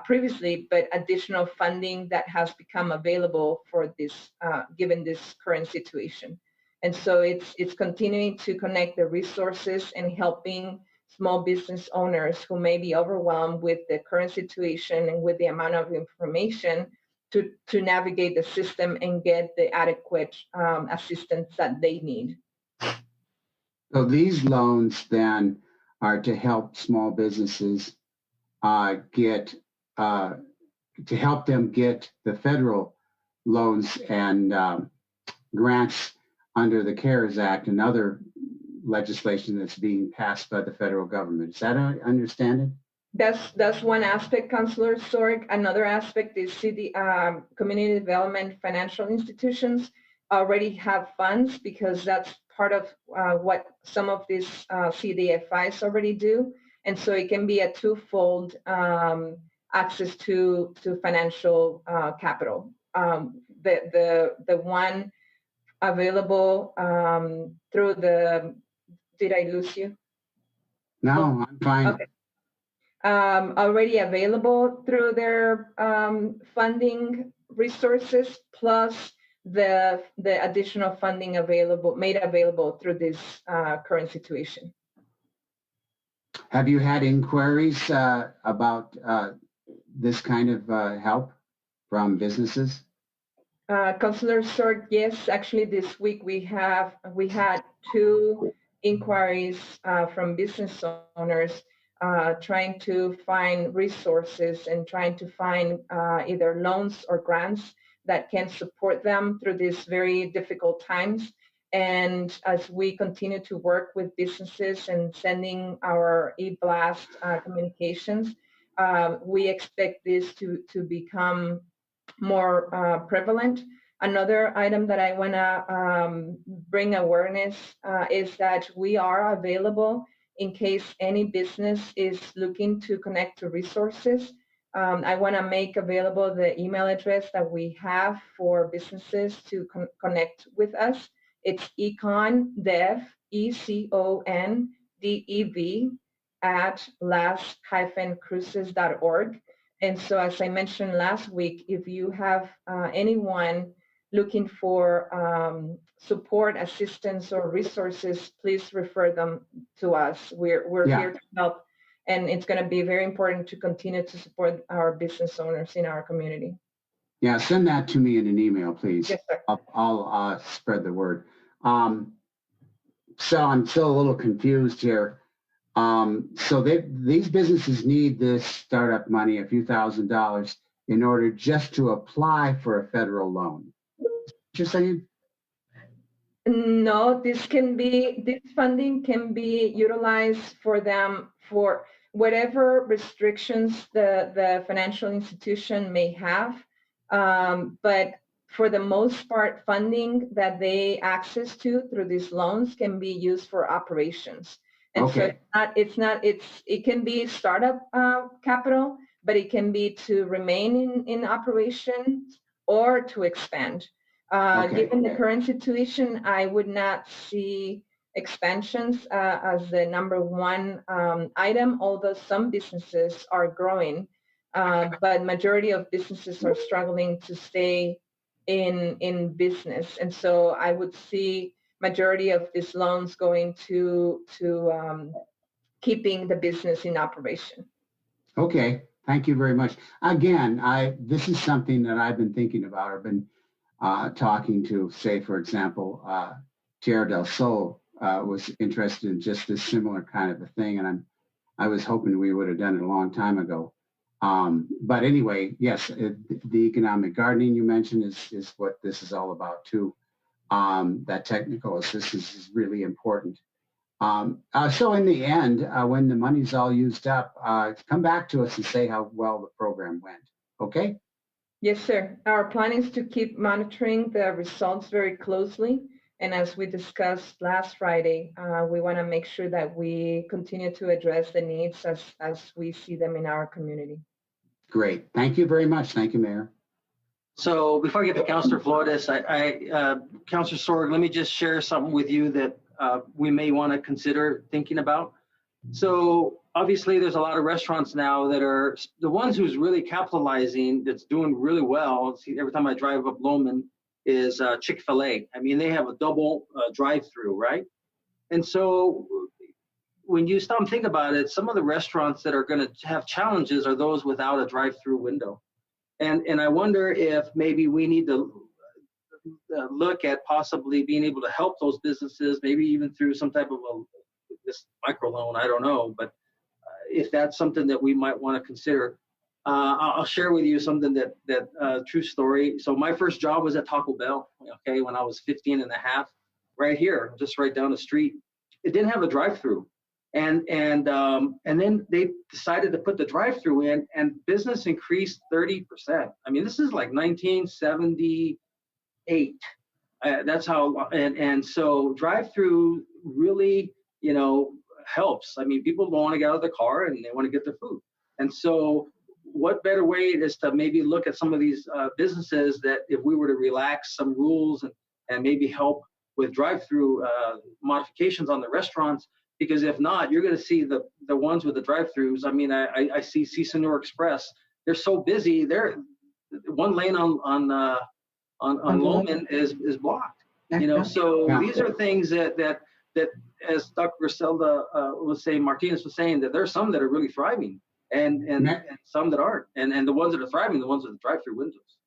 Speaker 15: previously, but additional funding that has become available for this, given this current situation. And so it's continuing to connect the resources and helping small business owners who may be overwhelmed with the current situation and with the amount of information to navigate the system and get the adequate assistance that they need.
Speaker 6: So these loans then are to help small businesses to help them get the federal loans and grants under the CARES Act and other legislation that's being passed by the federal government. Is that understanding?
Speaker 15: That's one aspect, Councilor Sorg. Another aspect is community development financial institutions already have funds, because that's part of what some of these CDFIs already do. And so it can be a twofold access to financial capital. The one available through the, did I lose you?
Speaker 6: No, I'm fine.
Speaker 15: Okay. Already available through their funding resources, plus the additional funding made available through this current situation.
Speaker 6: Have you had inquiries about this kind of help from businesses?
Speaker 15: Councilor Sorg, yes, actually this week we had 2 inquiries from business owners trying to find resources and trying to find either loans or grants that can support them through these very difficult times. And as we continue to work with businesses and sending our e-blast communications, we expect this to become more prevalent. Another item that I want to bring awareness is that we are available in case any business is looking to connect to resources. I want to make available the email address that we have for businesses to connect with us. It's econdev, ECONDEV, at las-cruces.org. And so, as I mentioned last week, if you have anyone looking for support, assistance, or resources, please refer them to us. We're here to help, and it's going to be very important to continue to support our business owners in our community.
Speaker 6: Yeah, send that to me in an email, please.
Speaker 15: Yes, sir.
Speaker 6: I'll spread the word. So I'm still a little confused here. So these businesses need this startup money, a few $1,000s, in order just to apply for a federal loan. What you're saying?
Speaker 15: No, this funding can be utilized for them for whatever restrictions the financial institution may have. But for the most part, funding that they access to through these loans can be used for operations. And
Speaker 6: okay.
Speaker 15: So it can be startup capital, but it can be to remain in operations or to expand. Given the current situation, I would not see expansions as the #1 item, although some businesses are growing, but majority of businesses are struggling to stay in business. And so I would see majority of these loans going to keeping the business in operation.
Speaker 6: Okay, thank you very much. Again, this is something that I've been thinking about. I've been talking to, say, for example, Tierra del Sol was interested in just this similar kind of a thing, and I was hoping we would have done it a long time ago. But anyway, yes, the economic gardening you mentioned is what this is all about too. That technical assistance is really important. So in the end, when the money's all used up, come back to us and say how well the program went. Okay?
Speaker 15: Yes, sir. Our plan is to keep monitoring the results very closely. And as we discussed last Friday, we want to make sure that we continue to address the needs as we see them in our community.
Speaker 6: Great. Thank you very much. Thank you, Mayor.
Speaker 2: So before I get to Councilor Flores, Councilor Sorg, let me just share something with you that we may want to consider thinking about. So obviously there's a lot of restaurants now that are the ones who's really capitalizing, that's doing really well. See, every time I drive up Loman is Chick-fil-A. I mean, they have a double drive-through, right? And so when you stop and think about it, some of the restaurants that are going to have challenges are those without a drive-through window. And I wonder if maybe we need to look at possibly being able to help those businesses, maybe even through some type of this microloan, I don't know, but if that's something that we might want to consider. I'll share with you something that true story. So my first job was at Taco Bell, okay, when I was 15 and a half, right here, just right down the street. It didn't have a drive-through. And then they decided to put the drive-through in, and business increased 30%. I mean, this is like 1978. That's how, and so drive-through really, helps. I mean, people don't want to get out of the car and they want to get their food. And so what better way is to maybe look at some of these businesses that if we were to relax some rules and maybe help with drive-through modifications on the restaurants. Because if not, you're going to see the ones with the drive-throughs. I mean, I see Senor Express. They're so busy. They're one lane on Loman is blocked. You know, so these are things that as Dr. Griselda was saying, Martinez was saying, that there's some that are really thriving and some that aren't. And the ones that are thriving, the ones with the drive-through windows.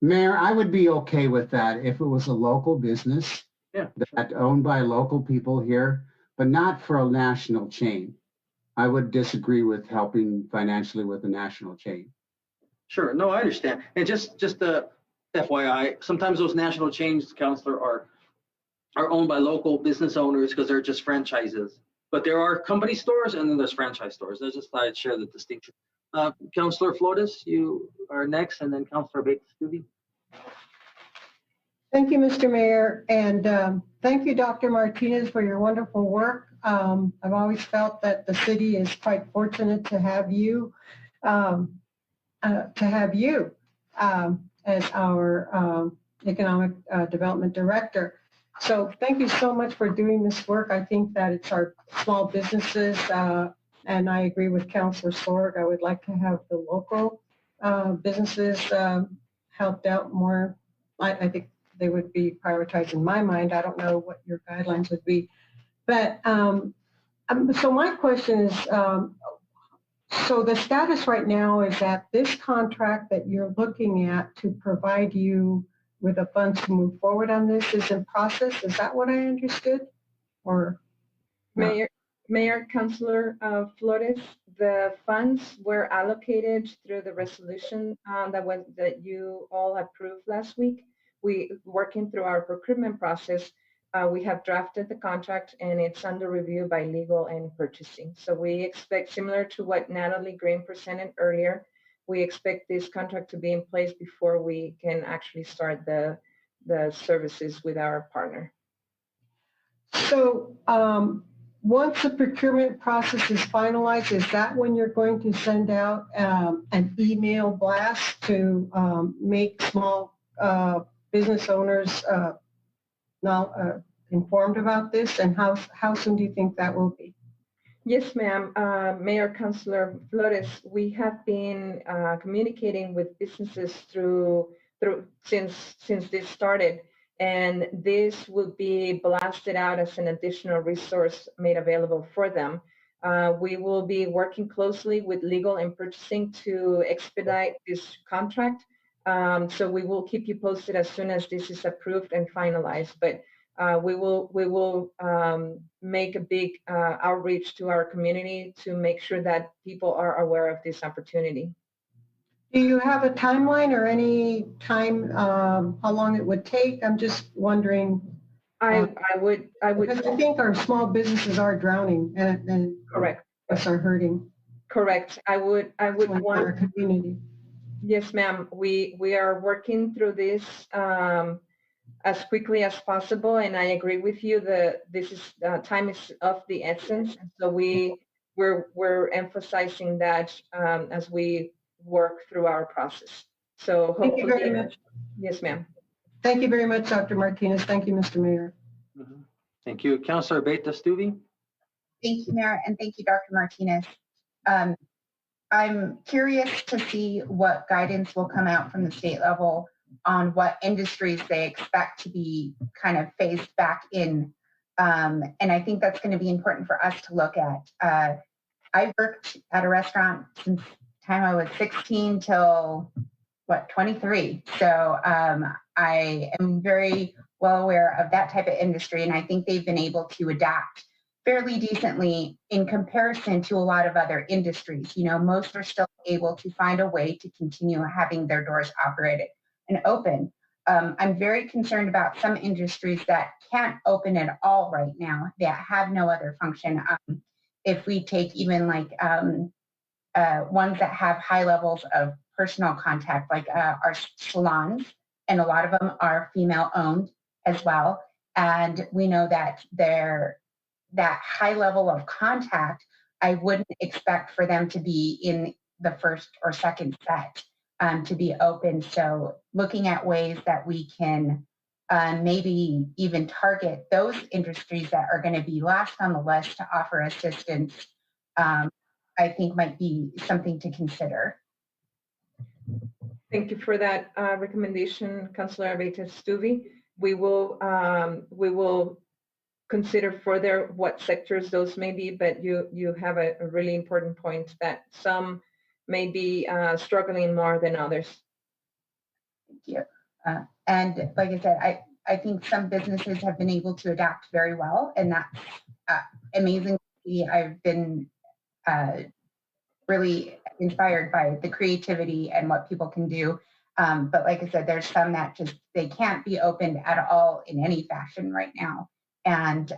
Speaker 6: Mayor, I would be okay with that if it was a local business that owned by local people here, but not for a national chain. I would disagree with helping financially with a national chain.
Speaker 2: Sure, no, I understand. And just the FYI, sometimes those national chains, Counselor, are owned by local business owners because they're just franchises. But there are company stores and then there's franchise stores. I just thought I'd share the distinction. Counselor Flores, you are next, and then Counselor Bates-Stubbe.
Speaker 10: Thank you, Mr. Mayor, and thank you, Dr. Martinez, for your wonderful work. I've always felt that the city is quite fortunate to have you, as our economic development director. So thank you so much for doing this work. I think that it's our small businesses, and I agree with Councilor Sorg. I would like to have the local businesses helped out more. I think they would be prioritized in my mind. I don't know what your guidelines would be. But so my question is, so the status right now is that this contract that you're looking at to provide you with the funds to move forward on this is in process. Is that what I understood? Or
Speaker 15: Mayor, Councilor Flores, the funds were allocated through the resolution that you all approved last week. We working through our procurement process. We have drafted the contract and it's under review by legal and purchasing. So we expect, similar to what Natalie Green presented earlier, we expect this contract to be in place before we can actually start the services with our partner.
Speaker 10: So once the procurement process is finalized, is that when you're going to send out an email blast to make small business owners now informed about this, and how soon do you think that will be?
Speaker 15: Yes, ma'am. Mayor, Councilor Flores, we have been communicating with businesses since this started, and this will be blasted out as an additional resource made available for them. We will be working closely with legal and purchasing to expedite this contract. So we will keep you posted as soon as this is approved and finalized. But we will make a big outreach to our community to make sure that people are aware of this opportunity.
Speaker 10: Do you have a timeline or any time how long it would take? I'm just wondering.
Speaker 15: I would
Speaker 10: because I think our small businesses are drowning and
Speaker 15: correct.
Speaker 10: Us are hurting.
Speaker 15: Correct. I would want
Speaker 10: our community.
Speaker 15: Yes, ma'am. We are working through this as quickly as possible, and I agree with you that this is time is of the essence. So we're emphasizing that as we work through our process. So hopefully,
Speaker 10: thank you very much.
Speaker 15: Yes, ma'am.
Speaker 10: Thank you very much, Dr. Martinez. Thank you, Mr. Mayor.
Speaker 2: Thank you, Councilor Bates-Stubbe.
Speaker 7: Thank you, Mayor, and thank you, Dr. Martinez. I'm curious to see what guidance will come out from the state level on what industries they expect to be kind of phased back in. And I think that's going to be important for us to look at. I worked at a restaurant since the time I was 16 till, 23. So I am very well aware of that type of industry, and I think they've been able to adapt fairly decently in comparison to a lot of other industries. You know, most are still able to find a way to continue having their doors operated and open. I'm very concerned about some industries that can't open at all right now, that have no other function. If we take even like ones that have high levels of personal contact, like our salons, and a lot of them are female owned as well. And we know that that high level of contact, I wouldn't expect for them to be in the first or second set to be open. So looking at ways that we can maybe even target those industries that are going to be last on the list to offer assistance, I think might be something to consider.
Speaker 15: Thank you for that recommendation, Councilor Abetes-Stuvey. We will consider further what sectors those may be, but you have a really important point that some may be struggling more than others.
Speaker 7: Thank you. And like I said, I think some businesses have been able to adapt very well, and that's amazing. I've been really inspired by the creativity and what people can do. But like I said, there's some that just, they can't be opened at all in any fashion right now. And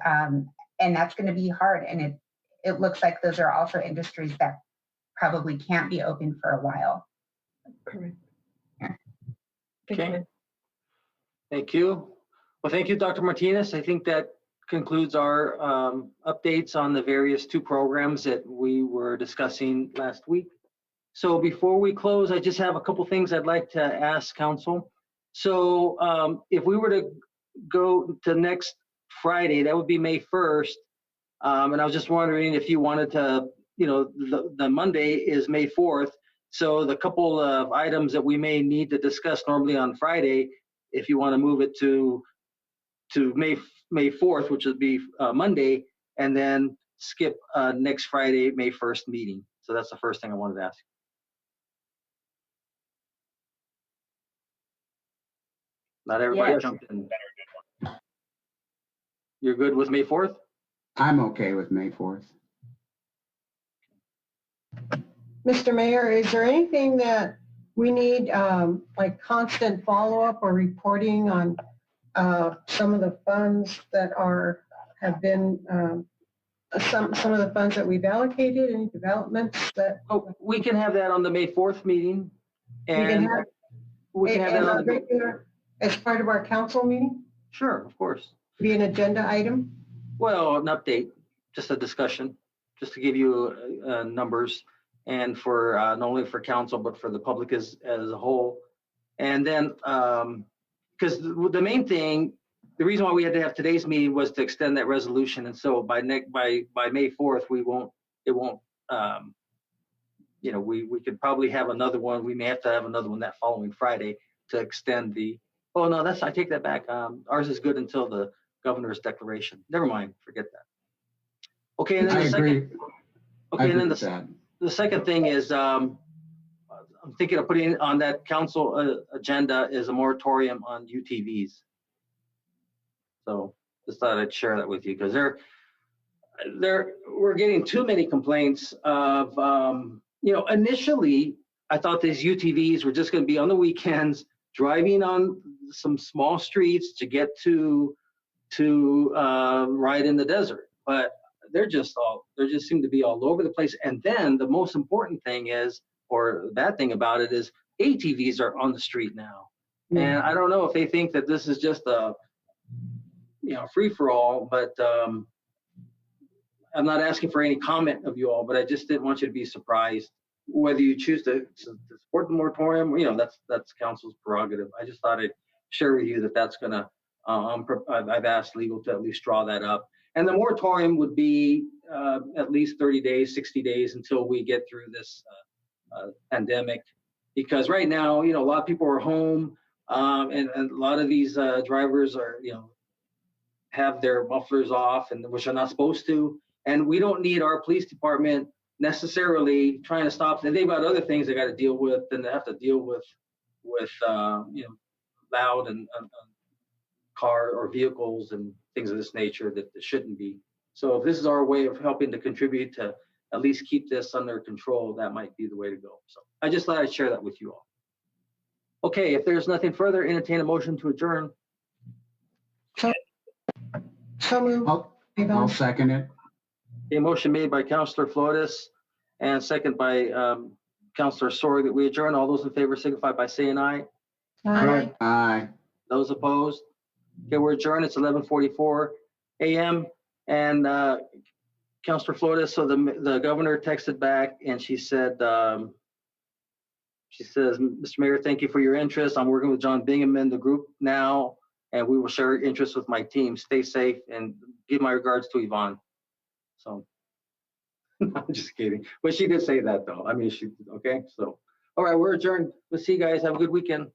Speaker 7: that's going to be hard. And it looks like those are also industries that probably can't be open for a while.
Speaker 15: Correct.
Speaker 7: Yeah.
Speaker 2: Okay. Thank you. Well, thank you, Dr. Martinez. I think that concludes our updates on the various 2 programs that we were discussing last week. So before we close, I just have a couple things I'd like to ask Council. So if we were to go to next Friday, that would be May 1st. And I was just wondering if you wanted to, the Monday is May 4th. So the couple of items that we may need to discuss normally on Friday, if you want to move it to May 4th, which would be Monday, and then skip next Friday, May 1st meeting. So that's the first thing I wanted to ask. Not everybody jumped in. You're good with May 4th?
Speaker 6: I'm okay with May 4th.
Speaker 10: Mr. Mayor, is there anything that we need, like constant follow-up or reporting on some of the funds that have been some of the funds that we've allocated, any developments that?
Speaker 2: Oh, we can have that on the May 4th meeting.
Speaker 10: And
Speaker 2: we can have that on the
Speaker 10: regular, as part of our council meeting?
Speaker 2: Sure, of course.
Speaker 10: Be an agenda item?
Speaker 2: Well, an update, just a discussion, just to give you numbers, and for not only for council, but for the public as a whole. And then, because the main thing, the reason why we had to have today's meeting was to extend that resolution. And so by May 4th, we could probably have another one. We may have to have another one that following Friday to extend the, oh no, I take that back. Ours is good until the governor's declaration. Never mind, forget that. Okay, and then
Speaker 6: I agree.
Speaker 2: Okay, and then the second thing is, I'm thinking of putting on that council agenda is a moratorium on UTVs. So just thought I'd share that with you, because we're getting too many complaints of, initially I thought these UTVs were just going to be on the weekends, driving on some small streets to get to ride in the desert, but they just seem to be all over the place. And then the most important thing is, or the bad thing about it is, ATVs are on the street now. And I don't know if they think that this is just a free for all, but I'm not asking for any comment of you all, but I just didn't want you to be surprised. Whether you choose to support the moratorium, that's council's prerogative. I just thought I'd share with you that that's gonna, I've asked legal to at least draw that up. And the moratorium would be at least 30 days, 60 days until we get through this pandemic. Because right now, a lot of people are home, and a lot of these drivers are, have their mufflers off, and which are not supposed to. And we don't need our police department necessarily trying to stop them. They've got other things they got to deal with, and they have to deal with loud and car or vehicles and things of this nature that shouldn't be. So if this is our way of helping to contribute to at least keep this under control, that might be the way to go. So I just thought I'd share that with you all. Okay, if there's nothing further, entertain a motion to adjourn.
Speaker 10: So moved.
Speaker 6: I'll second it.
Speaker 2: A motion made by Councilor Flores and second by Councilor Sorg that we adjourn. All those in favor signify by saying aye.
Speaker 10: Aye.
Speaker 6: Aye.
Speaker 2: Those opposed? Okay, we're adjourned. It's 11:44 a.m. And Councilor Flores, so the governor texted back and she said, she says, Mr. Mayor, thank you for your interest. I'm working with John Bingaman, the group now, and we will share interests with my team. Stay safe and give my regards to Yvonne. So I'm just kidding. But she did say that though. I mean, okay. So, all right, we're adjourned. We'll see you guys. Have a good weekend.